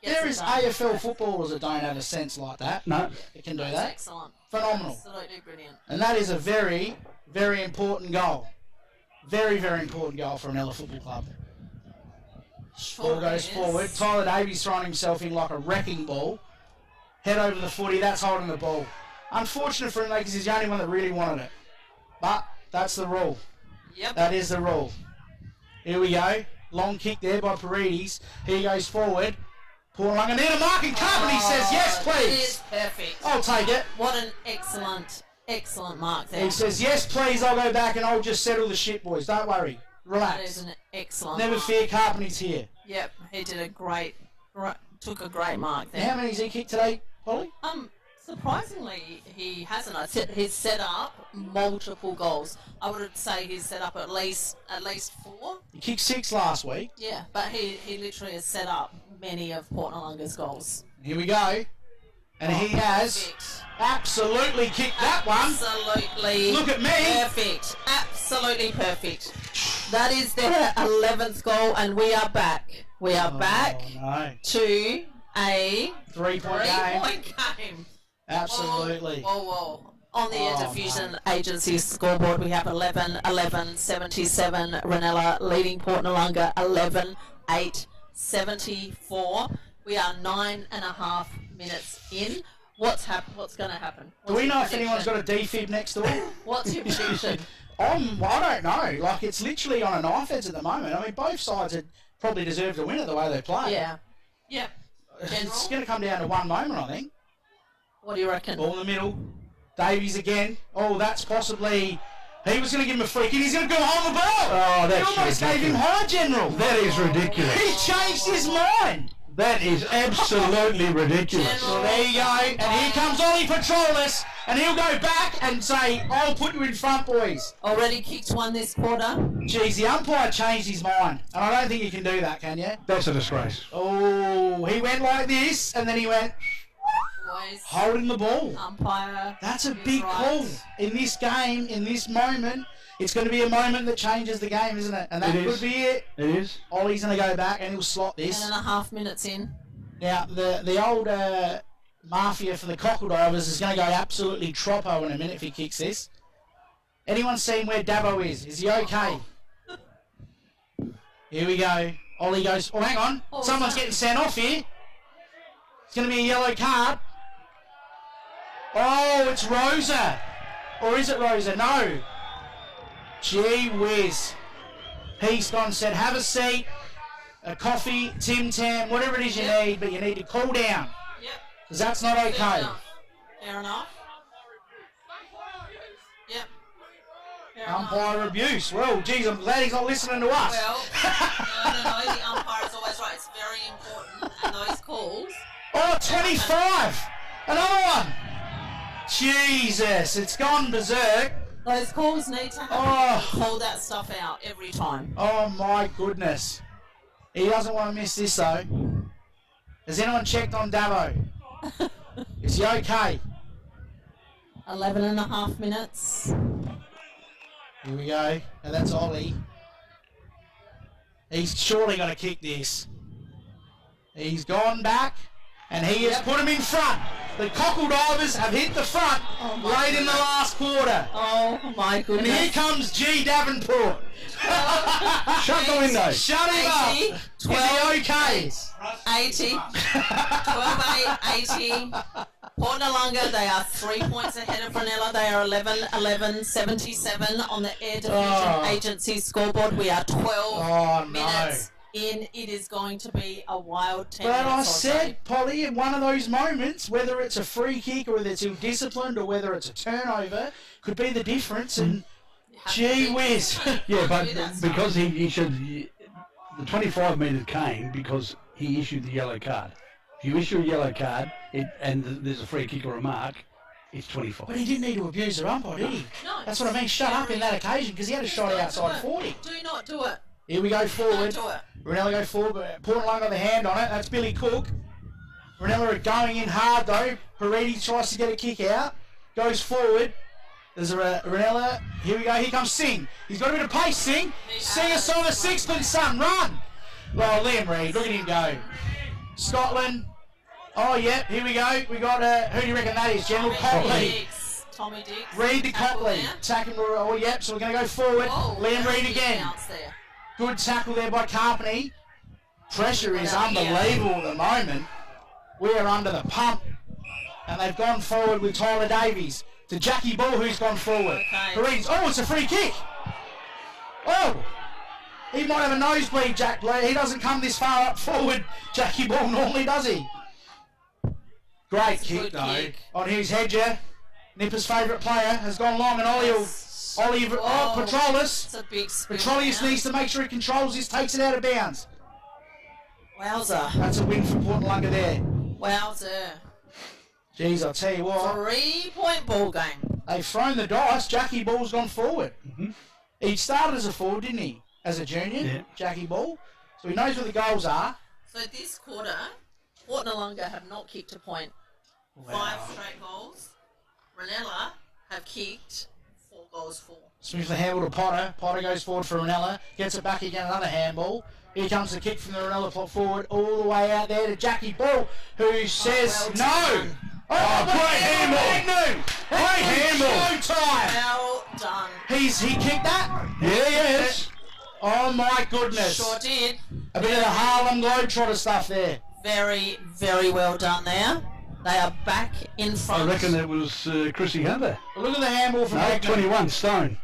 Gets There it is done. AFL footballers that don't have a sense like that. No. That can do That's that. excellent. Phenomenal. Absolutely brilliant. And that is a very, very important goal. Very, very important goal for Reynella Football Club. Sure Ball goes is. forward. Tyler Davies throwing himself in like a wrecking ball. Head over the footy. That's holding the ball. Unfortunate for him, because he's the only one that really wanted it. But that's the rule. Yep. That is the rule. Here we go. Long kick there by Paredes. He goes forward. Noarlunga need a mark, and Carpenter says, yes, It please. is perfect. I'll take it. What an excellent mark there. He says, yes, please, I'll go back and I'll just settle the shit, boys. Don't worry. That is Relax. an excellent Never mark. fear, Carpenter's here. Yep, he did a great, took a great mark Now, how there. many has he kicked today, Polly? Surprisingly, he hasn't. He's set up multiple goals. I would say he's set up at least 4. He kicked 6 last week. Yeah, but he literally has set up many of Noarlunga's goals. Here we go. And he has Perfect. absolutely kicked that one. Absolutely. Look at me. Perfect. Absolutely perfect. That is their 11th goal, and we are back. We are back Oh, no. to a 3-point game. 3-point game. Absolutely. Whoa. On the Air Oh, Diffusion Agency scoreboard, we have 11, 77. Reynella leading Noarlunga 11, 8, 74. We are 9.5 minutes in. What's going to happen? Do we know if anyone's got a defib next door? What's your prediction? I don't know. Like, it's literally on a knife edge at the moment. I mean, both sides had probably deserved to win it the way they play. Yeah. Yep. It's going to come down to one moment, I think. What do you reckon? Ball in the middle. Davies again. Oh, that's possibly... He was going to give him a free kick. He's going to go on the ball. Oh, that's He almost gave him ridiculous. high, General. That is ridiculous. He changed his mind. That is absolutely ridiculous. General. Well, there you go. And here comes Ollie Petrolis. And he'll go back and say, I'll put you in front, boys. Already kicked one this quarter. Geez, the umpire changed his mind. And I don't think you can do that, can you? That's a disgrace. Oh, he went like this, and then he went Boys, holding the ball. umpire. That's a is big right. call. In this game, in this moment, it's going to be a moment that changes the game, isn't it? And that It could is. be it. It is. Ollie's going to go back and he'll slot this. 10.5 minutes in. Now, the old mafia for the cockle divers is going to go absolutely troppo in a minute if he kicks this. Anyone seen where Dabo is? Is he okay? Here we go. Ollie goes, oh, hang on. Oh, Someone's no. getting sent off here. It's going to be a yellow card. Oh, it's Rosa. Or is it Rosa? No. Gee whiz. He's gone and said, have a seat, a coffee, Tim Tam, whatever it is you need, but you need to cool down. Yep. Because that's not okay. Fair enough. Fair enough. Yep. Fair enough. Umpire abuse. Well, geez, I'm glad he's not listening to us. Well, no, the umpire is always right. It's very important. And those calls. Oh, 25. Another one. Jesus, it's gone berserk. Those calls need to call that stuff out every time. Oh, my goodness. He doesn't want to miss this, though. Has anyone checked on Dabo? Is he okay? 11.5 minutes. Here we go. And that's Ollie. He's surely going to kick this. He's gone back, and he has put him in front. The cockle divers have hit the front late in the last quarter. Oh my And goodness. here comes G. Davenport. Shut the window. Shut him up. 80, Is 12, he okay? 80, 12, 8, 80. Port Noarlunga, they are 3 points ahead of Reynella. They are 11, 77 on the Air Diffusion Agency scoreboard. We are 12 minutes in. It is going to be a wild 10 But I minutes or so. said, Polly, in one of those moments, whether it's a free kick or whether it's ill-disciplined or whether it's a turnover, could be the difference. And gee whiz. Yeah, but Do that because he issued the 25 metre came because he issued the yellow card. If you issue a yellow card and there's a free kick or a mark, it's 25. But he didn't need to abuse the umpire, did he? No, That's what I mean. Shut up in that occasion because he had a shot outside 40. Do not do it. Here we go forward. Don't do it. Reynella go forward, but Port Noarlunga got the hand on it. That's Billy Cook. Reynella are going in hard though. Paridi tries to get a kick out. Goes forward. There's a Reynella. Here we go. Here comes Singh. He's got a bit of pace, Singh. Sing us on a sixpence, son. Run. Well, Liam Reid. Look at him go. Scotland. Oh, yep. Here we go. We got, who do you reckon that is? General Copley. Tommy Dix. Reid to Tackle Copley. there. Attacking. Oh, yep. So we're going to go forward. Whoa, Liam very Reid big again. bounce there. Good tackle there by Carpany. Pressure is Well, yeah. unbelievable at the moment. We are under the pump. And they've gone forward with Tyler Davies. To Jackie Ball, who's gone forward. Okay. Paredes. Oh, it's a free kick. Oh. He might have a nosebleed, Jack Blair. He doesn't come this far up forward, Jackie Ball, normally, does he? Great That's a kick, good though. kick. On Hughes Hedger. Nipper's favourite player has gone long, and Petrolus. It's a big spin. Petrolus now. needs to make sure he controls this, takes it out of bounds. Wowza. That's a win for Port Noarlunga there. Wowza. Jeez, I'll tell you what. 3-point ball game. They've thrown the dice. Jackie Ball's gone forward. He started as a forward, didn't he? As a junior, Yeah. Jackie Ball. So he knows what the goals are. So this quarter, Port Noarlunga have not kicked a point. 5 straight goals. Reynella have kicked 4 goals for. Smooth the handball to Potter. Potter goes forward for Reynella. Gets it back again, another handball. Here comes the kick from the Reynella plot forward, all the way out there to Jackie Ball, who says well no. done. Oh, great handball. Magnu. Great handball. Showtime. Well done. He kicked that? Yes. Oh my goodness. Sure did. A bit of the Harlem Globetrotter stuff there. Very, very well done there. They are back in front. I reckon it was Chrissy Hunter. Look at the handball from No, Agnew. 21 stone.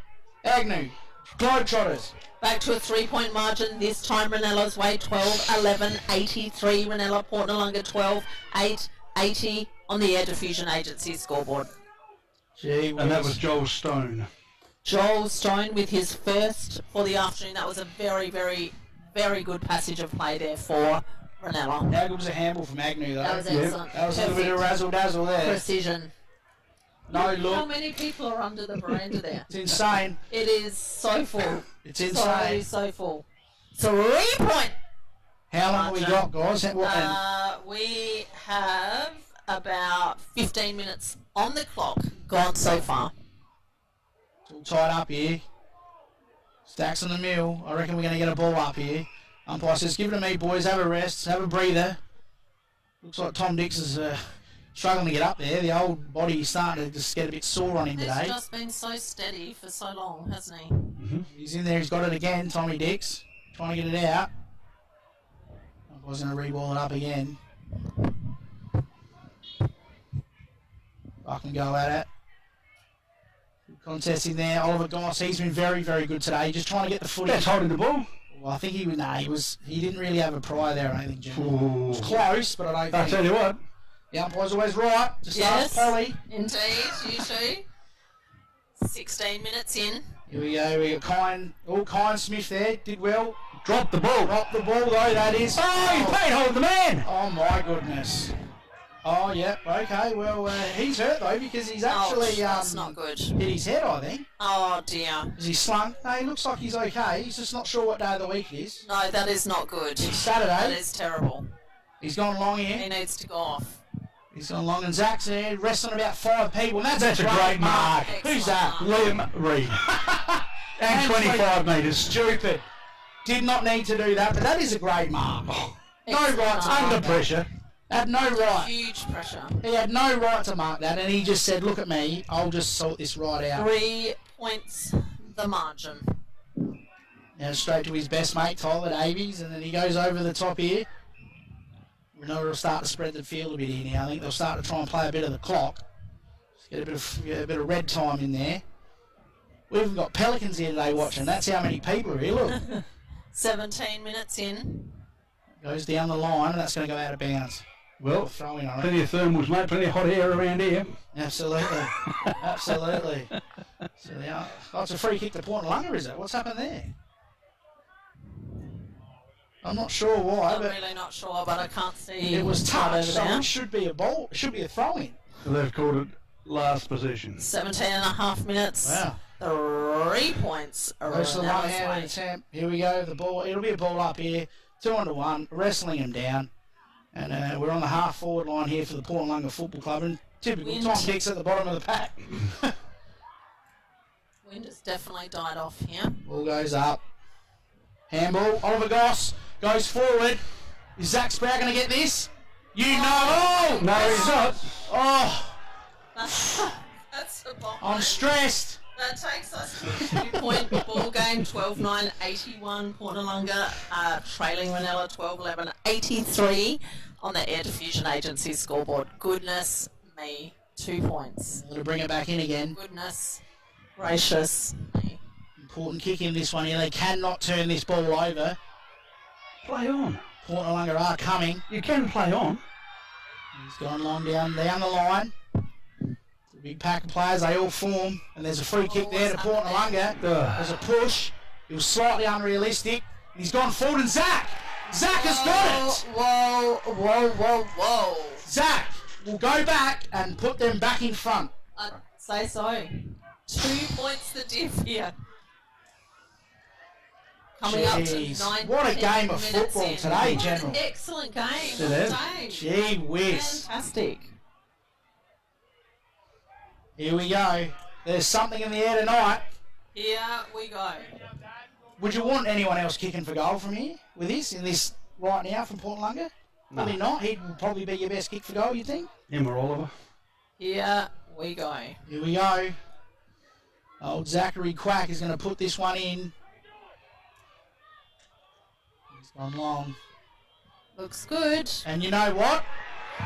Agnew. Globetrotters. Back to a 3-point margin. This time Renella's way 12-11, 83. Reynella, Port Noarlunga 12-8, 80 on the Air Diffusion Agency scoreboard. Gee And that whiz. was Joel Stone. Joel Stone with his first for the afternoon. That was a very, very, very good passage of play there for Reynella. How good was a handball from Agnew though? That was Yeah. excellent. That was a little bit of Perfect razzle dazzle there. precision. No How look. many people are under the veranda there? It's insane. It is so full. It's insane. So full. 3 point. How long have we got, guys? We have about 15 minutes on the clock gone so far. It's all tied up here. Stacks on the mill. I reckon we're going to get a ball up here. Umpire says, give it to me, boys. Have a rest. Have a breather. Looks like Tom Dix is struggling to get up there. The old body is starting to just get a bit sore on him He's today. just been so steady for so long, hasn't he? Mm-hmm. He's in there. He's got it again, Tommy Dix. Trying to get it out. Umpire's going to re-ball it up again. I can go at it. Good contest in there. Oliver Goss, he's been very, very good today. Just trying to get the footy. That's holding the ball. Well, I think he didn't really have a pry there, I don't think, Jim. It was close, but I don't I'll think. tell you what. The umpire's always right. Just ask Polly. Indeed, you too. 16 minutes in. Here we go. We got Kine Smith there. Did well. Drop the ball. Drop the ball, though, that is. Oh, he played hold the man. Oh, my goodness. Oh, yeah. Okay, well, he's hurt, though, because he's actually that's not good. hit his head, I think. Oh dear. Is he slung? No, he looks like he's okay. He's just not sure what day of the week it is. No, that is not good. It's That Saturday. is terrible. He's gone long He here. needs to go off. He's gone long, and Zach's there, resting about 5 people. And That's a great mark. Who's that? Liam Reed. And 25 metres. Stupid. Did not need to do that, but that is a great mark. No Excellent right to mark. mark Under that. pressure. Had no right. Huge pressure. He had no right to mark that, and he just said, look at me, I'll just sort this right out. 3 points the margin. Now straight to his best mate, Tyler Davies, and then he goes over the top here. Reynella will start to spread the field a bit here now. I think they'll start to try and play a bit of the clock. Just get a bit of red time in there. We've even got Pelicans here today watching. That's how many people are here. Look. 17 minutes in. Goes down the line, and that's going to go out of bounds. Well, Throw in on it. plenty of thermals, mate. Plenty of hot air around here. Absolutely. Absolutely. So now, it's a free kick to Point Lunga, is it? What's happened there? I'm not sure why, I'm but really not sure, but I can't see. it was right touched, over so there. it should be a ball. It should be a throw-in. So they've called it last possession. 17 and a half minutes. Wow. 3 points. Goes to the Renella's one-handed way. attempt. Here we go. The ball. It'll be a ball up here. 2-1, wrestling him down. And we're on the half-forward line here for the Point Lunga Football Club. And typical, Wind. Tom Dix at the bottom of the pack. Wind has definitely died off here. Ball goes up. Handball. Oliver Goss goes forward. Is Zach Sprout going to get this? You know. Oh! No, he's not. Oh! That's the ball. I'm stressed. That takes us to a 2-point ball game. 12-9, 81. Portalunga trailing Reynella 12-11, 83 on the Air Diffusion Agency scoreboard. Goodness me, 2 points. Going to bring it back in again. Goodness gracious me. Important kick in this one here. They cannot turn this ball over. Play on. Portalunga are coming. You can play on. He's gone long down the line. The big pack of players, they all form. And there's a free kick there to Portalunga. There's a push. It was slightly unrealistic. And he's gone forward, and Zach has got it. Whoa. Zach will go back and put them back in front. I'd say so. 2 points the diff here. Coming up to Jeez, 9. what a game of 10 minutes football in. today, What an General. excellent game. It Well is. done. Gee whiz. Fantastic. Here we go. There's something in the air tonight. Here we go. Would you want anyone else kicking for goal from here with this, in this right now from Portalunga? Probably not. He'd probably be your best kick for goal, you think? Him or Oliver. Here we go. Here we go. Old Zachary Quack is going to put this one in. He's gone long. Looks good. And you know what?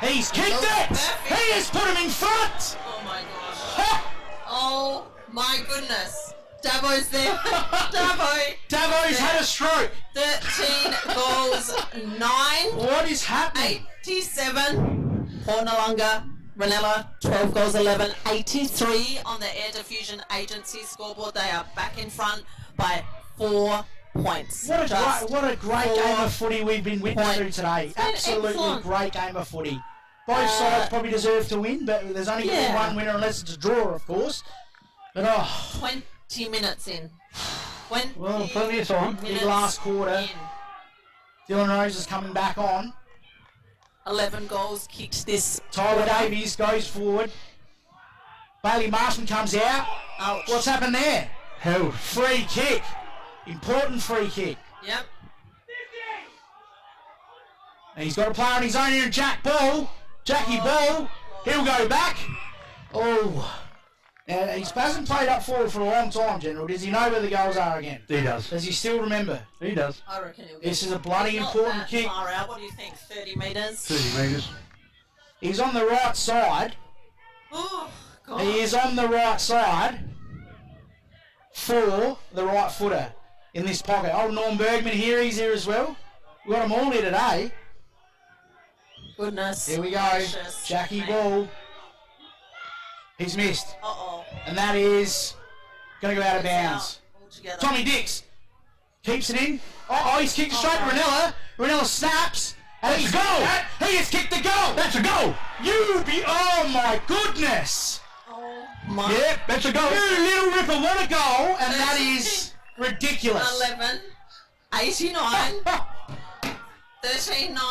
He's kicked Looks it! perfect. He has put him in front! Oh my gosh. Ha! Oh my goodness. Dabo's there. Dabo. Davo's had a stroke. 13 goals, 9. What is happening? 87. Portalunga, Reynella, 12 goals, 11. 83 on the Air Diffusion Agency scoreboard. They are back in front by 4 points. What a Just great 4 game of footy we've been witness to today. It's been Absolutely excellent. great game of footy. Both sides probably deserve to win, but there's only going to be one winner unless it's a draw, of course. But 20 minutes in. 20 Well, plenty of time. big last quarter. Dylan Rose is coming back on. 11 goals kicked this. Tyler Davies goes forward. Bailey Marshman comes out. Ouch. What's happened there? Held. Free kick. Important free kick. Yep. And he's got a player on his own here, Jack Ball. Jackie Ball. He'll go back. Oh. Now, he hasn't played up forward for a long time, General. Does he know where the goals are again? He does. Does he still remember? He does. I reckon he'll get This is a bloody Not important that kick. far out. What do you think? 30 metres? 30 metres. He's on the right side. Oh, God. He is on the right side for the right footer in this pocket. Oh, Norm Bergman here. He's here as well. We've got them all here today. Goodness. Here we go. gracious Jackie me. Ball. He's missed. Uh-oh. And that is going to go out of It's bounds. out altogether. Tommy Dix keeps it in. Oh, he's kicked it straight to Reynella. Reynella snaps. And he's goal. He has kicked the goal. That's a goal. Oh my goodness. Oh, my. Yep, that's a goal. You little ripper, what a goal. And that is ridiculous. 11, 89, 13, 9,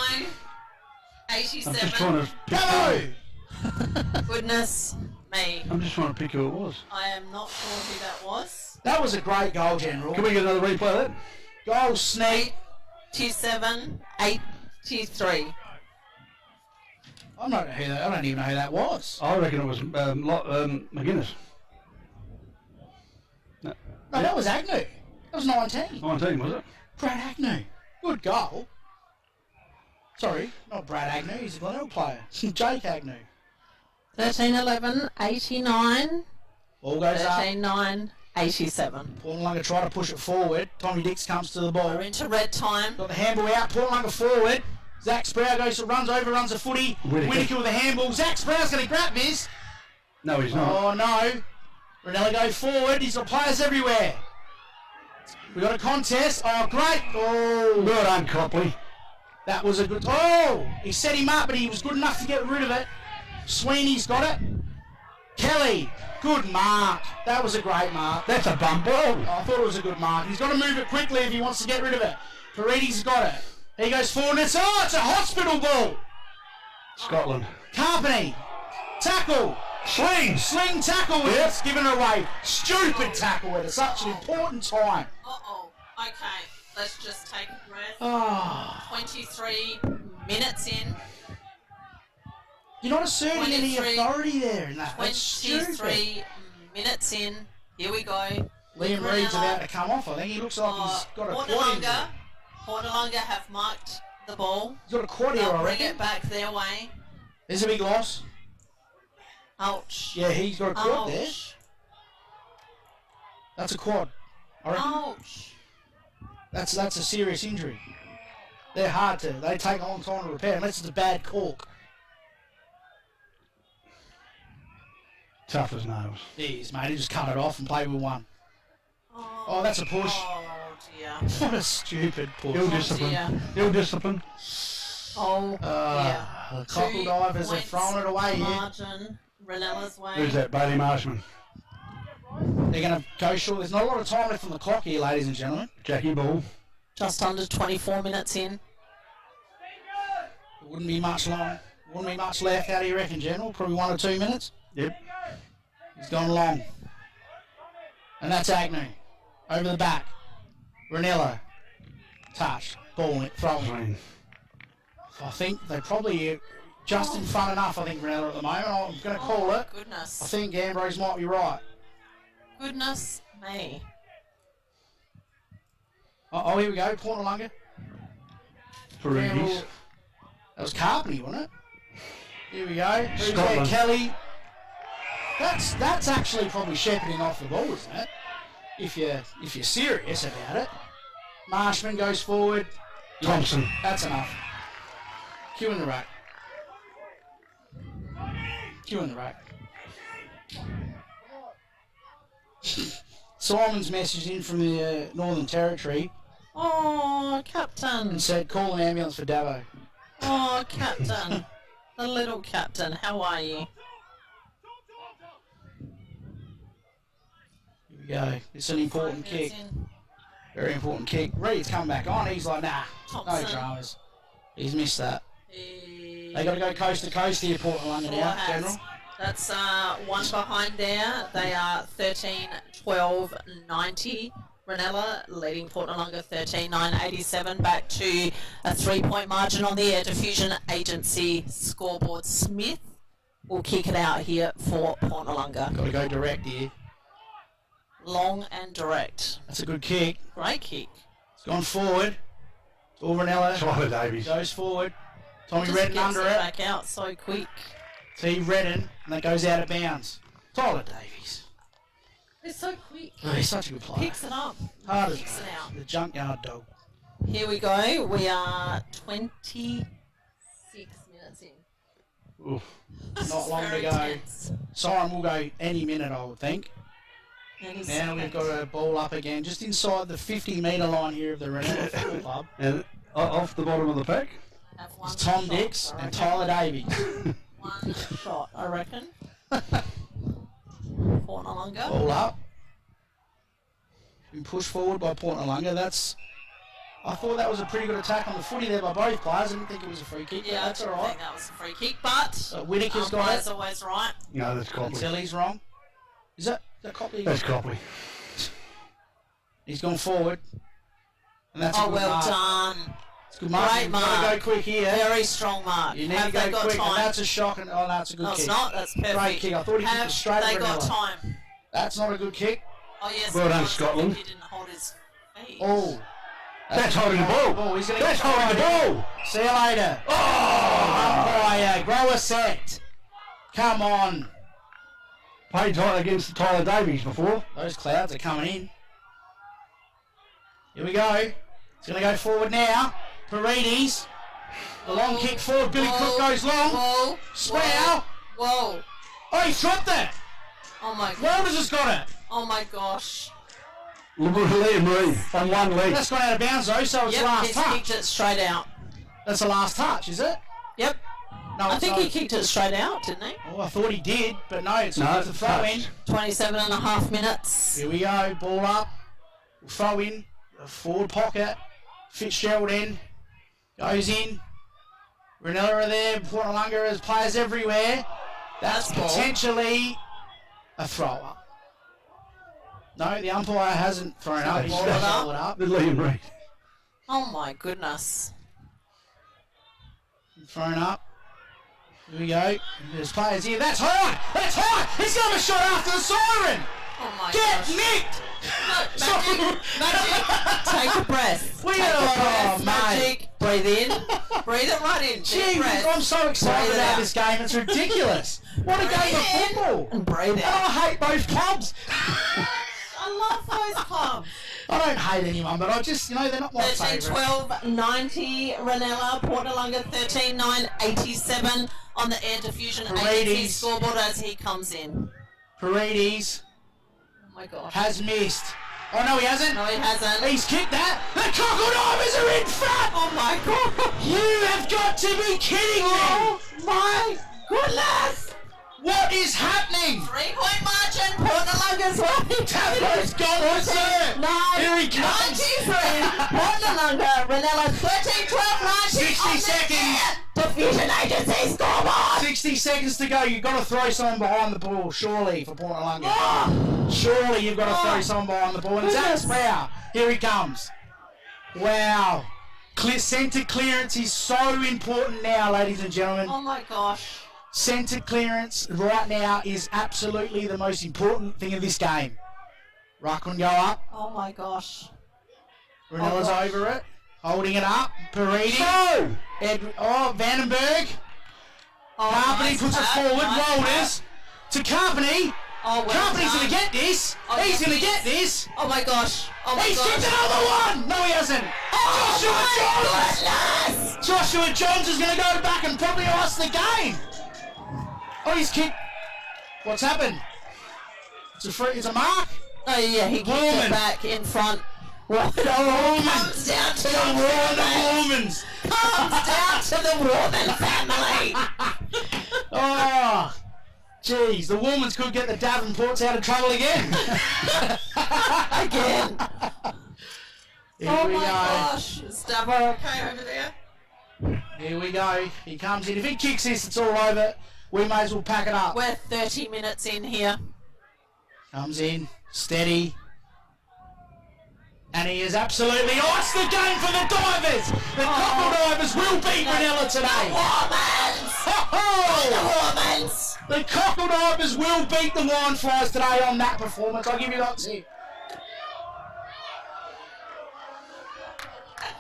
I'm just 87. trying to pick Go! Goodness me. I'm just trying to pick who it was. I am not sure who that was. That was a great goal, General. Can we get another replay of that? Goal sneak. 87, 83. I don't even know who that was. I reckon it was McGuinness. No, No, that was Agnew. That was 19. 19, was it? Brad Agnew. Good goal. Sorry, not Brad Agnew. He's a Glenelg player. Jake Agnew. 13, 11, 89, Ball goes up. 13, 9, 87. Noarlunga try to push it forward. Tommy Dix comes to the ball. We're into red time. Got the handball out. Noarlunga forward. Zach Sproul runs a footy. Whittaker with a handball. Zach Sproul's going to grab this. No, he's not. Oh no. Reynella go forward. He's got players everywhere. We got a contest. Oh, great. Oh. Well done, Copley. That was a good... Oh! He set him up, but he was good enough to get rid of it. Sweeney's got it. Kelly. Good mark. That was a great mark. That's a bump ball. Oh, I thought it was a good mark. He's got to move it quickly if he wants to get rid of it. Paredes got it. He goes forward and it's a hospital ball. Scotland. Carpany. Tackle. Sling tackle. Yep. It's given away. Stupid tackle at such an important time. Uh-oh. Okay. Let's just take a breath. Oh. 23 minutes in. You're not asserting any 23 authority there in that. That's stupid. 23 minutes in. Here we go. Liam Reed's about to come off. I think he looks like he's got a quad injury. Noarlunga have marked the ball. He's got a quad here, They'll I bring reckon. it back their way. There's a big loss. Ouch. Yeah, he's got a quad there. Ouch. That's a quad. I reckon. Ouch. That's a serious injury. They're hard to. They take a long time to repair unless it's a bad cork. Tough as nails. Jeez, mate, he just cut it off and play with one. Oh, that's a push. Oh dear. What a stupid push. Ill dear. discipline. Ill discipline. Oh dear. The cockle divers have thrown it away here. Margin. Renella's way. Who's that? Bailey Marshman. They're going to go short. There's not a lot of time left on the clock here, ladies and gentlemen. Jackie Ball. Just under 24 minutes in. It wouldn't be much long. Wouldn't be much left. How do you reckon, General? Probably 1 or 2 minutes. Yep. He's gone long. And that's Agnew. Over the back. Reynella. Touch. Ball it. Throwing. Clean. I think they probably just in front enough, I think, Reynella at the moment. I'm going to call it. Goodness. I think Ambrose might be right. Goodness me. Oh, here we go. Noarlunga. Paredes. That was Carpany, wasn't it? Here we go. Who's there? Scotland. Kelly. That's actually probably shepherding off the ball, isn't it? If you're serious about it. Marshman goes forward. Thompson. That's enough. Cue in the rack. Cue in the rack. Simon's message in from the Northern Territory Oh, Captain. and said, call an ambulance for Davo. Oh, Captain. The little captain, how are you? Here we go. It's an important kick. Very important kick. Reed's come back on. He's like, nah, Thompson. no dramas. He's missed that. He- They got to go coast to coast here, Port Noarlunga now, has. General. That's one behind there. They are 13-12-90. Reynella leading Port Noarlunga 13-9-87. Back to a 3-point margin on the Air Diffusion Agency scoreboard. Smith will kick it out here for Port Noarlunga. Got to go direct here. Long and direct. That's a good kick. Great kick. It's gone forward. All Reynella Tyler Davies. goes forward. Tommy Just Redden gets under it it. back out so quick. T. Redden, and that goes out of bounds. Tyler Davies. It's so quick. Oh, he's such a good player. Picks it up. Hard as Kicks it out. the junkyard dog. Here we go. We are 26 minutes in. Oof. Not long to Very go. tense. Siren will go any minute, I would think. And he's Now we've got a ball up again, just inside the 50-metre line here of the Reynella Football Club. And off the bottom of the pack. have one It's Tom shot, Dix I and reckon. Tyler Davies. One shot, I reckon. Port Noarlunga. Ball up. Been pushed forward by Port Noarlunga. I thought that was a pretty good attack on the footy there by both players. I didn't think it was a free kick, but Yeah, that's I all didn't right. think that was a free kick, but Whittaker's got umpire's it. always right. No, that's Copley. Until he's wrong. Is that Copley? That's Copley. He's gone forward. And that's a Oh, good well mark. done. It's good mark. Great You've got to mark. go quick here. Very strong mark. You need Have to they go got quick. time? And that's a shock. And, oh, no, it's a good No, kick. it's not. That's perfect. Great kick. I thought he kicked Have it straight they at got Reynella. time? That's not a good kick. Oh, yes. Well it done, was. Scotland. He didn't hold his feet. Oh. That's holding the ball. He's gonna That's get holding the fined. ball. See you later. Oh! Umpire, grow a set. Come on. Played tight against Tyler Davies before. Those clouds are coming in. Here we go. It's going to go forward now. Paredes. The long kick forward. Billy Cook goes long. Whoa. Sprout. Whoa. Oh, he's dropped it. Oh, my God. Walters has got it. Oh, my gosh. Liam Reid on one leg. That's gone out of bounds though, so it's Yep, last he's touch. kicked it straight out. That's the last touch, is it? Yep. No, I it's think not. he kicked it straight out, didn't he? Oh, I thought he did, but no, it's No, a it's throw in. touched. 27.5 minutes. Here we go, ball up. We'll throw in, a forward pocket. Fitzgerald in, goes in. Reynella are there, Port Noarlunga has players everywhere. That's That's ball. potentially a throw up. No, the umpire hasn't thrown up. He's Ball just it up. ball it up. The Liam Reid. Oh, my goodness. Thrown up. Here we go. There's players here. That's high! That's high! He's going to have a shot after the siren! Oh, my Get gosh. nicked! Magic, take a breath. We Take are- a breath, oh, Magic. Breathe in. Breathe it right in. Deep Gee, breath. I'm so excited Breathe it about out. this game. It's ridiculous. What a game of Breathe in football. and breathe And out. I hate both clubs. I love those clubs. I don't hate anyone, but I just, they're not my 13, favourite. 12, 90, Reynella, Port Noarlunga 13, 9, 87 on the Air Diffusion Agency Paredes. scoreboard as he comes in. Paredes Oh my gosh. has missed. Oh, no, he hasn't. No, he hasn't. He's kicked that. The Crocodiles are in front. Oh my god. You have got to be kidding me. Oh my goodness. What is happening? 3-point margin. Port Noarlunga's right. Tabo's gone on, sir. 9, Here he comes. 93. Port Noarlunga, Reynella 13, 12, 90. 60 on the seconds. Air Diffusion Agency scoreboard. 60 seconds to go. You've got to throw someone behind the ball, surely, for Port Noarlunga. Oh. Surely you've got to throw someone behind the ball. And Zach Goodness. Sprout, here he comes. Wow. Centre clearance is so important now, ladies and gentlemen. Oh my gosh. Centre clearance right now is absolutely the most important thing of this game. Ruckman go up. Oh my gosh. Renella's gosh. over it. Holding it up. Paredes. No! Vandenberg. Oh, Carpany nice puts it tap, forward. nice Rollers. To Carpany. Oh, well Carpany's done. going to get this. Oh, He's yes, going he to get is. this. Oh my gosh. Oh my He's gosh. kicked another one. No, he hasn't. Oh Joshua Johns is going to go back and probably ice the game. Oh, he's kicked. What's happened? It's a mark. Oh yeah, he kicked Woman. it back in front. Right Woman. comes down to the The Warman. Mormons. Comes down to the Warman family. Oh, jeez, the Woolmans could get the Davenports out of trouble again. Again. Here Oh we my go. gosh. Is Davo okay over there? Here we go. He comes in. If he kicks this, it's all over. We may as well pack it up. We're 30 minutes in here. Comes in, steady. And he is absolutely... Oh, it's the game for the Divers! The Cockle Divers will beat Reynella today. The Woolmans! The Cockle Divers will beat the Wineflies today on that performance. I'll give you that tip.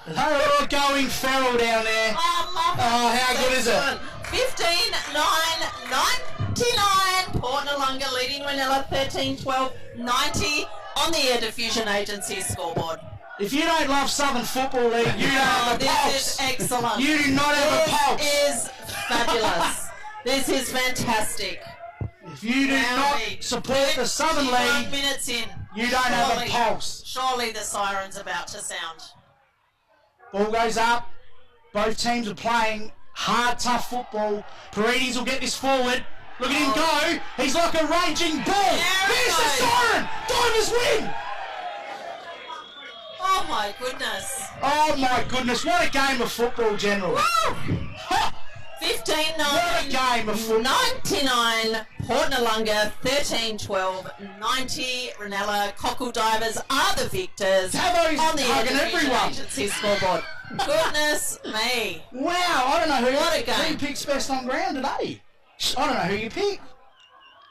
They're all going feral down there. Oh, how good is it? 15-9-99. Port Noarlunga leading Reynella 13-12-90 on the Air Diffusion Agency scoreboard. If you don't love Southern Football League, you don't have a pulse. This is excellent. You do not have a pulse. This is fabulous. This is fantastic. If you do not support the Southern 51 League, minutes in. you don't have a pulse. Surely the siren's about to sound. Ball goes up. Both teams are playing hard, tough football. Paredes will get this forward. Look at him go. He's like a raging bull. There's the siren. Divers win. Oh my goodness. Oh my goodness. What a game of football, General. Ha! 15-9. What a game of football. 99. Port Noarlunga 13-12-90. Reynella Cockle Divers are the victors Davo's on the Air hugging Diffusion everyone. Agency scoreboard. Goodness me. Wow. I don't know What a who game. picks best on ground today. I don't know who you pick.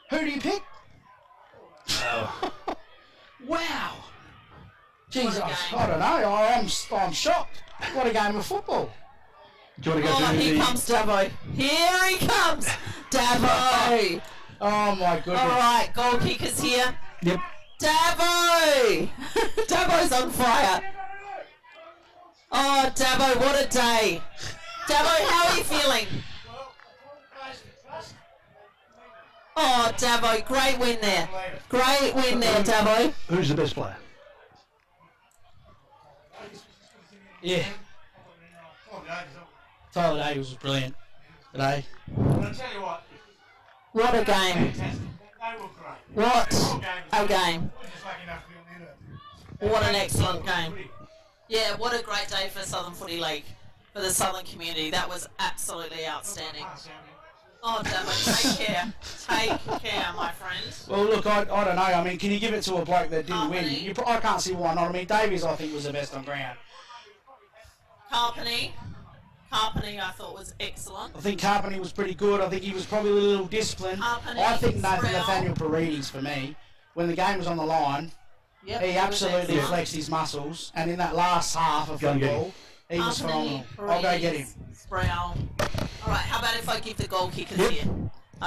Who do you pick? Wow. Jesus, What a game. I don't know. I'm shocked. What a game of football. Do you want to go Oh, to here the... comes Davo. Here he comes. Davo. Oh my goodness. All right, goal kickers here. Yep. Davo. Davo's on fire. Oh, Davo, what a day. Davo, how are you feeling? Oh, Davo, great win there. Great win there, Davo. Who's the best player? Yeah. Tyler Davis was brilliant today. I'll tell you what, What a game. fantastic. They were great. What a game. We're just lucky enough to be on the end. What an excellent game. Yeah, what a great day for Southern Footy League, for the Southern community. That was absolutely outstanding. Oh, Davo, take care. Take care, my friend. Well, look, I don't know. I mean, can you give it to a bloke that didn't win? Harmony. I can't see why not. I mean, Davies, I think, was the best on ground. Carpany, I thought was excellent. I think Carpany was pretty good. I think he was probably a little disciplined. Carpany, I think Sproul. Nathaniel Paredes, for me, when the game was on the line, Yep, he was absolutely excellent. flexed his muscles. And in that last half of Go and get football, he was Carpany, phenomenal. I'll go get him. Sproul. All right, how about if I give the goal kickers here?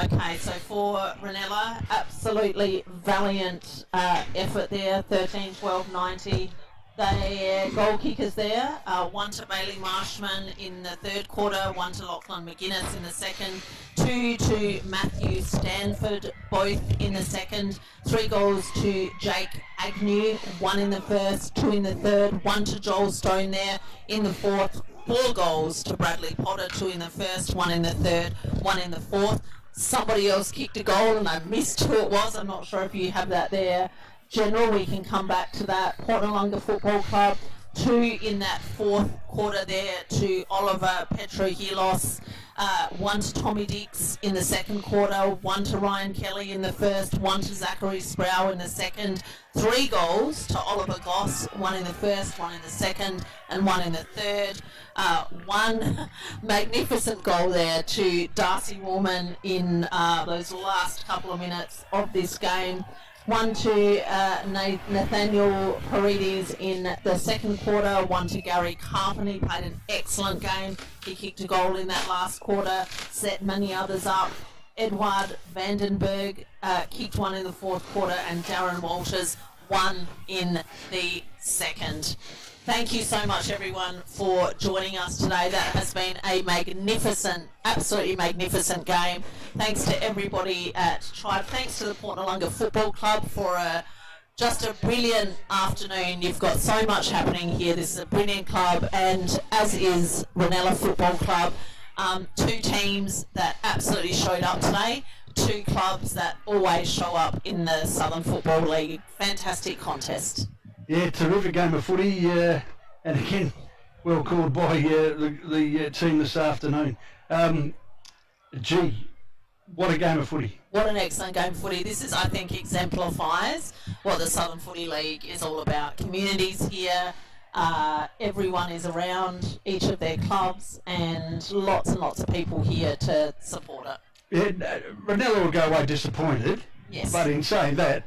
Okay, so for Reynella, absolutely valiant effort there, 13-12-90. Their goal kickers there, one to Bailey Marshman in the third quarter, one to Lachlan McGuinness in the second, two to Matthew Stanford, both in the second, 3 goals to Jake Agnew, 1 in the first, 2 in the third, 1 to Joel Stone there in the fourth, 4 goals to Bradley Potter, 2 in the first, 1 in the third, 1 in the fourth. Somebody else kicked a goal and I missed who it was. I'm not sure if you have that there. General, we can come back to that. Port Noarlunga Football Club, 2 in that fourth quarter there to Oliver Petrohilos, 1 to Tommy Dix in the second quarter, 1 to Ryan Kelly in the first, 1 to Zachary Sproul in the second, 3 goals to Oliver Goss, 1 in the first, 1 in the second, and 1 in the third. 1 magnificent goal there to Darcy Woolman in those last couple of minutes of this game. 1 to Nathaniel Paredes in the second quarter, 1 to Gary Carpany, played an excellent game. He kicked a goal in that last quarter, set many others up. Edward Vandenberg kicked 1 in the fourth quarter, and Darren Walters 1 in the second. Thank you so much, everyone, for joining us today. That has been a magnificent, absolutely magnificent game. Thanks to everybody at Tribe. Thanks to the Port Noarlunga Football Club for just a brilliant afternoon. You've got so much happening here. This is a brilliant club, and as is Reynella Football Club. Two teams that absolutely showed up today. Two clubs that always show up in the Southern Football League. Fantastic contest. Yeah, terrific game of footy, and again, well called by the team this afternoon. Gee, what a game of footy. What an excellent game of footy. This is, I think, exemplifies what the Southern Footy League is all about. Communities here, everyone is around each of their clubs, and lots of people here to support it. Yeah, Reynella will go away disappointed, Yes. but in saying that,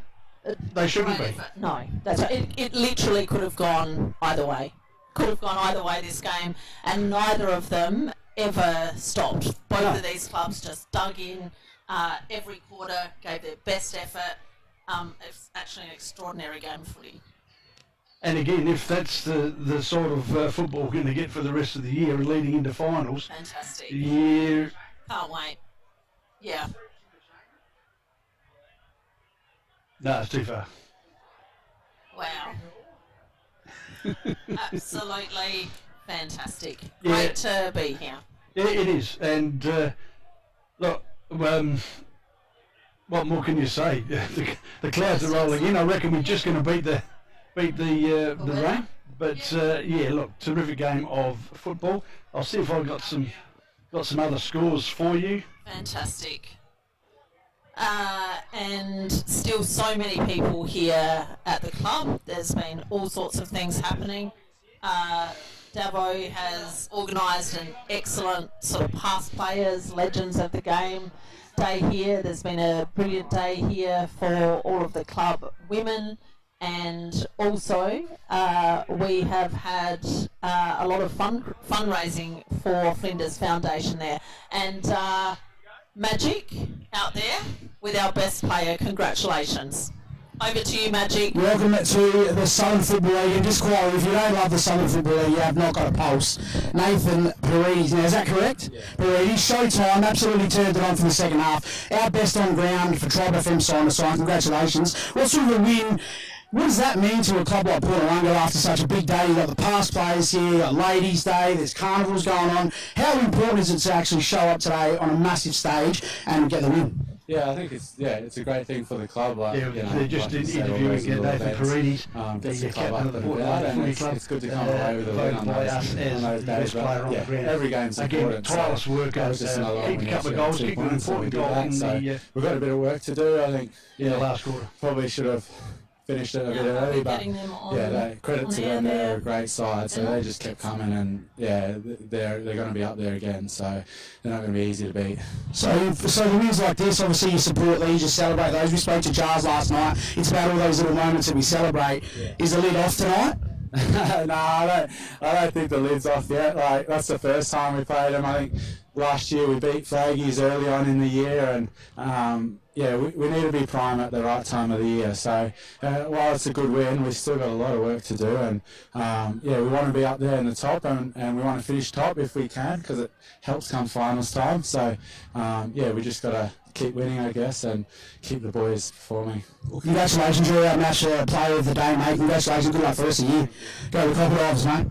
they shouldn't be. No, that's right. It literally could have gone either way. Could have gone either way this game, and neither of them ever stopped. Both of these clubs just dug in every quarter, gave their best effort. It's actually an extraordinary game of footy. And again, if that's the sort of football we're going to get for the rest of the year leading into finals, Fantastic. yeah, Can't wait. Yeah. no, it's too far. Wow. Absolutely fantastic. Yeah. Great to be here. Yeah, it is. And look, what more can you say? The clouds are rolling in. I reckon we're just going to beat the rain. But yeah, look, terrific game of football. I'll see if I've got some other scores for you. Fantastic. And still so many people here at the club. There's been all sorts of things happening. Davo has organised an excellent sort of past players, legends of the game day here. There's been a brilliant day here for all of the club women, and also we have had a lot of fundraising for Flinders Foundation there. And Magic out there with our best player. Congratulations. Over to you, Magic. Welcome to the Southern Football League. And just quietly, if you don't love the Southern Football League, you have not got a pulse. Nathan Paredes, now is that correct? Yeah. Paredes, showtime, absolutely turned it on for the second half. Our best on ground for Tribe FM sign to sign. Congratulations. What sort of a win? What does that mean to a club like Noarlunga after such a big day? You've got the past players here, you've got Ladies' Day, there's carnivals going on. How important is it to actually show up today on a massive stage and get the win? Yeah, I think it's a great thing for the club. Like, Yeah, you know, they're just like interviewing Nathan Paredes, gets the the club captain up of the and Port about, Footy and Club. it's good to come away with a win on Voted by us as those the days. best player on the Yeah, ground. every game's Again, important. tireless work, that was just another one. keep a couple of goals, keep an important do goal that. in So the we've got a bit of work to do. I think in the last quarter. probably should have finished it a bit early, but Getting them on, credit on to air them. They're there. a great side, so they just kept coming, and yeah, they're going to be up there again. So they're not going to be easy to beat. So the wins like this, obviously you support these, you celebrate those. We spoke to Jars last night. It's about all those little moments that we celebrate. Yeah. Is the lid off tonight? No, I don't think the lid's off yet. Like, that's the first time we played them. I think last year we beat Flaggies early on in the year, and we need to be prime at the right time of the year. So while it's a good win, we've still got a lot of work to do, and we want to be up there in the top, and we want to finish top if we can, because it helps come finals time. So we just got to keep winning, I guess, and keep the boys performing. Well, congratulations, you're our match player of the day, mate. Congratulations, good luck for the rest of the year. Go the Crocodiles, mate.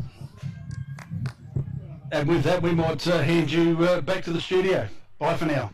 And with that, we might hand you back to the studio. Bye for now.